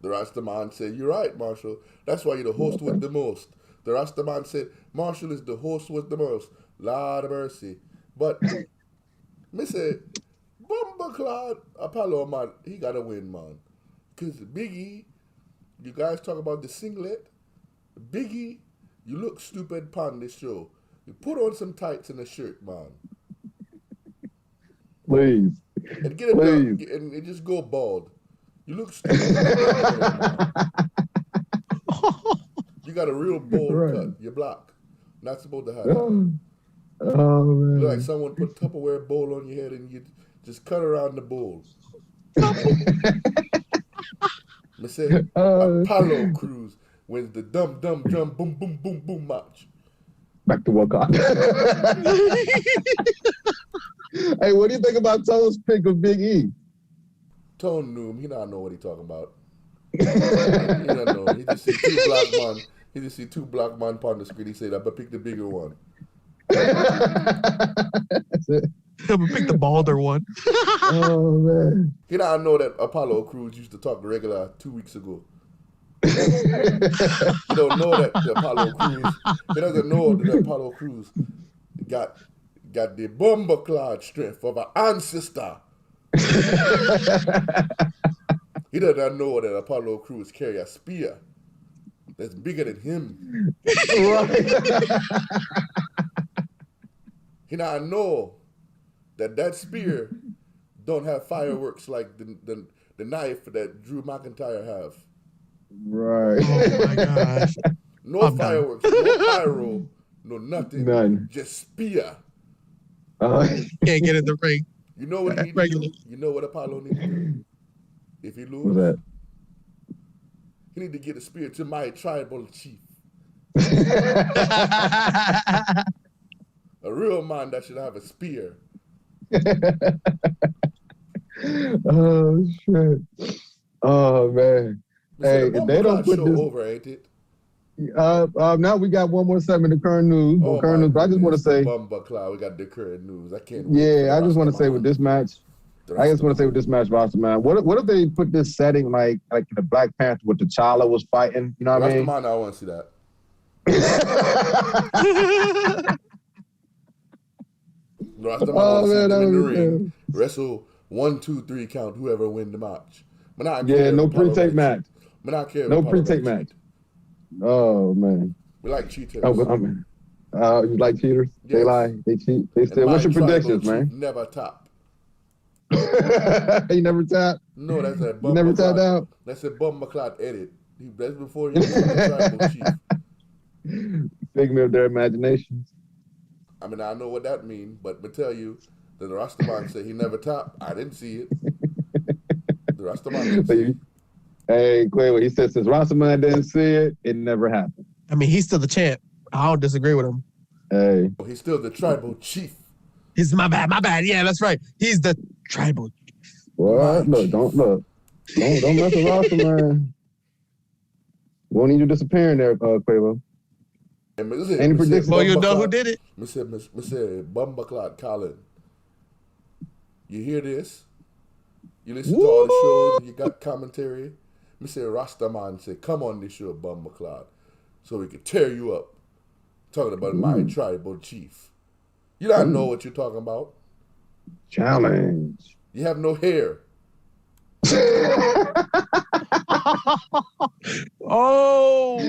The Rastaman said, "You're right, Marshall. That's why you're the host with the most." The Rastaman said, "Marshall is the host with the most." Lord of mercy. But me say, Bumbleclad Apollo, man, he got to win, man. Because Biggie, you guys talk about the singlet. Biggie, you look stupid on this show. You put on some tights and a shirt, man. Please. And get it done, and just go bald. You look stupid. You got a real bold cut. You're black. Not supposed to have that. Oh, man. You look like someone put Tupperware bowl on your head and you just cut around the bowl. Me say, Apollo Crews wins the dumb boom boom boom boom match. Back to Wakanda. Hey, what do you think about Tone's pick of Big E? Tone knew him. He not know what he talking about. He don't know. He just see two black man. He just see two black man on the screen. He said, "I'm gonna pick the bigger one." That's it. I'm gonna pick the balder one. Oh man. He don't know that Apollo Crews used to talk regular 2 weeks ago. He don't know that the Apollo Crews. He doesn't know that the Apollo Crews got the Bumbleclad strength of an ancestor. He does not know that Apollo Crews carry a spear that's bigger than him. He not know that spear don't have fireworks like the knife that Drew McIntyre have. Right. Oh my gosh. No fireworks, no pyro, no nothing. None. Just spear. Can't get in the ring. You know what he need to do? You know what Apollo needs to do? If he lose, What's that? he need to get a spear to my tribal chief. A real man that should have a spear. Oh shit. Oh man. Hey, if they don't put this over, ain't it? Now we got one more segment of current news. But I just want to say, Bumbleclad, we got the current news. I can't. Yeah, I just want to say with this match, Rasta man. What if they put this setting like the Black Panther with T'Challa was fighting? You know what I mean? I want to see that. Rasta man in the ring. Wrestle 1, 2, 3 count. Whoever win the match. No pre-tape match. No pre-tape match. Oh man. We like cheaters. You like cheaters? Yes. They lie. They cheat. They say, "What's your predictions, man?" Never top. You never tap? No, that's a You never tapped out? That's a Bumbleclad edit. That's before he was the tribal chief. Figment of their imaginations. I mean, I know what that means, but tell you that the Rastaman said he never tapped. I didn't see it. The Rastaman didn't see it. Hey, Quavo, he said since Rastaman didn't see it, it never happened. I mean, he's still the champ. I don't disagree with him. Hey. He's still the tribal chief. He's my bad. Yeah, that's right. He's the tribal chief. What? Don't mess with Rastaman. Won't need you disappearing there, Quavo. Any predictions? Well, you know who did it. Mr. Bumbleclad Colin. You hear this? You listen to all the shows and you got commentary. Mr. Rastaman said, "Come on this show, Bumbleclad, so we can tear you up." Talking about my tribal chief. You don't know what you're talking about. Challenge. You have no hair. Oh,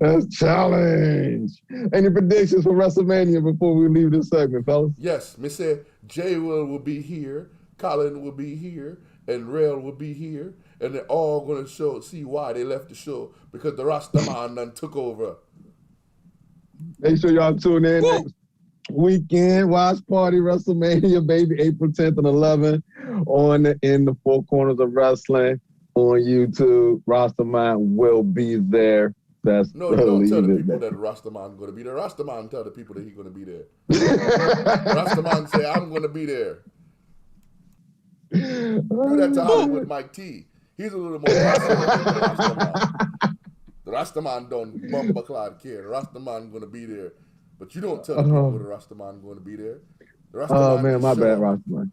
that's challenge. Any predictions for WrestleMania before we leave this segment, fellas? Yes, Mr. J. will be here, Colin will be here, and Rail will be here, and they're all going to see why they left the show, because the Rastaman done took over. Make sure y'all tune in next weekend. Watch Party WrestleMania, baby, April 10th and 11th in the Four Corners of Wrestling on YouTube. Rastaman will be there. Don't tell the people that Rastaman going to be there. Rastaman tell the people that he's going to be there. Rastaman say, "I'm going to be there." Do that to Hollywood Mike T. He's a little more passive than Rastaman. The Rastaman don't Bumbleclad care. The Rastaman going to be there. But you don't tell the people the Rastaman going to be there. The Rastaman my bad, Rastaman.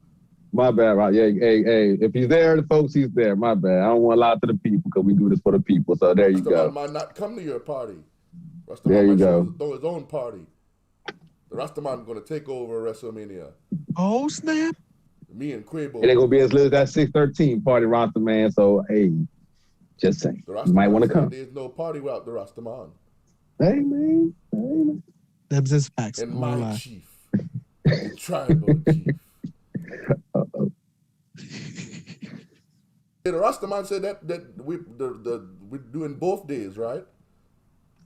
My bad, right? Yeah, hey. If he's there, the folks, he's there. My bad. I don't want to lie to the people because we do this for the people. So there you go. Rastaman might not come to your party. Rastaman There you might go. throw his own party. The Rastaman going to take over WrestleMania. Oh, snap. Me and Quabo. It ain't gonna be as lit as that 613 party roster, man. So hey, just saying, you might want to come. There's no party without the Rastaman. Hey man. Them's his facts. And Oh, my lie. chief, the tribal chief. Uh-oh. The Rastaman said that we're doing both days, right?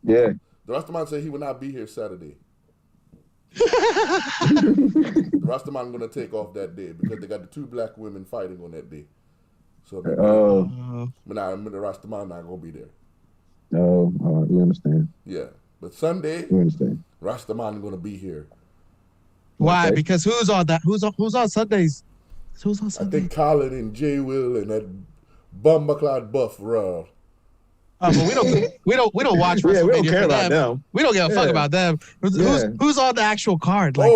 Yeah. The Rastaman said he will not be here Saturday. The Rastaman going to take off that day because they got the two black women fighting on that day. So the Rastaman not going to be there. Oh, all right, we understand. Yeah, but Sunday, We understand. Rastaman going to be here. Why? Okay. Because who's on that? Who's on Sundays? Who's on I Sunday? think Colin and Jay Will and that bumbucklad buff Raw. Oh, but we don't watch WrestleMania. Yeah, we don't care for about them. We don't give a fuck about them. Who's on the actual card? Like,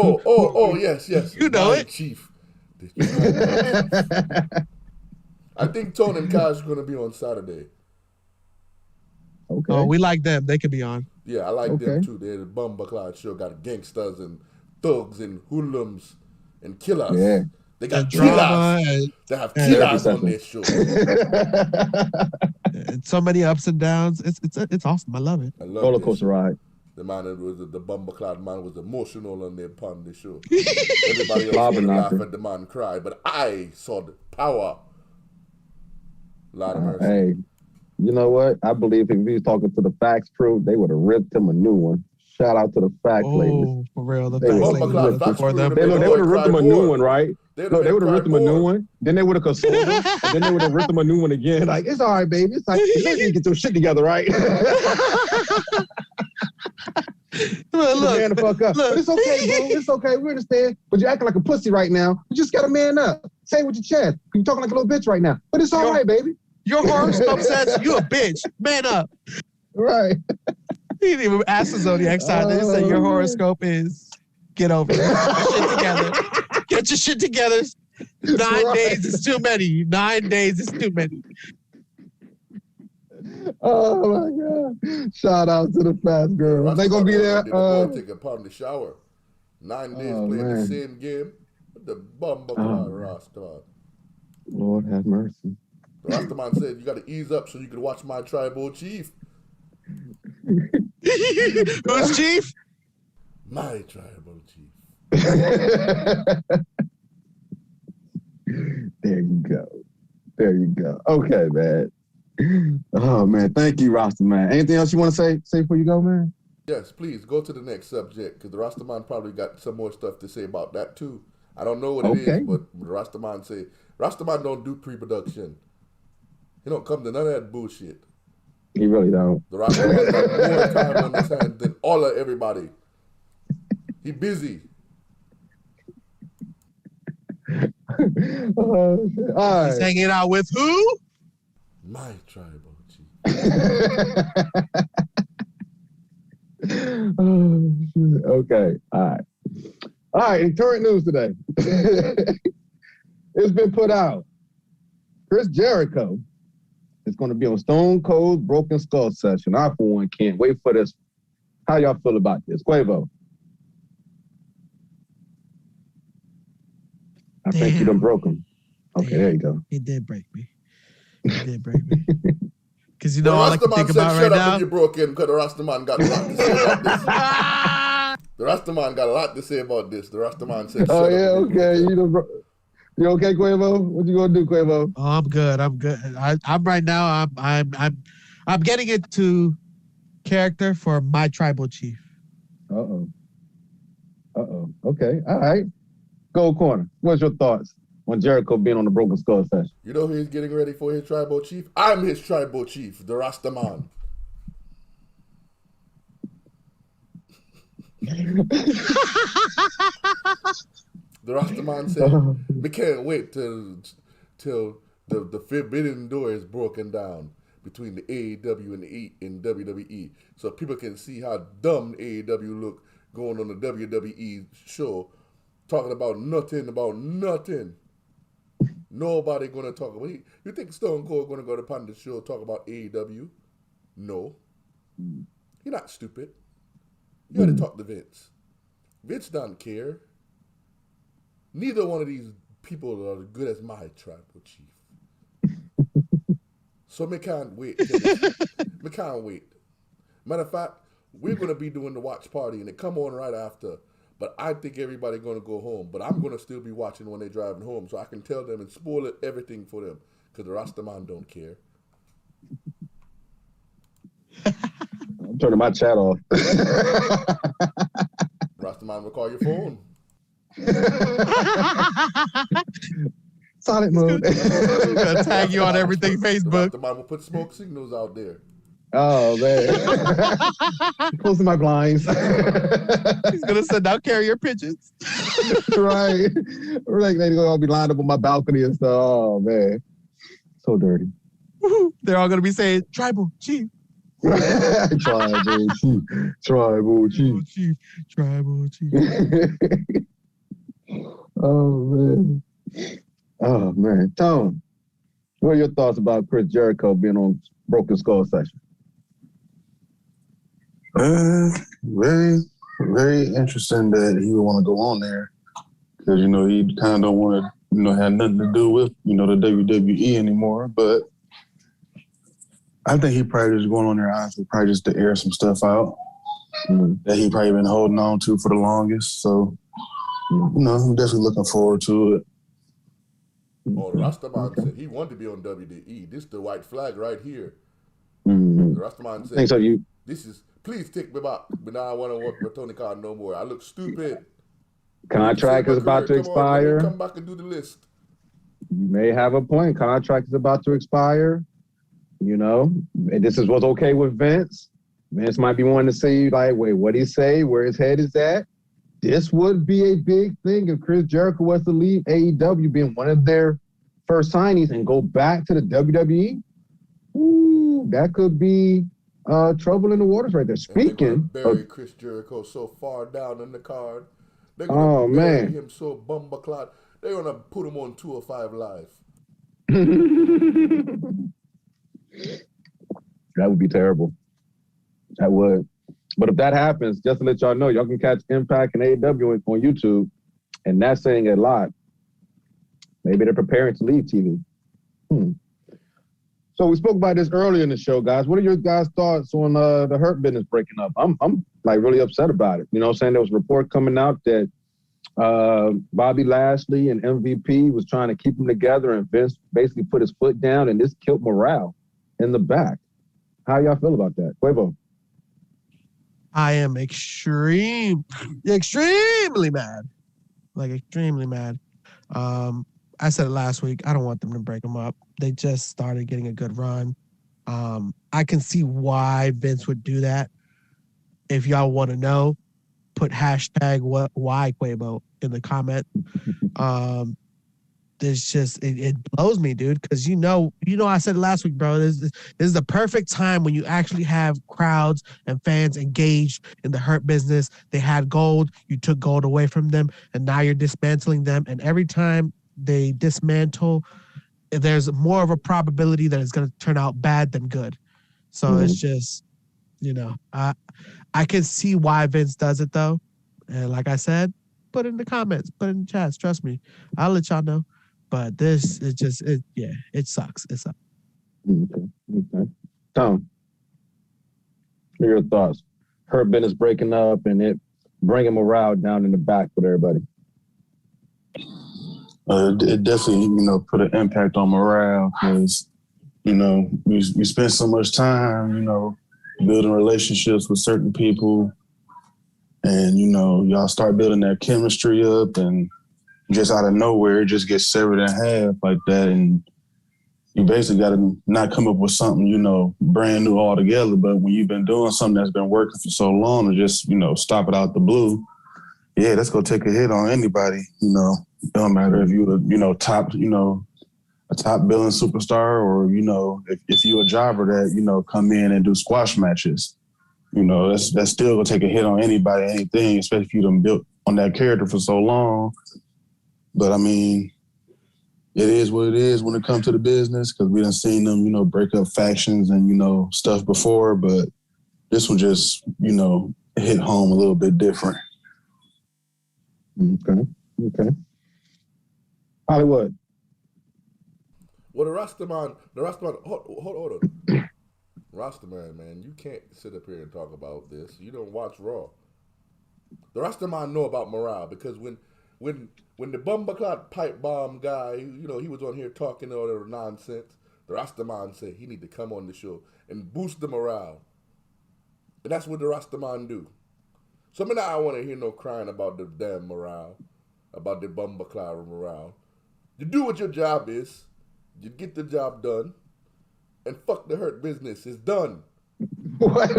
Yes. You know My it. Chief. I think Tone and Kaj are going to be on Saturday. Okay. Oh, we like them. They could be on. Yeah, I like them too. They're the bumbucklad show. Got gangsters and thugs and hoodlums and killers. Yeah. They got drama killers. They have killers on their show. And so many ups and downs. It's awesome. I love it. I love Roller this coaster show. ride. The man that was the bumbucklad man was emotional on their show. Everybody else Slobber would laugh knocker. at the man cry, but I saw the power. Lord of mercy. Hey, you know what? I believe if he was talking to the Facts crew, they would have ripped him a new one. Shout out to the Facts ladies. Oh, for real. The They Facts would ladies have look before them. They would have ripped him a new one, right? Look, they would have ripped him a new one. Then they would have consoled him. And then they would have ripped him a new one again. Like, it's all right, baby. It's like, you need to get your shit together, right? Look, Man the fuck up. But it's okay, bro. It's okay. We understand. But you're acting like a pussy right now. You just got to man up. Say it with your chest. You're talking like a little bitch right now. But it's all right, baby. Your horoscope says you a bitch. Man up. Right. He didn't even ask the zodiac sign. They just said your horoscope is get over it. Get your shit together. 9 days is too many. 9 days is too many. Oh my God. Shout out to the fast girl. They gonna be there. The boy take a part in the shower. 9 days playing the same game. The bumbucklad Rastaman. Lord have mercy. The Rastaman said you got to ease up so you can watch my tribal chief. Who's chief? My tribal chief. There you go. There you go. Okay, man. Oh man, thank you, Rasta man. Anything else you want to say before you go, man? Yes, please go to the next subject because the Rastaman probably got some more stuff to say about that too. I don't know what it is, but the Rastaman say Rastaman don't do pre-production. He don't come to none of that bullshit. He really don't. The Rastaman got more time on his hands than all of everybody. He busy. All right. He's hanging out with who? My tribal chief. Okay. All right. In current news today, it's been put out. Chris Jericho is going to be on Stone Cold Broken Skull session. I, for one, can't wait for this. How y'all feel about this? Quavo. I think you done broke him. Okay, there you go. He did break me. Because you know all I can think about right shut up now. when you broke in because the Rastaman got a lot to say about this. The Rastaman got a lot to say about this. The Rastaman said, oh, yeah, okay. You okay, Quavo? What you gonna do, Quavo? Oh, I'm good. I'm right now. I'm getting into character for my tribal chief. Uh-oh. Okay. All right. Gold Corner. What's your thoughts on Jericho being on the Broken Skull session? You know who he's getting ready for his tribal chief? I'm his tribal chief, the Rastaman. The Rastaman said, we can't wait till the forbidden door is broken down between the AEW and WWE so people can see how dumb AEW look going on the WWE show talking about nothing. Nobody gonna talk about it. You think Stone Cold gonna go to Panda Show talk about AEW? No. You're not stupid. You gotta talk to Vince. Vince doesn't care. Neither one of these people are as good as my tribal chief. So me can't wait. Me can't wait. Matter of fact, we're gonna be doing the watch party and it come on right after. But I think everybody gonna go home. But I'm gonna still be watching when they're driving home, so I can tell them and spoil everything for them. Because the Rastaman don't care. I'm turning my chat off. Rastaman will call your phone. Silent mode. Gonna tag you on everything Facebook. Rastaman will put smoke signals out there. Oh man. Closing my blinds. He's gonna send out carrier pigeons. Right. Like they're gonna all be lined up on my balcony and stuff. Oh man. So dirty. They're all gonna be saying tribal chief. Tribal chief. Tribal chief. Tribal chief. Oh man. Tone, what are your thoughts about Chris Jericho being on Broken Skull session? Very, very interesting that he would want to go on there because, you know, he kind of don't want to, you know, have nothing to do with, you know, the WWE anymore. But I think he probably just going on there, honestly, probably just to air some stuff out that he probably been holding on to for the longest. So, you know, I'm definitely looking forward to it. Oh, the Rastaman said he wanted to be on WWE. This is the white flag right here. Mm-hmm. The Rastaman said, think so, you... this is, please take me back. But now I want to work with Tony Khan no more. I look stupid. Contract is about to expire. Come back and do the list. You may have a point. Contract is about to expire. You know, and this is what's okay with Vince. Vince might be wanting to see, like, wait, what he say, where his head is at. This would be a big thing if Chris Jericho was to leave AEW, being one of their first signees, and go back to the WWE. Ooh, that could be trouble in the waters right there. Speaking bury Chris Jericho so far down in the card. They're gonna bury him so bumbaclot. They're gonna put him on 205 Live. That would be terrible. That would. But if that happens, just to let y'all know, y'all can catch Impact and AEW on YouTube, and that's saying a lot. Maybe they're preparing to leave TV. So we spoke about this earlier in the show, guys. What are your guys' thoughts on the Hurt Business breaking up? I'm like really upset about it. You know what I'm saying? There was a report coming out that Bobby Lashley and MVP was trying to keep them together, and Vince basically put his foot down, and this killed morale in the back. How y'all feel about that? Quavo? I am extremely mad. Like, extremely mad. I said it last week. I don't want them to break them up. They just started getting a good run. I can see why Vince would do that. If y'all want to know, put hashtag why Quavo in the comment. There's just it blows me, dude, because you know I said it last week, bro. This is the perfect time when you actually have crowds and fans engaged in the Hurt Business. They had gold, you took gold away from them, and now you're dismantling them. And every time they dismantle, there's more of a probability that it's going to turn out bad than good. So it's just, you know, I can see why Vince does it though. And like I said, put it in the comments, put it in the chats. Trust me, I'll let y'all know. But this is just, it sucks. It sucks. Okay. Tom, what are your thoughts? Hurt Business breaking up and it bringing morale down in the back with everybody. It definitely, you know, put an impact on morale because, you know, we spend so much time, you know, building relationships with certain people, and, you know, y'all start building that chemistry up, and just out of nowhere, it just gets severed in half like that, and you basically got to not come up with something, you know, brand new altogether, but when you've been doing something that's been working for so long, to just, you know, stop it out the blue, yeah, that's going to take a hit on anybody, you know. It don't matter if you're, you know, top, you know, a top billing superstar, or, you know, if you're a jobber that, you know, come in and do squash matches, you know, that's still going to take a hit on anybody, anything, especially if you done built on that character for so long. But I mean, it is what it is when it comes to the business, because we done seen them, you know, break up factions and, you know, stuff before, but this one just, you know, hit home a little bit different. Okay. Hollywood. Well, the Rastaman, hold on. Rastaman, man, you can't sit up here and talk about this. You don't watch Raw. The Rastaman know about morale because when the Bumbleclot pipe bomb guy, you know, he was on here talking all the nonsense, the Rastaman said he need to come on the show and boost the morale. And that's what the Rastaman do. So I mean, I don't want to hear no crying about the damn morale, about the Bumbleclot morale. You do what your job is. You get the job done. And fuck the Hurt Business. It's done. What?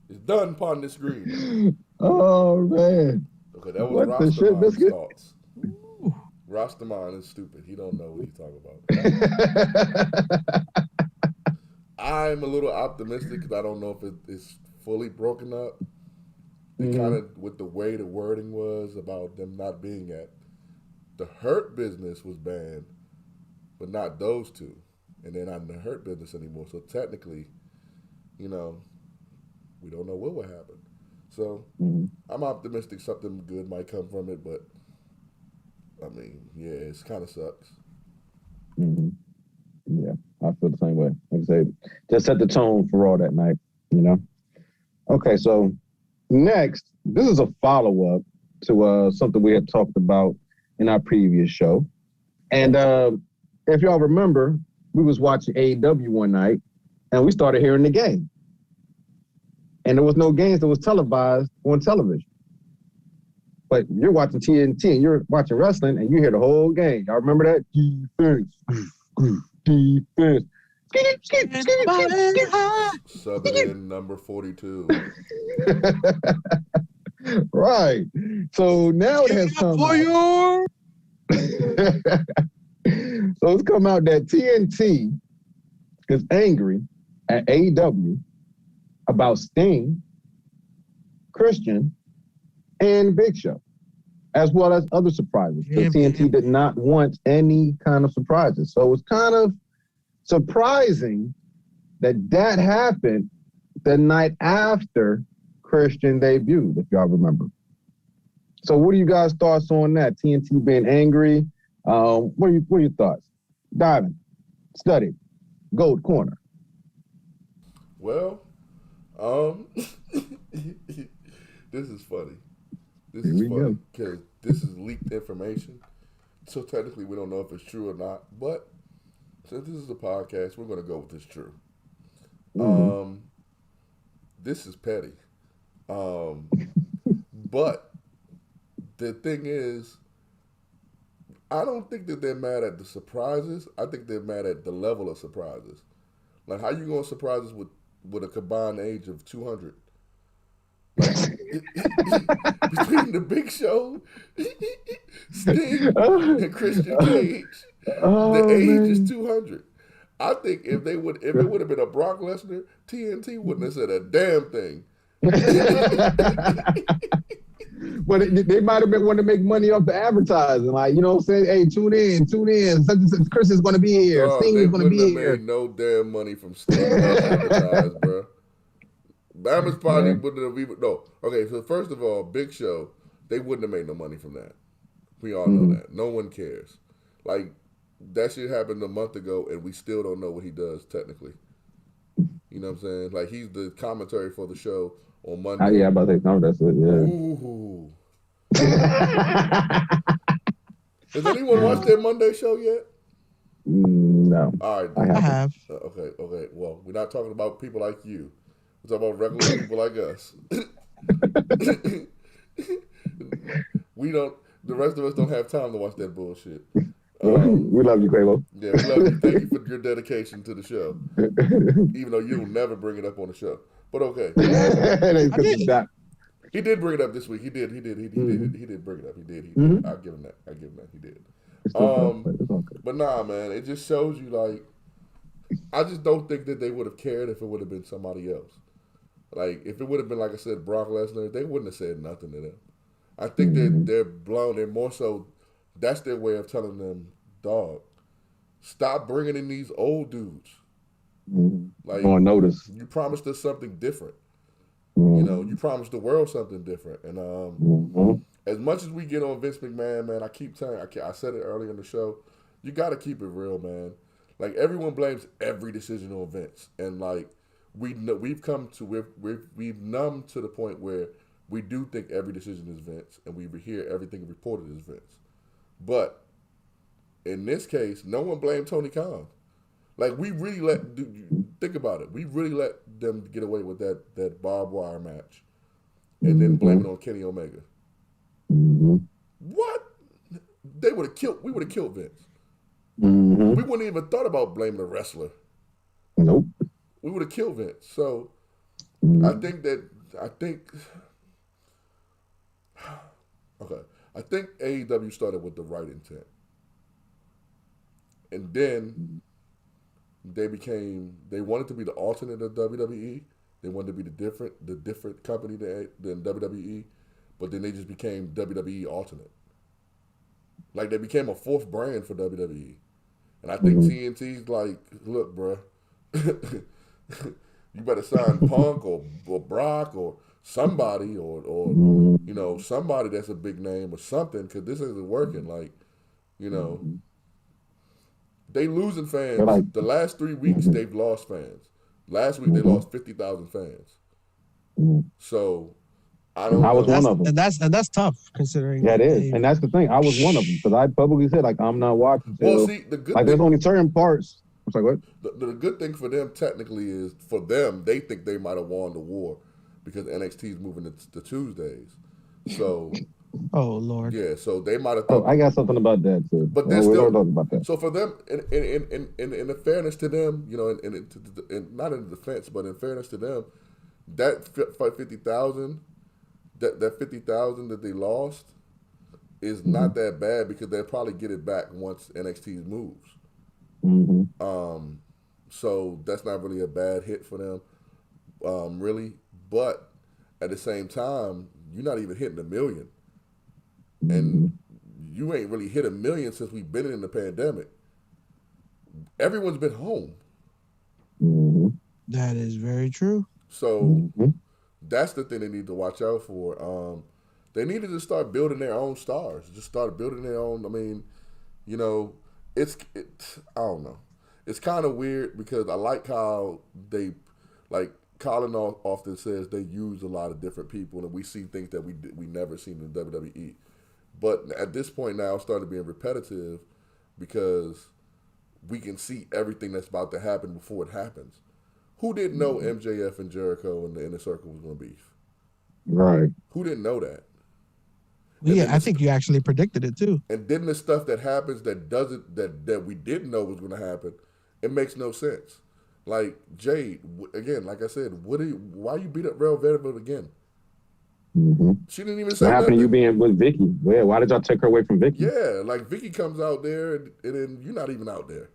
It's done upon the screen. Oh, man. Okay, that was Rastaman's thoughts. Rastaman is stupid. He don't know what he's talking about. I'm a little optimistic because I don't know if it is fully broken up. It kind of, with the way the wording was about them not being at. The Hurt Business was banned, but not those two. And they're not in the Hurt Business anymore. So technically, you know, we don't know what will happen. So I'm optimistic something good might come from it, but I mean, yeah, it kind of sucks. Yeah, I feel the same way. Like I said, just set the tone for Raw that night, you know? Okay, so next, this is a follow-up to something we had talked about in our previous show. And if y'all remember, we was watching AEW one night, and we started hearing the game. And there was no games that was televised on television. But you're watching TNT, and you're watching wrestling, and you hear the whole game. Y'all remember that? Defense. Defense. Subbing in number 42. Right. So now it has come out. So it's come out that TNT is angry at AEW about Sting, Christian, and Big Show, as well as other surprises. Because TNT did not want any kind of surprises. So it's kind of surprising that happened the night after Christian debuted, if y'all remember. So what are you guys' thoughts on that? TNT being angry. What are your thoughts? Diamond, Study, Gold Corner. Well, this is funny. This is funny because this is leaked information. So technically we don't know if it's true or not. But since this is a podcast, we're going to go with this true. This is petty. But the thing is, I don't think that they're mad at the surprises. I think they're mad at the level of surprises. Like, how you going to surprise us with a combined age of 200? Like, between the Big Show, Sting, and Christian Cage, the age is 200. I think if it would have been a Brock Lesnar, TNT wouldn't have said a damn thing. But they might have been wanting to make money off the advertising. Like, you know what I'm saying? Hey, tune in. Chris is going to be here. Sting is going to be here. Made no damn money from Sting advertised, bro. Bama's probably wouldn't have even... No. Okay, so first of all, Big Show, they wouldn't have made no money from that. We all know that. No one cares. Like, that shit happened a month ago, and we still don't know what he does technically. You know what I'm saying? Like, he's the commentary for the show on Monday. Yeah, I'm about to say, no, that's it, yeah. Ooh. Has anyone watched their Monday show yet? No. All right. I have. Okay. Well, we're not talking about people like you. We're talking about regular people like us. The rest of us don't have time to watch that bullshit. We love you, Quavo. Yeah, we love you. Thank you for your dedication to the show. Even though you'll never bring it up on the show. But okay. He did bring it up this week. He did bring it up. He did. I'll give him that. He did. But nah, man, it just shows you, like, I just don't think that they would have cared if it would have been somebody else. Like, if it would have been, like I said, Brock Lesnar, they wouldn't have said nothing to them. I think they're blown. They're more so that's their way of telling them, dog, stop bringing in these old dudes. Like, on notice. you promised us something different. Mm-hmm. You know, you promised the world something different. And as much as we get on Vince McMahon, man, I keep telling, I said it earlier in the show, you got to keep it real, man. Like, everyone blames every decision on Vince, and like we've numbed to the point where we do think every decision is Vince, and we hear everything reported as Vince. But in this case, no one blamed Tony Khan. Like, we really think about it. We really let them get away with that barbed wire match, and then blame it on Kenny Omega. What? We would have killed Vince. We wouldn't even thought about blaming a wrestler. Nope. We would have killed Vince. So I think AEW started with the right intent, and then they wanted to be the alternate of WWE. They wanted to be the different company than WWE, but then they just became WWE alternate. Like, they became a fourth brand for WWE. And I think TNT's like, look, bro, you better sign Punk or Brock or somebody or you know, somebody that's a big name or something, because this isn't working. Like, you know, they losing fans. Like, the last 3 weeks, they've lost fans. Last week, they lost 50,000 fans. So, I don't know. I was one of them. And that's tough, considering. Yeah, it is. And that's the thing. I was one of them, because I publicly said, like, I'm not watching. Well, see, the good like, there's only certain parts. It's like, what? The good thing for them, technically, is for them, they think they might have won the war because NXT is moving to Tuesdays. So, oh Lord, yeah. So they might have thought. I got something about that too. But they're still talking about that. So for them, in the fairness to them, you know, and not in defense, but in fairness to them, that 50,000, that 50,000 that they lost is not that bad, because they'll probably get it back once NXT moves. So that's not really a bad hit for them, really. But at the same time, you're not even hitting 1 million, and you ain't really hit 1 million since we've been in the pandemic. Everyone's been home. That is very true. So that's the thing they need to watch out for. They needed to start building their own stars. Just start building their own. I mean, you know, I don't know. It's kind of weird, because I like how they, like, Colin often says they use a lot of different people, and we see things that we never seen in WWE. But at this point now, it's starting being repetitive, because we can see everything that's about to happen before it happens. Who didn't know MJF and Jericho and the Inner Circle was going to beef? Right. Who didn't know that? Yeah, I think you actually predicted it too. And then the stuff that happens that we didn't know was going to happen, it makes no sense. Like, Jade, again, like I said, why you beat up Real Velvet again? She didn't even say what happened nothing. to you being with Vicky? Why did y'all take her away from Vicky? Yeah, like, Vicky comes out there, and then you're not even out there.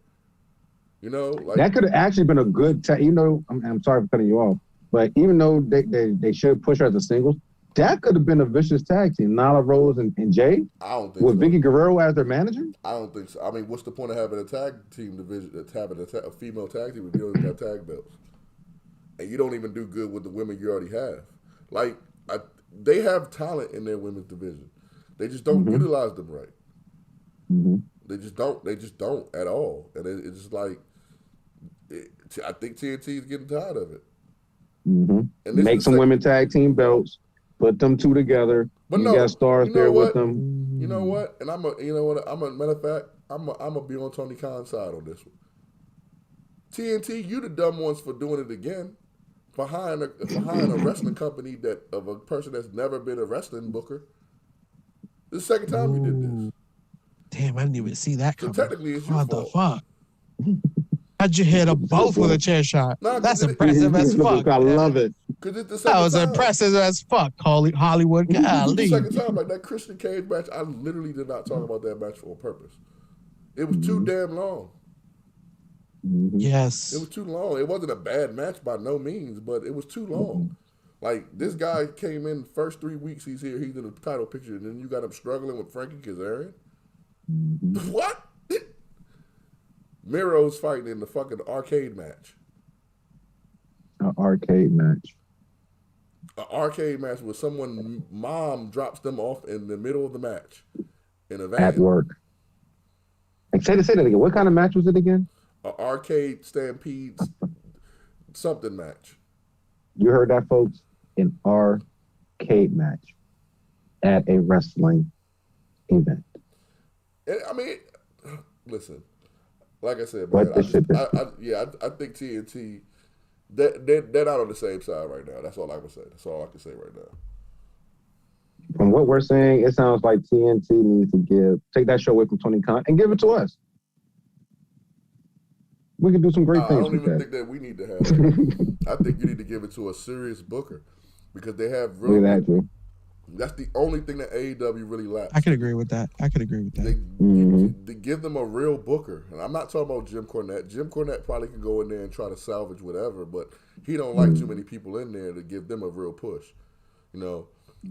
You know, like, that could have actually been a good tag. You know, I'm sorry for cutting you off, but even though they should push her as a singles, that could have been a vicious tag team. Nyla Rose and Jay. I don't think with so. Vicky Guerrero as their manager. I don't think so. I mean, what's the point of having a tag team division? Having a female tag team if you don't even have tag belts, and you don't even do good with the women you already have. Like, they have talent in their women's division. They just don't utilize them right. They just don't. They just don't at all. And it's just like, I think TNT is getting tired of it. And make some women tag team belts. Put them two together. But you got stars there with them. You know what? And matter of fact, I'm gonna be on Tony Khan's side on this one. TNT, you the dumb ones for doing it again. Behind a wrestling company of a person that's never been a wrestling booker. This is the second time you did this. Damn, I didn't even see that So coming. technically it's your What fault. the fuck? How'd you hit them both with a chair shot? Nah, that's impressive as fuck. I love it. Because it's the second That was time. impressive as fuck, Hollywood. It's the Golly. second time. Like, that Christian Cage match, I literally did not talk about that match for a purpose. It was too damn long. Yes. It was too long. It wasn't a bad match by no means, but it was too long. Like, this guy came in first 3 weeks he's here, he's in the title picture, and then you got him struggling with Frankie Kazarian. What? Miro's fighting in the fucking arcade match. An arcade match. An arcade match where someone mom drops them off in the middle of the match in a van. At work. Say that again. What kind of match was it again? An arcade stampede something match. You heard that, folks? An arcade match at a wrestling event. And, I mean, listen, like I said, What man, the shit I think TNT, they're not on the same side right now. That's all I can say. That's all I can say right now. From what we're saying, it sounds like TNT needs to take that show away from Tony Khan and give it to us. We can do some great things. I don't even think that we need to have it. I think you need to give it to a serious booker because they have really. That's the only thing that AEW really lacks. I can agree with that. They give them a real booker. And I'm not talking about Jim Cornette. Jim Cornette probably could go in there and try to salvage whatever, but he don't like too many people in there to give them a real push. You know,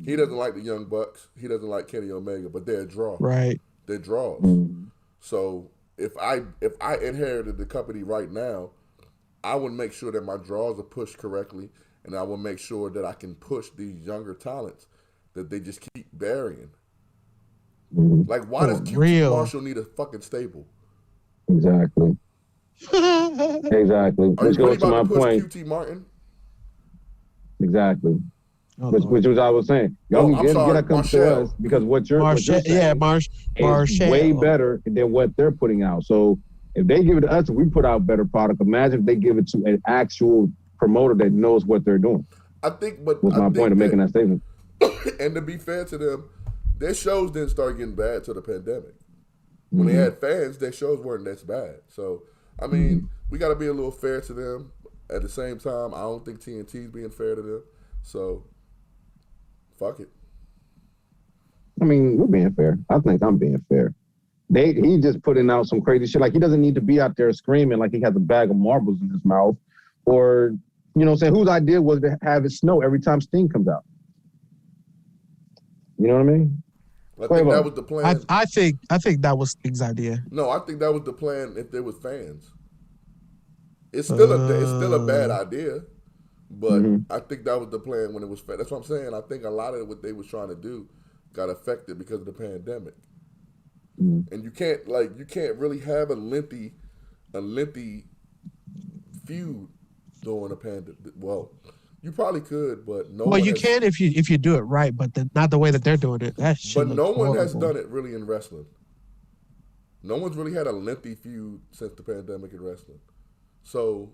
he doesn't like the Young Bucks. He doesn't like Kenny Omega, but they're a draw. Right. They're draws. So if I inherited the company right now, I would make sure that my draws are pushed correctly, and I would make sure that I can push these younger talents that they just keep burying. Like, why does QT Marshall need a fucking stable? Exactly. Exactly. Are you really about to push QT Martin? Exactly. Which was I was saying. Y'all can get that come to us because what you're saying is way better than what they're putting out. So if they give it to us and we put out better product, imagine if they give it to an actual promoter that knows what they're doing. I think, but was my point of making that statement. And to be fair to them, their shows didn't start getting bad till the pandemic. When they had fans, their shows weren't that bad. So, I mean, we got to be a little fair to them. At the same time, I don't think TNT's being fair to them. So, fuck it. I mean, we're being fair. I think I'm being fair. He just putting out some crazy shit. Like, he doesn't need to be out there screaming like he has a bag of marbles in his mouth. Or, you know what I'm saying, whose idea was to have it snow every time Sting comes out? You know what I mean? I think that was the plan. I think that was Sting's idea. No, I think that was the plan if there was fans. It's still a bad idea, but I think that was the plan when it was fans. That's what I'm saying. I think a lot of what they was trying to do got affected because of the pandemic. And you can't really have a lengthy feud during a pandemic. Well, you probably could, but no. Well, you can if you do it right, but not the way that they're doing it. But no one has done it really in wrestling. No one's really had a lengthy feud since the pandemic in wrestling. So,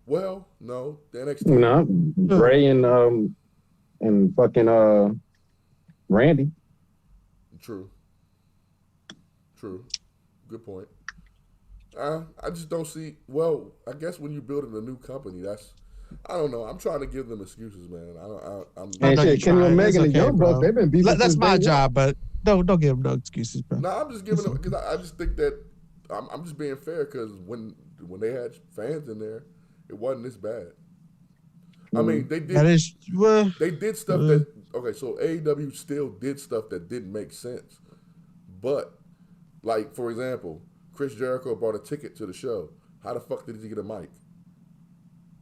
well, no, the NXT. No, Bray and fucking Randy. True. Good point. I just don't see. Well, I guess when you're building a new company, I don't know. I'm trying to give them excuses, man. Kenny Omega and the Young Bucks, they've been beefing. That's my job, but don't give them no excuses, bro. No, I'm just giving them because I just think that I'm just being fair because when they had fans in there, it wasn't this bad. I mean, they did. They did stuff that. Okay, so AEW still did stuff that didn't make sense, but like for example, Chris Jericho bought a ticket to the show. How the fuck did he get a mic?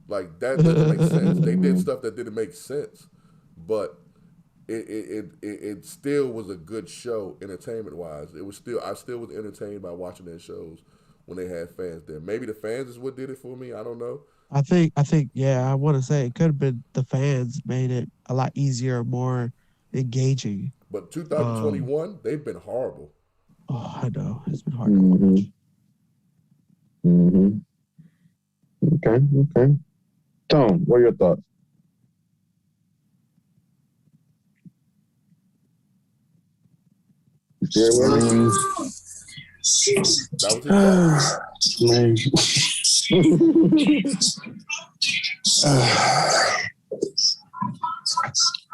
Like, that doesn't make sense. They did stuff that didn't make sense, but it still was a good show, entertainment-wise. I still was entertained by watching their shows when they had fans there. Maybe the fans is what did it for me. I don't know. I think, yeah, I want to say it could have been the fans made it a lot easier, more engaging. But 2021, they've been horrible. Oh, I know. It's been hard to watch. Okay. Tom, what are your thoughts? I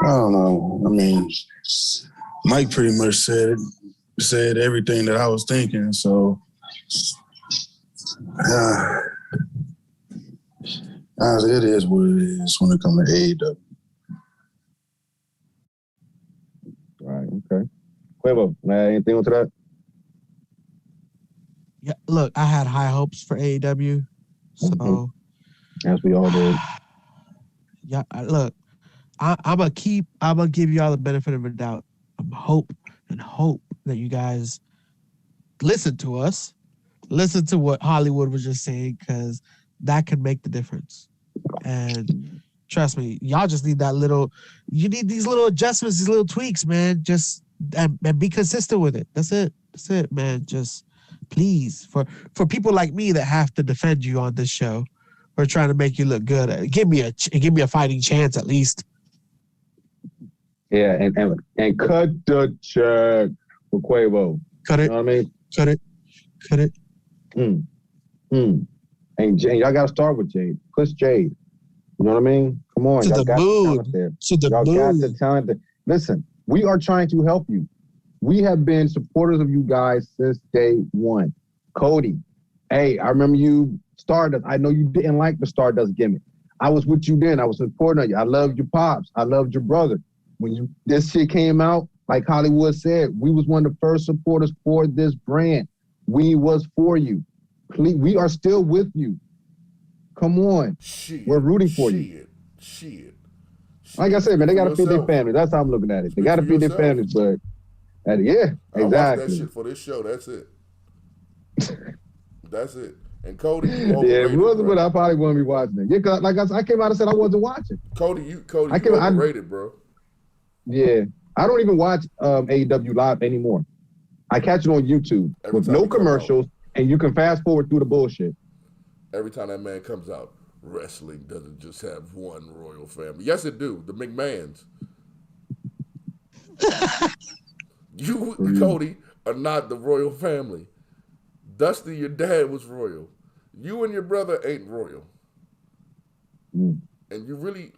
don't know. I mean, Mike pretty much said everything that I was thinking. So, it is what it is when it comes to AEW. Right. Okay. Quavo, anything onto that? Yeah, look, I had high hopes for AEW, so as we all did. Yeah, look, I'm gonna give y'all the benefit of a doubt. I'm hope that you guys listen to us, listen to what Hollywood was just saying, because that can make the difference. And trust me, y'all just need you need these little adjustments, these little tweaks, man. Just and be consistent with it. That's it, man. Just please, for people like me that have to defend you on this show, we're trying to make you look good. Give me a fighting chance at least. Yeah, and cut the check for Quavo. Cut it. You know what I mean? Cut it. And y'all got to start with Jade. Push Jade. You know what I mean? Come on, y'all got the talent there. Y'all got the talent there. Listen, we are trying to help you. We have been supporters of you guys since day one. Cody, hey, I remember you Stardust. I know you didn't like the Stardust gimmick. I was with you then. I was supporting you. I loved your pops. I loved your brother. When this shit came out, like Hollywood said, we was one of the first supporters for this brand. We was for you. Please, we are still with you. Come on. We're rooting for you. Like I said, man, they got to feed their families. That's how I'm looking at it. They got to feed their families, but yeah, exactly. I watched that shit for this show. That's it. That's it. And Cody, yeah, if it wasn't, but I probably wouldn't be watching it. Yeah, cause like I came out and said I wasn't watching. Cody, you overrated, bro. Yeah, I don't even watch AEW live anymore. I catch it on YouTube with no commercials, and you can fast forward through the bullshit. Every time that man comes out, wrestling doesn't just have one royal family. Yes, it do. The McMahons. You, Cody, are not the royal family. Dusty, your dad was royal. You and your brother ain't royal. And you really,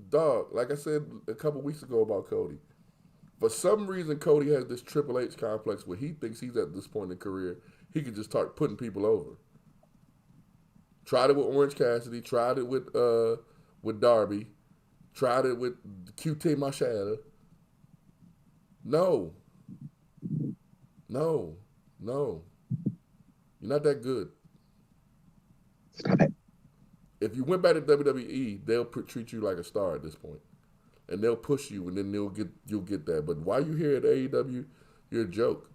dog, like I said a couple weeks ago about Cody, for some reason Cody has this Triple H complex where he thinks he's at this point in career, he can just start putting people over. Tried it with Orange Cassidy, tried it with Darby, tried it with QT Machado. No. You're not that good. Stop it. If you went back to WWE, they'll treat you like a star at this point, and they'll push you, and then you'll get that. But while you're here at AEW, you're a joke.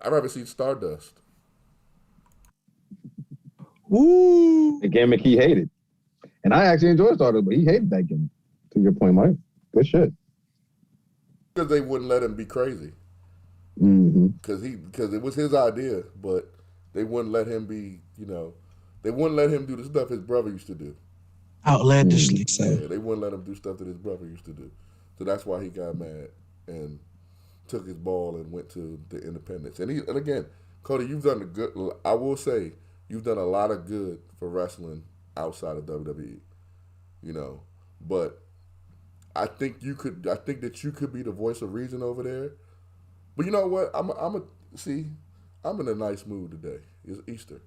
I'd rather see Stardust. Ooh, the gimmick he hated, and I actually enjoyed Stardust, but he hated that gimmick. To your point, Mike, good shit. Because they wouldn't let him be crazy. Because it was his idea, but they wouldn't let him be. They wouldn't let him do the stuff his brother used to do. Outlandishly so. Yeah, they wouldn't let him do stuff that his brother used to do. So that's why he got mad and took his ball and went to the independents. And again, Cody, you've done I will say, you've done a lot of good for wrestling outside of WWE. But I think that you could be the voice of reason over there. But you know what? I'm in a nice mood today. It's Easter.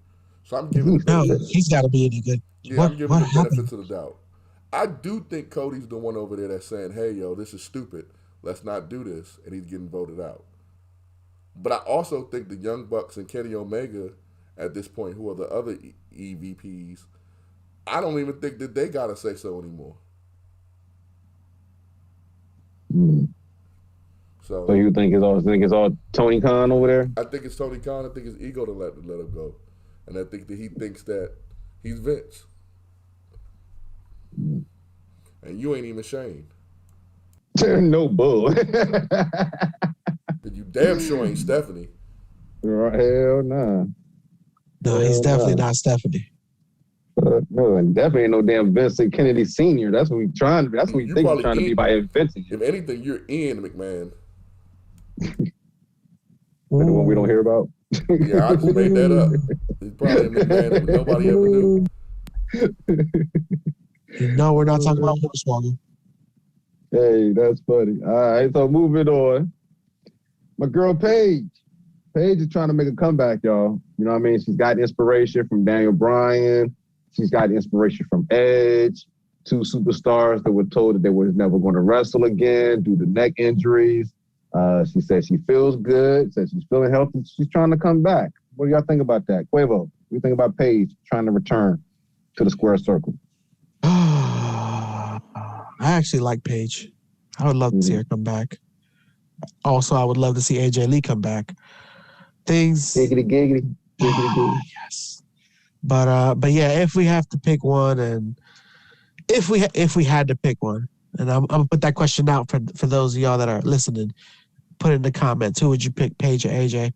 So I'm giving he's got to be any good. Yeah, I'm giving the benefits of the doubt. I do think Cody's the one over there that's saying, hey, yo, this is stupid. Let's not do this. And he's getting voted out. But I also think the Young Bucks and Kenny Omega at this point, who are the other EVPs, I don't even think that they got to say so anymore. So you think it's all Tony Khan over there? I think it's Tony Khan. I think it's ego to let him go. And I think that he thinks that he's Vince. And you ain't even Shane. No bull. You damn sure ain't Stephanie. Hell nah. No, he's definitely not Stephanie. No, and definitely ain't no damn Vincent Kennedy Sr. That's what we trying to be. That's what we think we're trying to be by inventing. If anything, you're Ian McMahon. The one we don't hear about? Yeah, I just made that up. He's probably a McMahon that nobody ever knew. No, we're not talking about Hornswoggle. Hey, that's funny. All right, so moving on. My girl Paige. Paige is trying to make a comeback, y'all. You know what I mean? She's got inspiration from Daniel Bryan. She's got inspiration from Edge. Two superstars that were told that they were never going to wrestle again due to neck injuries. She said she feels good, said she's feeling healthy. She's trying to come back. What do y'all think about that? Quavo, what do you think about Paige trying to return to the square circle? I actually like Paige. I would love to see her come back. Also, I would love to see AJ Lee come back. Things. Giggity. Yes. But yeah, if we have to pick one, and if we had to pick one, and I'm gonna put that question out for those of y'all that are listening. Put in the comments, who would you pick, Paige or AJ?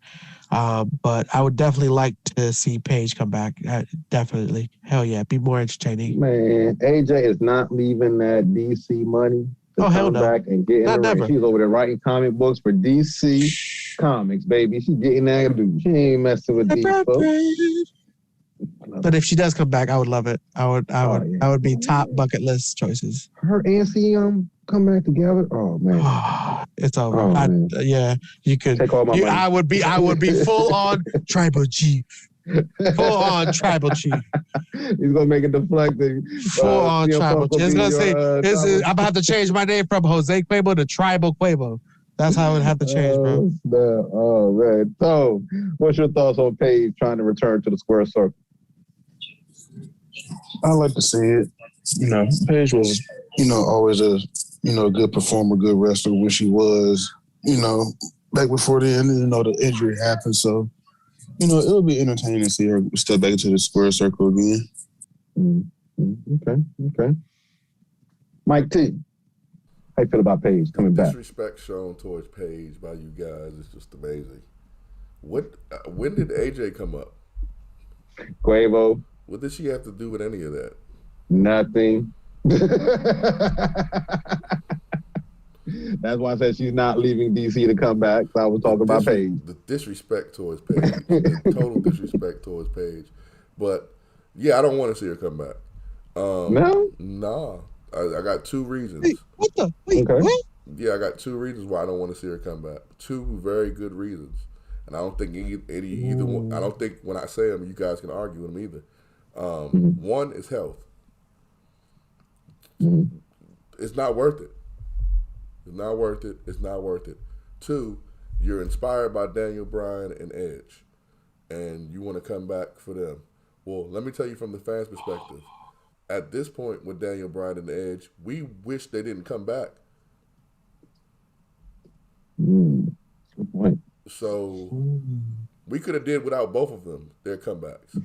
But I would definitely like to see Paige come back. Definitely. Hell yeah, be more entertaining. Man, AJ is not leaving that DC money to come back and get in the ring. She's over there writing comic books for DC Comics, baby. She's getting that dude. She ain't messing with these folks. But if she does come back, I would love it. I would be top bucket list choices. Her and CM come back together. Oh man, it's over. Yeah, you could. Take all my money. I would be full on tribal chief. Full on tribal chief. He's gonna make it deflecting. Full on tribal chief. It's gonna say. I'm gonna have to change my name from Jose Quavo to Tribal Quavo. That's how I would have to change, bro. Oh man. So, what's your thoughts on Paige trying to return to the square circle? I like to see it. Paige was, always a, good performer, good wrestler when she was, back before then, the injury happened. So, it would be entertaining to see her step back into the square circle again. Okay. Mike T, how you feel about Paige coming back? Disrespect shown towards Paige by you guys is just amazing. When did AJ come up? Quavo. What did she have to do with any of that? Nothing. That's why I said she's not leaving DC to come back. So I was talking about Paige. The disrespect towards Paige. The total disrespect towards Paige. But, yeah, I don't want to see her come back. No? Nah. I got two reasons. Wait, what the? Wait, okay. What? Yeah, I got two reasons why I don't want to see her come back. Two very good reasons. And I don't think either one, I don't think when I say them, you guys can argue with them either. One is health. It's not worth it. It's not worth it. Two, you're inspired by Daniel Bryan and Edge, and you want to come back for them. Well, let me tell you from the fans' perspective. At this point with Daniel Bryan and Edge, we wish they didn't come back. Good point. So we could have did without both of them, their comebacks.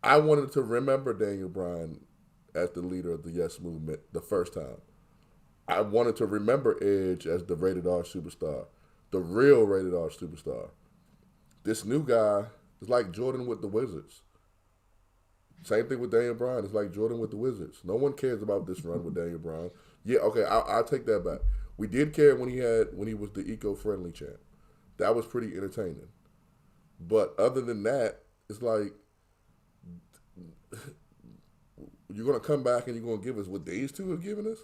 I wanted to remember Daniel Bryan as the leader of the Yes Movement the first time. I wanted to remember Edge as the rated R superstar, the real rated R superstar. This new guy is like Jordan with the Wizards. Same thing with Daniel Bryan. It's like Jordan with the Wizards. No one cares about this run with Daniel Bryan. Yeah, okay, I'll take that back. We did care when he was the eco-friendly champ. That was pretty entertaining. But other than that, it's like you're going to come back and you're going to give us what these two have given us?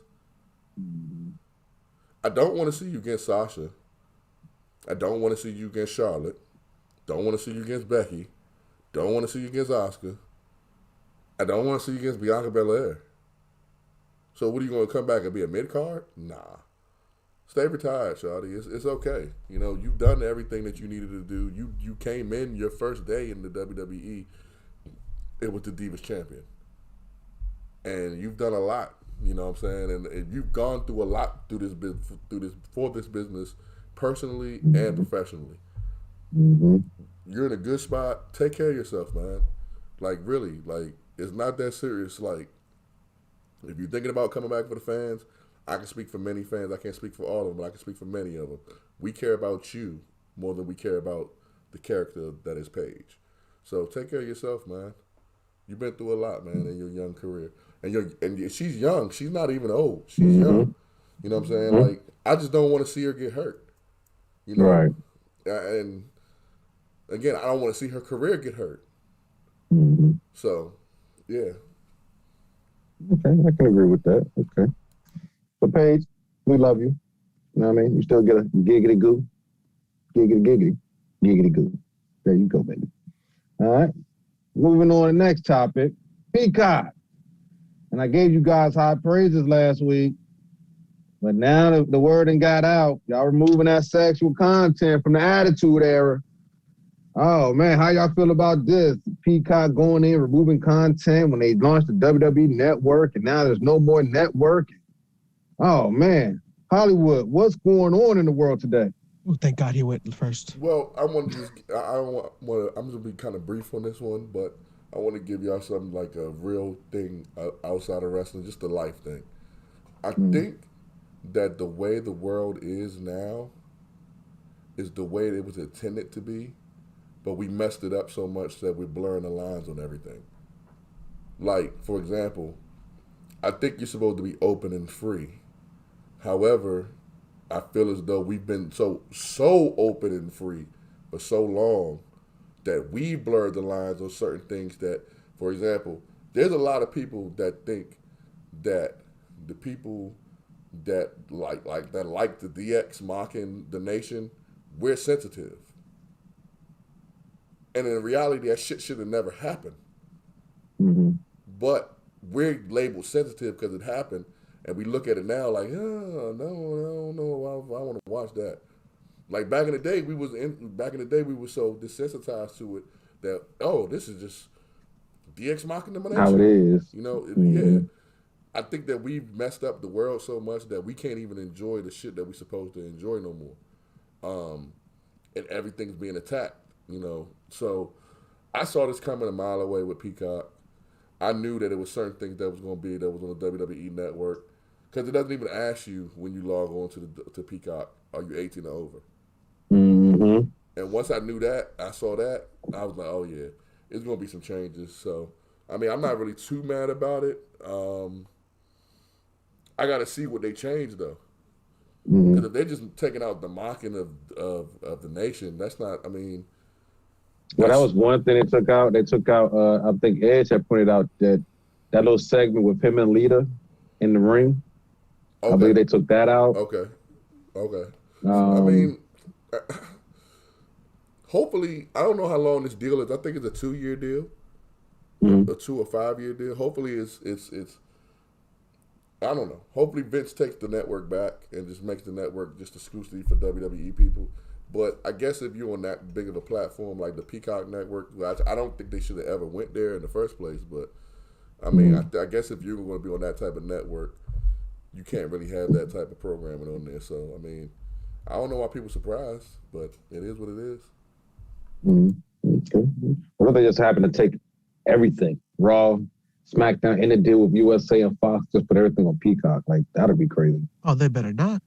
I don't want to see you against Sasha. I don't want to see you against Charlotte. Don't want to see you against Becky. Don't want to see you against Asuka. I don't want to see you against Bianca Belair. So what are you going to come back and be a mid-card? Nah. Stay retired, shawty. It's okay. You've done everything that you needed to do. You came in your first day in the WWE. It was the Divas champion. And you've done a lot, you know what I'm saying? And you've gone through a lot for this business, personally and professionally. You're in a good spot. Take care of yourself, man. Like, really, like, it's not that serious. Like, if you're thinking about coming back for the fans, I can speak for many fans. I can't speak for all of them, but I can speak for many of them. We care about you more than we care about the character that is Paige. So take care of yourself, man. You've been through a lot, man, in your young career. And she's young. She's not even old. She's young. You know what I'm saying? Like, I just don't want to see her get hurt. Right. And again, I don't want to see her career get hurt. So, yeah. Okay, I can agree with that. Okay. But Paige, we love you. You know what I mean? You still get a giggity goo. Giggity goo. There you go, baby. All right. Moving on to the next topic. Peacock. And I gave you guys high praises last week. But now the word got out. Y'all removing that sexual content from the Attitude Era. Oh man, how y'all feel about this? Peacock going in, removing content when they launched the WWE Network, and now there's no more network. Oh man, Hollywood, what's going on in the world today? Oh, thank God he went first. Well, I want to just, I don't want to, I'm going to be kind of brief on this one, but I want to give y'all something like a real thing outside of wrestling, just a life thing. I think that the way the world is now is the way it was intended to be, but we messed it up so much that we're blurring the lines on everything. Like, for example, I think you're supposed to be open and free. However, I feel as though we've been so open and free for so long that we blurred the lines on certain things that, for example, there's a lot of people that think that the people that like the DX mocking the nation, we're sensitive. And in reality, that shit should have never happened. Mm-hmm. But we're labeled sensitive because it happened. And we look at it now like, oh, no, I don't know. I want to watch that. Like back in the day, we were so desensitized to it that, oh, this is just DX mocking the nation. How it is. You know, yeah. I think that we've messed up the world so much that we can't even enjoy the shit that we're supposed to enjoy no more. And everything's being attacked, you know. So I saw this coming a mile away with Peacock. I knew that it was certain things that was on the WWE Network. Because it doesn't even ask you when you log on to Peacock, are you 18 or over? Mm-hmm. And once I knew that, I saw that, I was like, oh yeah, it's going to be some changes. So, I mean, I'm not really too mad about it. I got to see what they change, though. Because if they're just taking out the mocking of the nation, that's not, I mean. Well, that was one thing they took out. They took out, I think Edge had pointed out that little segment with him and Lita in the ring. Okay. I believe they took that out. Okay. I mean, hopefully, I don't know how long this deal is. I think it's a 2-year deal, a 2 or 5-year deal. Hopefully, it's. I don't know. Hopefully, Vince takes the network back and just makes the network just exclusively for WWE people. But I guess if you're on that big of a platform like the Peacock Network, I don't think they should have ever went there in the first place. But I mean, I guess if you're going to be on that type of network, you can't really have that type of programming on there. So, I mean, I don't know why people are surprised, but it is what it is. Okay. What if they just happen to take everything, Raw, SmackDown, in a deal with USA and Fox, just put everything on Peacock? Like, that'd be crazy. Oh, they better not.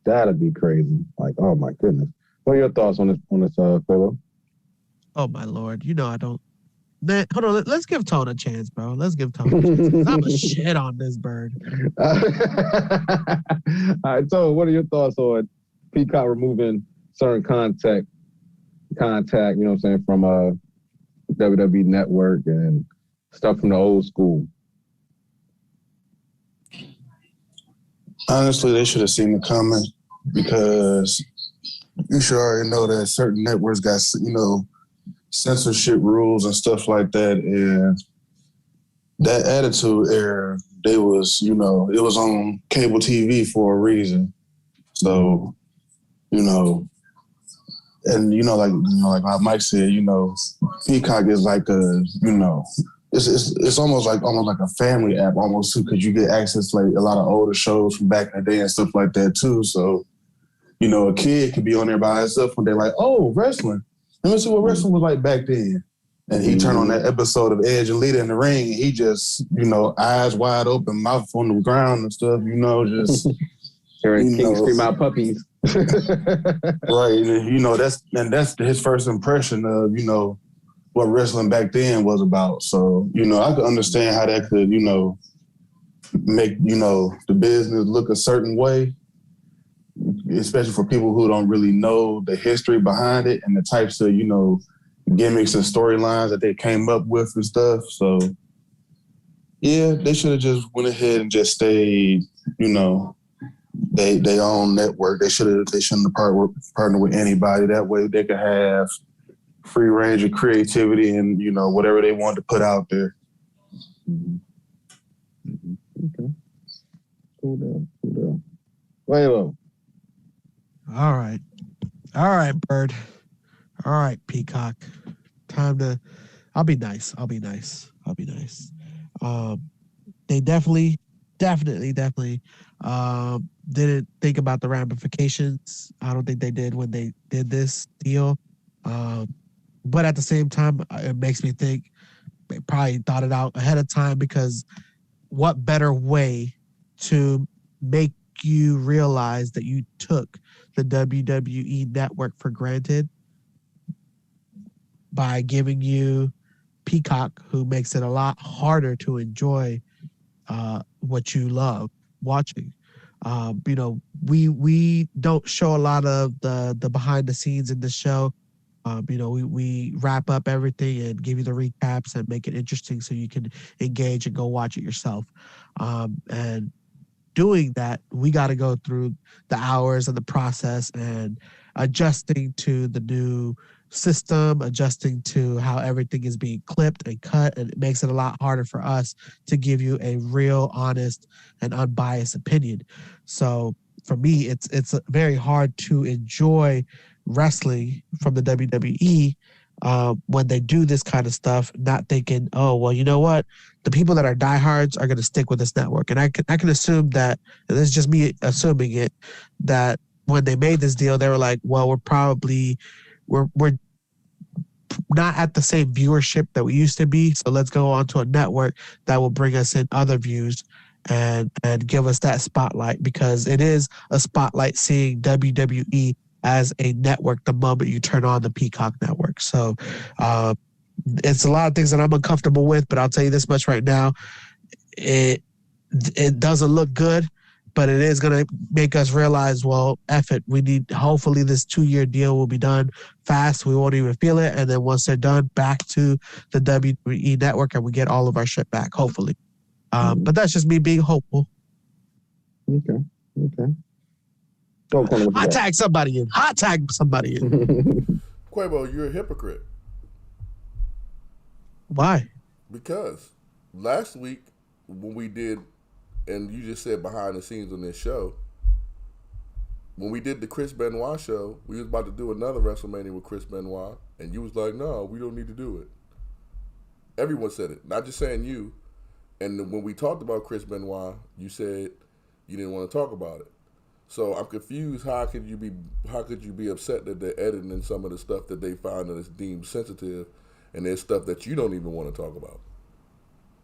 That'd be crazy. Like, oh my goodness. What are your thoughts on this, Quabo? Oh my Lord. You know I don't. Hold on, let's give Tone a chance, bro. Let's give Tone a chance. I'm a shit on this bird. All right, so what are your thoughts on Peacock removing certain contact, you know what I'm saying, from WWE Network and stuff from the old school? Honestly, they should have seen it coming because you should already know that certain networks got, you know, censorship rules and stuff like that. And that Attitude Era, they was, you know, it was on cable TV for a reason. So, you know, and like Mike said, you know, Peacock is like a, you know, it's almost like a family app almost too, because you get access to like a lot of older shows from back in the day and stuff like that too. So, you know, a kid could be on there by himself when they're like, oh, wrestling. Let me see what wrestling was like back then. And he turned on that episode of Edge and Lita in the ring, and he just, you know, eyes wide open, mouth on the ground and stuff, you know, just hearing King scream out puppies. Right. And, you know, that's his first impression of, you know, what wrestling back then was about. So, you know, I could understand how that could, you know, make, you know, the business look a certain way, especially for people who don't really know the history behind it and the types of, you know, gimmicks and storylines that they came up with and stuff. So, yeah, they should have just went ahead and just stayed, you know, they own network. They shouldn't have partnered with anybody. That way they could have free range of creativity and, you know, whatever they want to put out there. Okay. Cool down. Quavo. All right, Bird. All right, Peacock. Time to. I'll be nice. They definitely didn't think about the ramifications. I don't think they did when they did this deal. But at the same time, it makes me think they probably thought it out ahead of time, because what better way to make you realize that you took the WWE network for granted by giving you Peacock, who makes it a lot harder to enjoy what you love watching. We don't show a lot of the behind the scenes in the show. We wrap up everything and give you the recaps and make it interesting so you can engage and go watch it yourself. And doing that, we got to go through the hours of the process and adjusting to the new system, adjusting to how everything is being clipped and cut, and it makes it a lot harder for us to give you a real, honest, and unbiased opinion. So for me, it's very hard to enjoy wrestling from the WWE when they do this kind of stuff, not thinking, oh, well, you know what? The people that are diehards are going to stick with this network. And I can assume that, and this is just me assuming it, that when they made this deal, they were like, well, we're not at the same viewership that we used to be, so let's go on to a network that will bring us in other views and give us that spotlight, because it is a spotlight seeing WWE as a network the moment you turn on the Peacock network. So it's a lot of things that I'm uncomfortable with, but I'll tell you this much right now. It doesn't look good, but it is going to make us realize, well, F it. Hopefully this 2-year deal will be done fast. We won't even feel it. And then once they're done, back to the WWE network and we get all of our shit back, hopefully. But that's just me being hopeful. Okay. Hot tag somebody in. Quavo, you're a hypocrite. Why? Because last week when we did, and you just said behind the scenes on this show, when we did the Chris Benoit show, we was about to do another WrestleMania with Chris Benoit, and you was like, no, we don't need to do it. Everyone said it, not just saying you. And when we talked about Chris Benoit, you said you didn't want to talk about it. So I'm confused. How could you be upset that they're editing some of the stuff that they found that is deemed sensitive, and there's stuff that you don't even want to talk about?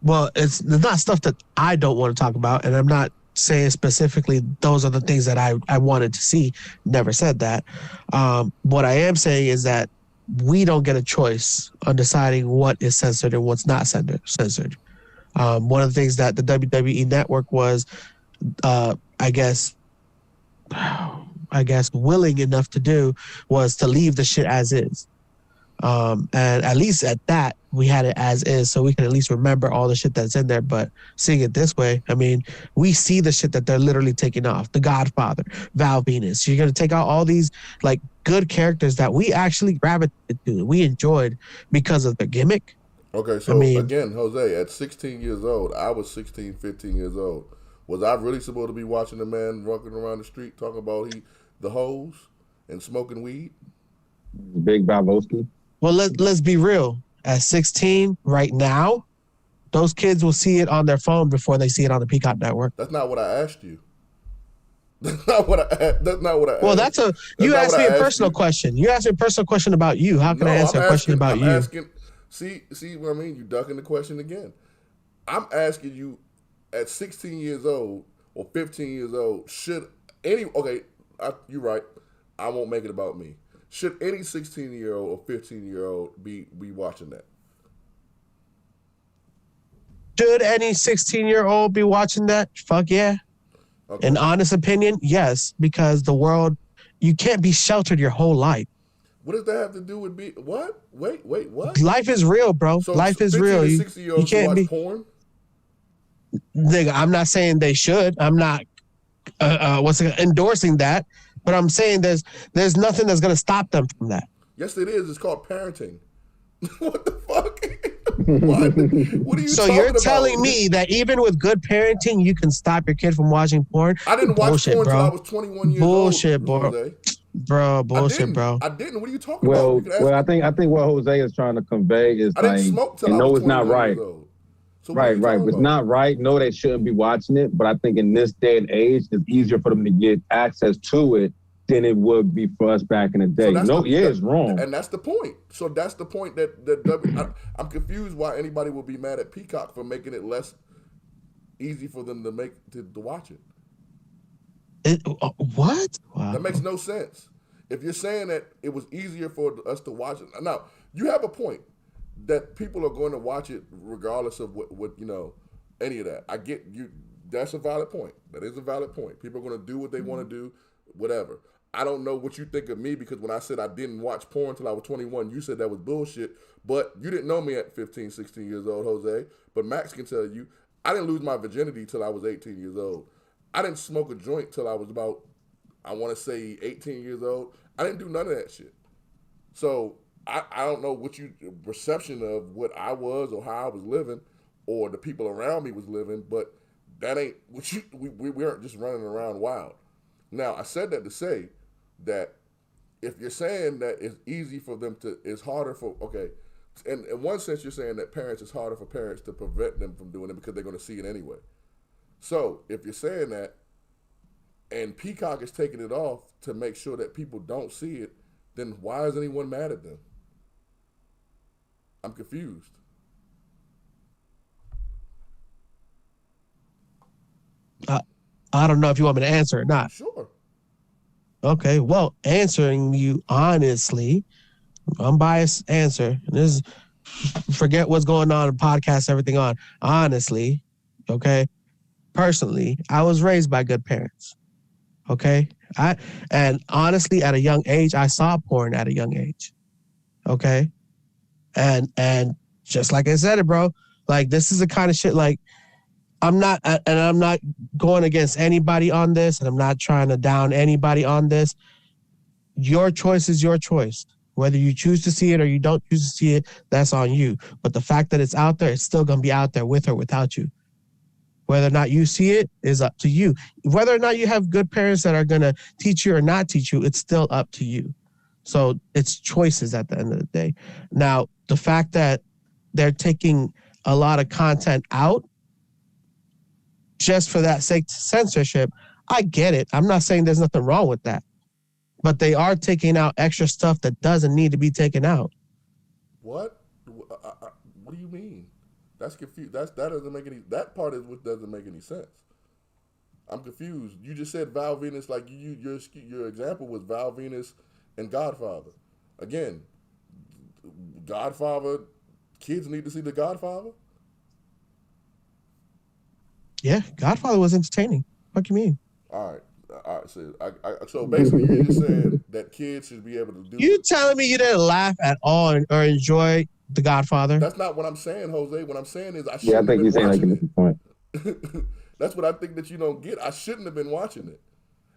Well, it's not stuff that I don't want to talk about, and I'm not saying specifically those are the things that I wanted to see. Never said that. What I am saying is that we don't get a choice on deciding what is censored and what's not censored. One of the things that the WWE Network was, I guess, willing enough to do was to leave the shit as is. And at least at that, we had it as is, so we can at least remember all the shit that's in there. But seeing it this way, I mean, we see the shit that they're literally taking off. The Godfather, Val Venus. You're going to take out all these like good characters that we actually gravitated to, we enjoyed because of the gimmick. Okay, so again, Jose, at 16 years old, I was 16, 15 years old. Was I really supposed to be watching a man walking around the street talking about the hoes and smoking weed? Big Bavoski. Well, let's be real. At 16, right now, those kids will see it on their phone before they see it on the Peacock network. That's not what I asked you. That's not what I Well, asked. You asked me a personal question. You asked me a personal question about you. How can I answer a question about you? See what I mean? You ducking the question again. I'm asking you, at 16 years old or 15 years old, you're right. I won't make it about me. Should any 16-year-old or 15-year-old be watching that? Should any 16-year-old be watching that? Fuck yeah. Okay. An honest opinion, yes, because the world, you can't be sheltered your whole life. What does that have to do with what? Wait, what? Life is real, bro. So life is real. 60-year-olds you can't watch porn? Nigga, I'm not saying they should. I'm not endorsing that, but I'm saying there's nothing that's gonna stop them from that. Yes, it is. It's called parenting. What the fuck? What are you so talking you're about? telling me that even with good parenting, you can stop your kid from watching porn? I didn't watch porn bro. until I was 21 years Bullshit, old. Bro. Bro, bullshit, bro. I didn't. What are you talking about? Well, I think what Jose is trying to convey is I didn't smoke till I was 21 years old. So right. It's not right. No, they shouldn't be watching it. But I think in this day and age, it's easier for them to get access to it than it would be for us back in the day. It's wrong. And that's the point. So that's the point that I'm confused why anybody would be mad at Peacock for making it less easy for them to watch it. What? Wow. That makes no sense. If you're saying that it was easier for us to watch it, now you have a point that people are going to watch it regardless of what any of that. I get you. That's a valid point. That is a valid point. People are going to do what they want to do, whatever. I don't know what you think of me because when I said I didn't watch porn until I was 21, you said that was bullshit. But you didn't know me at 15, 16 years old, Jose. But Max can tell you, I didn't lose my virginity till I was 18 years old. I didn't smoke a joint till I was about, I want to say 18 years old. I didn't do none of that shit. So I don't know what your perception of what I was or how I was living or the people around me was living, but that ain't what we aren't just running around wild. Now, I said that to say that if you're saying that it's easy for them it's harder for, okay, and in one sense you're saying that it's harder for parents to prevent them from doing it because they're going to see it anyway. So if you're saying that and Peacock is taking it off to make sure that people don't see it, then why is anyone mad at them? I'm confused. I don't know if you want me to answer or not. Sure. Okay, well, answering you honestly, unbiased answer. And this is, forget what's going on in podcasts, everything on. Honestly, okay, personally, I was raised by good parents. Okay, and honestly, at a young age, I saw porn at a young age. Okay, and just like I said it, bro, like this is the kind of shit like. I'm not going against anybody on this, and I'm not trying to down anybody on this. Your choice is your choice. Whether you choose to see it or you don't choose to see it, that's on you. But the fact that it's out there, it's still going to be out there with or without you. Whether or not you see it is up to you. Whether or not you have good parents that are going to teach you or not teach you, it's still up to you. So it's choices at the end of the day. Now, the fact that they're taking a lot of content out, just for that sake, censorship, I get it. I'm not saying there's nothing wrong with that. But they are taking out extra stuff that doesn't need to be taken out. What? What do you mean? That's confused. That doesn't make any. That part is what doesn't make any sense. I'm confused. You just said Val Venus, like your example was Val Venus and Godfather. Again, Godfather. Kids need to see the Godfather. Yeah, Godfather was entertaining. What do you mean? All right. So basically, you're just saying that kids should be able to do. You telling me you didn't laugh at all or enjoy The Godfather? That's not what I'm saying, Jose. What I'm saying is I shouldn't. Yeah, I think he's saying like a different point. That's what I think that you don't get. I shouldn't have been watching it.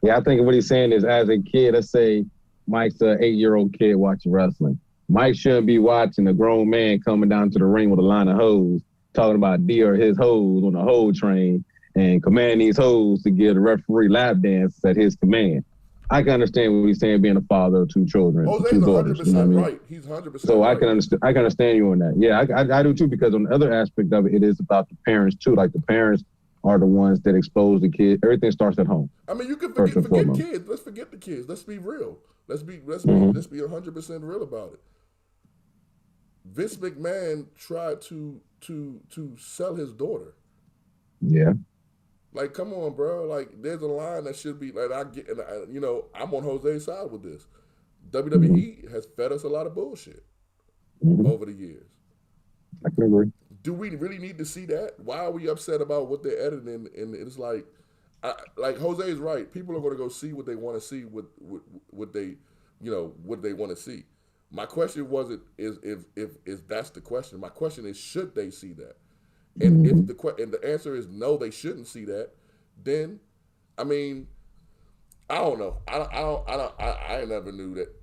Yeah, I think what he's saying is, as a kid, let's say Mike's an 8-year-old kid watching wrestling. Mike shouldn't be watching a grown man coming down to the ring with a line of hoes, talking about D or his hoes on a hoe train and commanding these hoes to give the referee lap dance at his command. I can understand what he's saying, being a father of two children, Jose's two daughters. 100% you know what I mean? Right. He's 100% so right. I can understand you on that. Yeah, I do too, because on the other aspect of it, it is about the parents too. Like the parents are the ones that expose the kids. Everything starts at home. I mean, you can forget kids. Let's forget the kids. Let's be real. Let's be 100% real about it. Vince McMahon tried to sell his daughter. Yeah. Like, come on, bro. Like, there's a line that should be like I'm on Jose's side with this. WWE has fed us a lot of bullshit over the years. I can agree. Do we really need to see that? Why are we upset about what they're editing? And it's like Jose is right. People are going to go see what they want to see, what they want to see. My question wasn't is that's the question. My question is, should they see that? And if the answer is no, they shouldn't see that, then I mean, I don't know. I never knew that.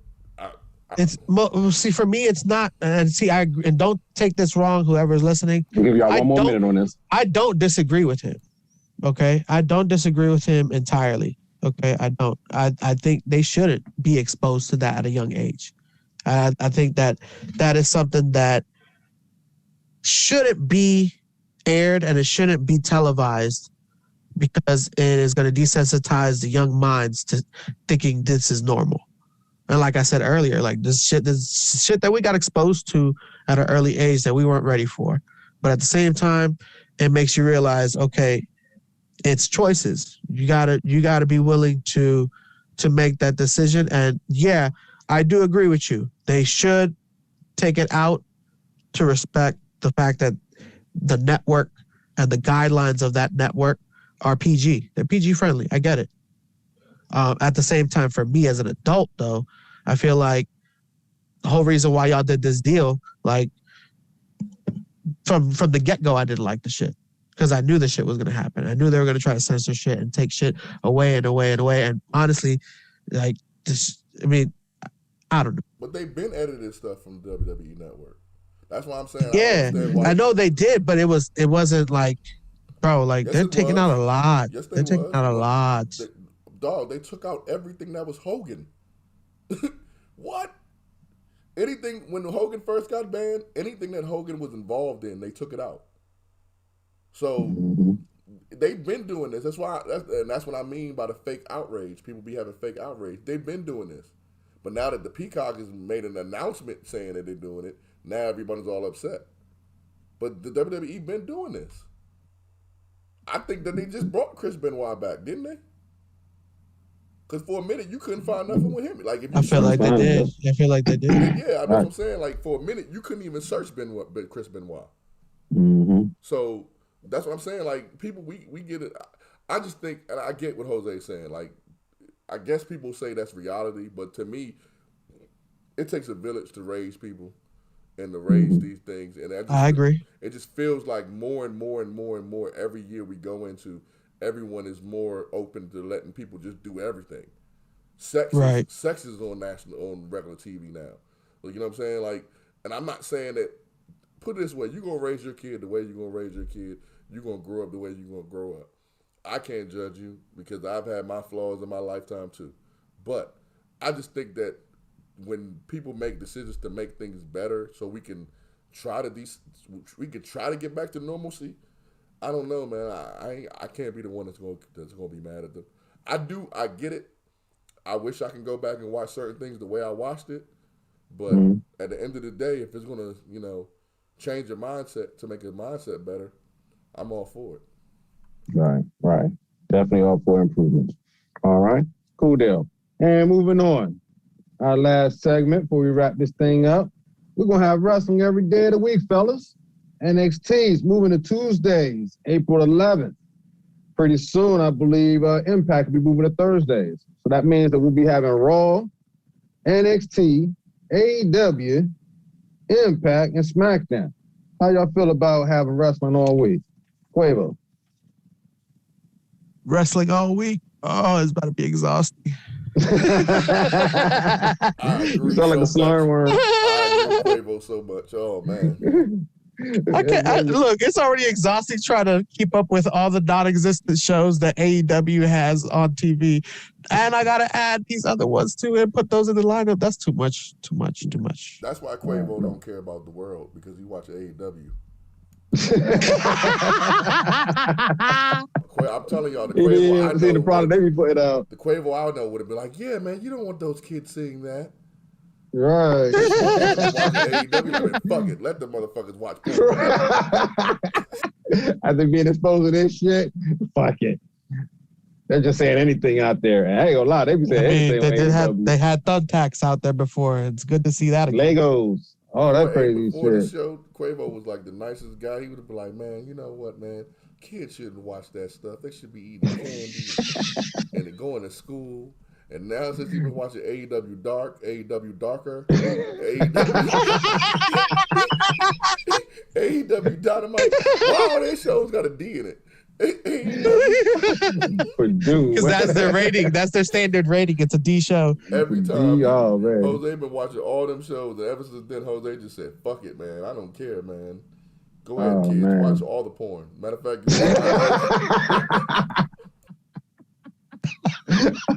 See, for me, it's not. And see, I agree, and don't take this wrong. Whoever's listening, I'll give y'all one more minute on this. I don't disagree with him. Okay, I don't disagree with him entirely. Okay, I don't. I think they shouldn't be exposed to that at a young age. I think that is something that shouldn't be aired and it shouldn't be televised because it is going to desensitize the young minds to thinking this is normal. And like I said earlier, like this shit that we got exposed to at an early age that we weren't ready for. But at the same time, it makes you realize, okay, it's choices. You gotta be willing to make that decision. And yeah, I do agree with you. They should take it out to respect the fact that the network and the guidelines of that network are PG. They're PG friendly. I get it. At the same time, for me as an adult, though, I feel like the whole reason why y'all did this deal, like from the get-go, I didn't like the shit because I knew the shit was going to happen. I knew they were going to try to censor shit and take shit away and away and away. And honestly, like this, I mean, I don't know. But they've been edited stuff from the WWE Network. That's why I'm saying. Yeah, I know they did, but it wasn't like, bro, like yes, they're taking out a lot. Yes, they're taking out a lot. They took out everything that was Hogan. What? Anything when Hogan first got banned, anything that Hogan was involved in, they took it out. So they've been doing this. That's what I mean by the fake outrage. People be having fake outrage. They've been doing this. But now that the Peacock has made an announcement saying that they're doing it, now everybody's all upset. But the WWE been doing this. I think that they just brought Chris Benoit back, didn't they? Because for a minute you couldn't find nothing with him. Like if you I feel like they did. I feel like they did. Yeah, that's what I'm saying. Like for a minute you couldn't even search Chris Benoit. Mm-hmm. So that's what I'm saying. Like people, we get it. I just think, and I get what Jose's saying. Like I guess people say that's reality, but to me, it takes a village to raise people and to raise these things. And I agree. It just feels like more and more and more and more every year we go into, everyone is more open to letting people just do everything. Sex is on regular TV now. Like, you know what I'm saying? Like, and I'm not saying that. Put it this way: you're gonna raise your kid the way you're gonna raise your kid. You're gonna grow up the way you're gonna grow up. I can't judge you because I've had my flaws in my lifetime too. But I just think that when people make decisions to make things better, so we can try to get back to normalcy. I don't know, man. I can't be the one that's gonna be mad at them. I get it. I wish I can go back and watch certain things the way I watched it. But at the end of the day, if it's gonna, change your mindset to make your mindset better, I'm all for it. Right. Definitely all for improvements. All right. Cool deal. And moving on. Our last segment before we wrap this thing up. We're going to have wrestling every day of the week, fellas. NXT's moving to Tuesdays, April 11th. Pretty soon, I believe, Impact will be moving to Thursdays. So that means that we'll be having Raw, NXT, AEW, Impact, and SmackDown. How y'all feel about having wrestling all week? Quavo. Wrestling all week? Oh, it's about to be exhausting. You sound like a slurring word. I agree with Quavo so much. Oh, man. Look, it's already exhausting trying to keep up with all the non-existent shows that AEW has on TV. And I got to add these other ones too and put those in the lineup. That's too much. That's why Quavo don't care about the world, because he watches AEW. I'm telling y'all, the Quavo I know, the product they be putting out. The Quavo I know would have been like, yeah, man, you don't want those kids seeing that. Right. Fuck it. Let the motherfuckers watch. After being exposed to this shit, fuck it. They're just saying anything out there. And I ain't gonna lie, they be saying anything. They had thumbtacks out there before. It's good to see that again. Legos. Oh, that's crazy before shit. The show, Quavo was like the nicest guy. He would have been like, man, you know what, man? Kids shouldn't watch that stuff. They should be eating candy and going to school. And now since he's been watching AEW Darker, AEW Dynamite, wow, their show's got a D in it. Because that's their rating. That's their standard rating. It's a D show. Every time. Oh, man. Jose been watching all them shows, and ever since then, Jose just said, fuck it, man. I don't care, man. Go ahead, kids. Man. Watch all the porn. Matter of fact,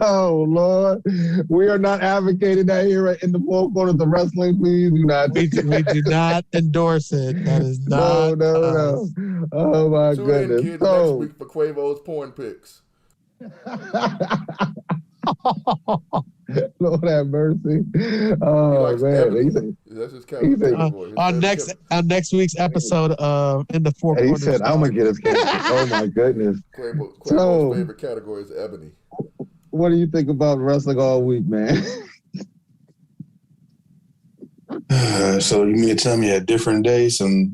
Oh, Lord. We are not advocating that here in the four corners of wrestling. Please do not. We do not endorse it. That is not. No. Oh, my Tune in, goodness. kids, next week for Quavo's porn pics. Lord have mercy. Oh, man. That's his category. On next week's episode of In the Four Corners. He said, I'm going to get his cancer. Oh, my goodness. Quavo's favorite category is ebony. What do you think about wrestling all week, man? So you mean to tell me a different day,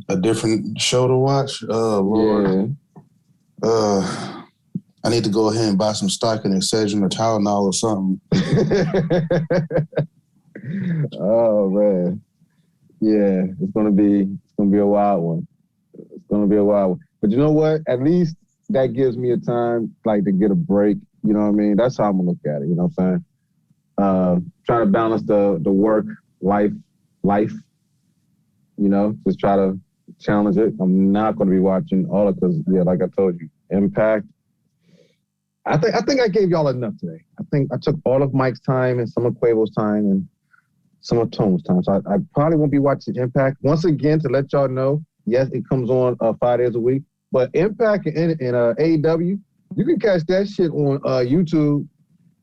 a different show to watch? Oh, Lord. Yeah. I need to go ahead and buy some stock in Excedrin or Tylenol or something. Oh, man. Yeah, it's gonna be a wild one. It's gonna be a wild one. But you know what? At least that gives me a time like to get a break. You know what I mean? That's how I'm gonna look at it. You know what I'm saying? Trying to balance the work life. You know, just try to challenge it. I'm not gonna be watching all of it because like I told you, Impact. I think I gave y'all enough today. I think I took all of Mike's time and some of Quavo's time and some of Tone's time. So I probably won't be watching Impact. Once again, to let y'all know, yes, it comes on 5 days a week. But Impact and AEW, you can catch that shit on YouTube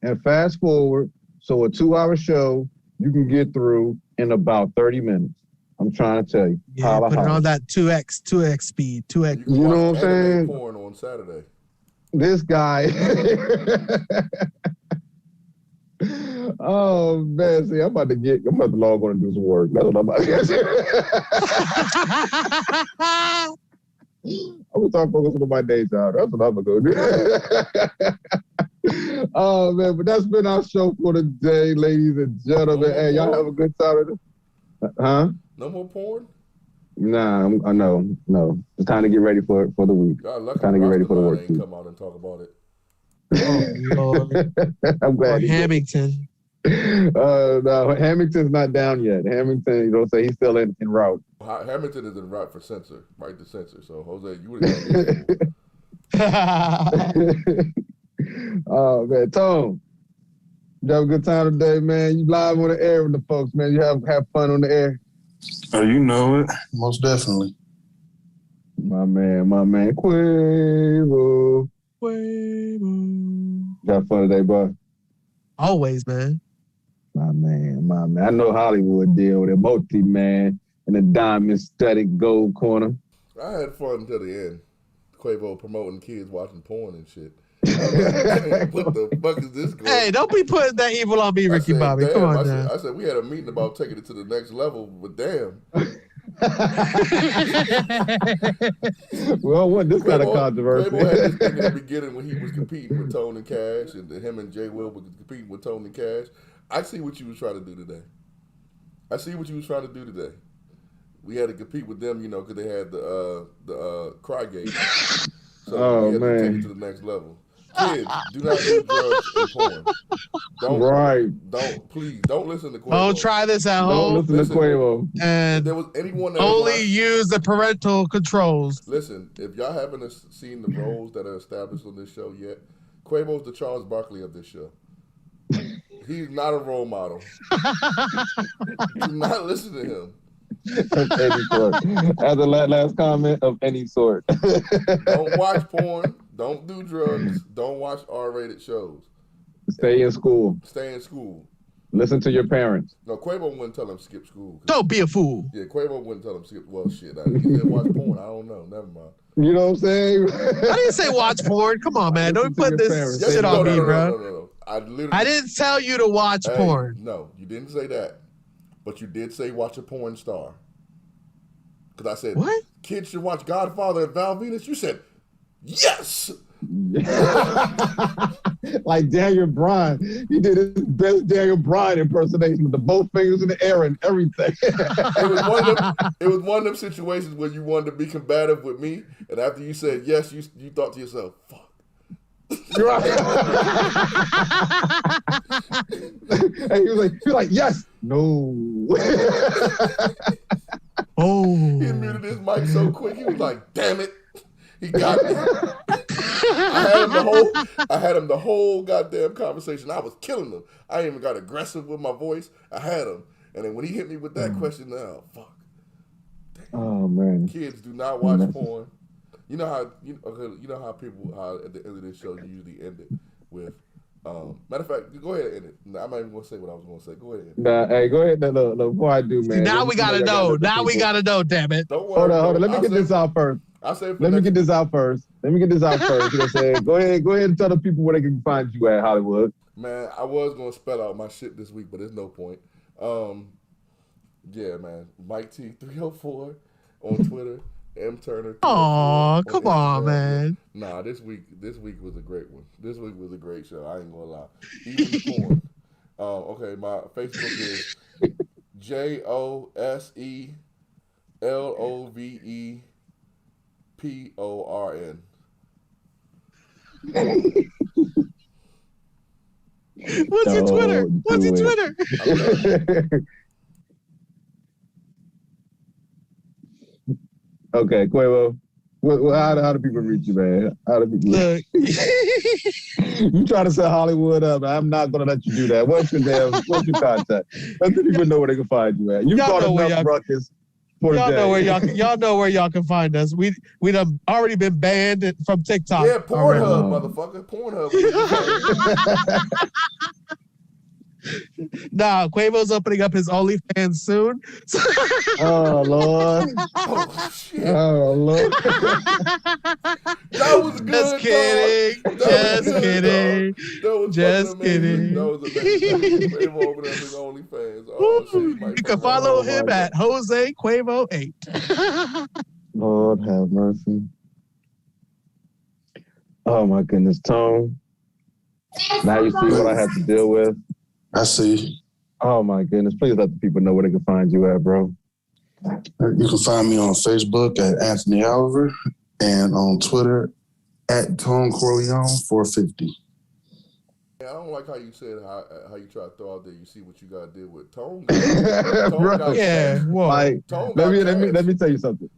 and fast forward. So a 2-hour show, you can get through in about 30 minutes. I'm trying to tell you. Yeah, put it on that 2x speed, 2x. You know what I'm saying? Porn on Saturday. This guy. Oh man, see, I'm about to log on and do some work. That's what I'm about to get. I'm gonna start focusing on my day job. That's what I'm gonna go do. Oh man, but that's been our show for today, ladies and gentlemen. Hey, y'all have a good time. Huh? No more porn? Nah, no. It's time to get ready for the week. Time to get ready for the work. Ain't come out and talk about it. Oh Lord. I'm glad. Hamilton. No, Hamilton's not down yet. Hamilton, say he's still in route. Hamilton is in route for censor, right to censor. So Jose, you would have. Oh man, Tone, you have a good time today, man. You live on the air with the folks, man. You have fun on the air. Oh, you know it. Most definitely. My man, Quavo. Got fun today, bro? Always, man. My man. I know Hollywood deal with it. Multi-man in the diamond-studded gold corner. I had fun until the end. Quavo promoting kids watching porn and shit. What the fuck is this going? Hey, don't be putting that evil on me, Ricky Bobby. Come on, man. I said we had a meeting about taking it to the next level, but damn. Well, what this kind of controversy? Quavo had this thing in the beginning when he was competing with Tone and Cash, and him and Jay Will was competing with Tone and Cash. I see what you was trying to do today. We had to compete with them, because they had the Cry Game. So we had to take it to the next level. Kids, do not do drugs and porn. Don't listen to Quavo. Don't try this at home. Don't listen to Quavo. And if there was anyone that only use the parental controls. Listen, if y'all haven't seen the roles that are established on this show yet, Quavo's the Charles Barkley of this show. He's not a role model. Do not listen to him. Of any sort. As a last comment, of any sort. Don't watch porn. Don't do drugs. Don't watch R-rated shows. Stay in school. Listen to your parents. No, Quavo wouldn't tell him skip school. Don't be a fool. Yeah, Quavo wouldn't tell him skip. Well, shit. He didn't watch porn. I don't know. Never mind. You know what I'm saying? I didn't say watch porn. Come on, man. Don't put this shit on me, bro. No. I didn't tell you to watch porn. No, you didn't say that. But you did say watch a porn star. Because I said, what? Kids should watch Godfather and Val Venus. You said, yes. Like Daniel Bryan. He did his best Daniel Bryan impersonation with the both fingers in the air and everything. It was one of them situations where you wanted to be combative with me. And after you said yes, you thought to yourself, fuck. Right. And he was like, yes, no. Oh. He muted his mic so quick. He was like, damn it. He got me. I had him the whole goddamn conversation. I was killing him. I even got aggressive with my voice. I had him. And then when he hit me with that question, now, fuck. Damn. Oh man. Kids do not watch porn. You know how people at the end of this show usually end it with matter of fact, go ahead and end it. I'm not even gonna say what I was gonna say. Go ahead. Nah, hey, go ahead. Look, before I do, man. Now we gotta know. Now we gotta know. Damn it. Don't worry. Hold on. Let me get this out first. Let me get this out first. You know what I'm saying? Go ahead and tell the people where they can find you at Hollywood. Man, I was gonna spell out my shit this week, but there's no point. Yeah, man. Mike T304 on Twitter. M Turner. Oh, come on, man. Nah, this week was a great one. This week was a great show. I ain't gonna lie. Even the porn. Okay, my Facebook is JOSELOVEPORN. What's your Twitter? Okay, Quavo. How do people reach you, man? How do people? Look, you try to set Hollywood up. I'm not gonna let you do that. What's your contact? Let the people know where they can find you at. You got enough ruckus. Y'all know where y'all can find us. We done already been banned from TikTok. Yeah, Pornhub, motherfucker. Pornhub. Nah, Quavo's opening up his OnlyFans soon. Oh Lord. Oh shit. Oh Lord. That was good. Just kidding. Just kidding. That was amazing. Quavo opening up his OnlyFans. Oh shit. You can follow him at Jose Quavo 8. Lord have mercy. Oh my goodness, Tone. Now you see what I have to deal with. I see. Oh my goodness. Please let the people know where they can find you at, bro. You can find me on Facebook at Anthony Oliver and on Twitter at Tone Corleone 450. I don't like how you said how you try to throw out there. You see what you got to deal with Tone. Let me tell you something.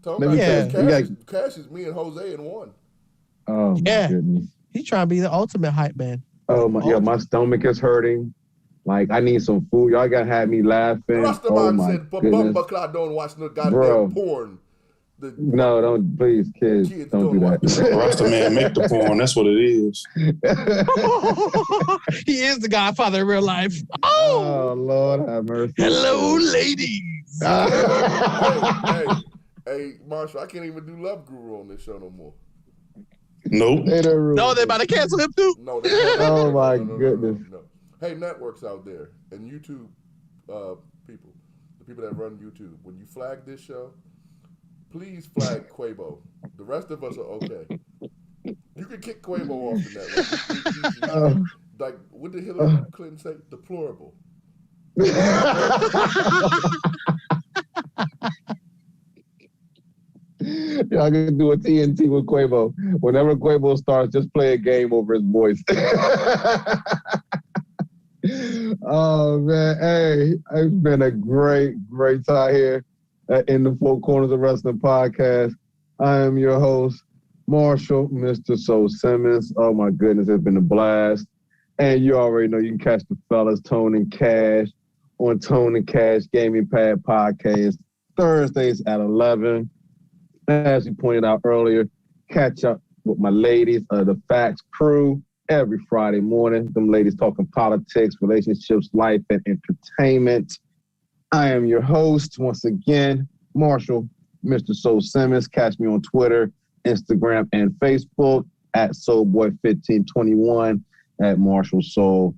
Cash is me and Jose in one. Oh my goodness. He's trying to be the ultimate hype man. Oh my stomach is hurting. Like, I need some food. Y'all gotta have me laughing. Oh my goodness. Don't watch no goddamn porn. No, don't, please, kids don't do that. Rasta man make the porn. That's what it is. He is the Godfather in real life. Oh Lord have mercy. Hello, ladies. Hey, Marshall, I can't even do Love Guru on this show no more. Nope. No, they about to cancel him too. No, oh my goodness. No. Hey, networks out there and YouTube people, the people that run YouTube, when you flag this show, please flag Quavo. The rest of us are okay. You can kick Quavo off the network. Like, what did Hillary Clinton say? Deplorable. Y'all can do a TNT with Quavo. Whenever Quavo starts, just play a game over his voice. Oh man, hey, it's been a great time here in the Four Corners of Wrestling podcast. I am your host, Marshall, Mr. Soul Simmons. Oh my goodness, it's been a blast. And you already know you can catch the fellas Tone and Cash on Tone and Cash Gaming Pad Podcast Thursdays at 11. As we pointed out earlier, catch up with my ladies of the Facts crew every Friday morning. Them ladies talking politics, relationships, life, and entertainment. I am your host, once again, Marshall, Mr. Soul Simmons. Catch me on Twitter, Instagram, and Facebook at Soulboy1521 at Marshall Soul.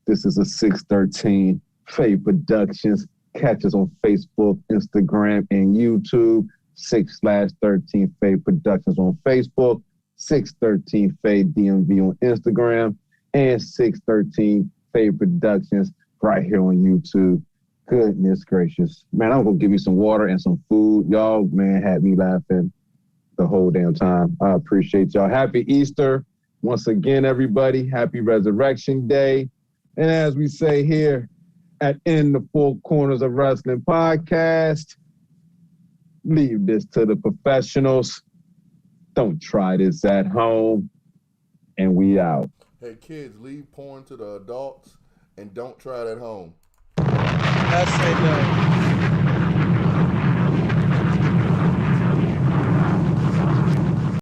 This is a 613 Faye Productions. Catch us on Facebook, Instagram, and YouTube. 6/13 Faye Productions on Facebook, 613 Faye DMV on Instagram, and 613 Faye Productions right here on YouTube. Goodness gracious. Man, I'm going to give you some water and some food. Y'all, man, had me laughing the whole damn time. I appreciate y'all. Happy Easter. Once again, everybody, happy Resurrection Day. And as we say here at In the Four Corners of Wrestling podcast, leave this to the professionals. Don't try this at home. and we out. Hey, kids, leave porn to the adults and don't try it at home. I say no.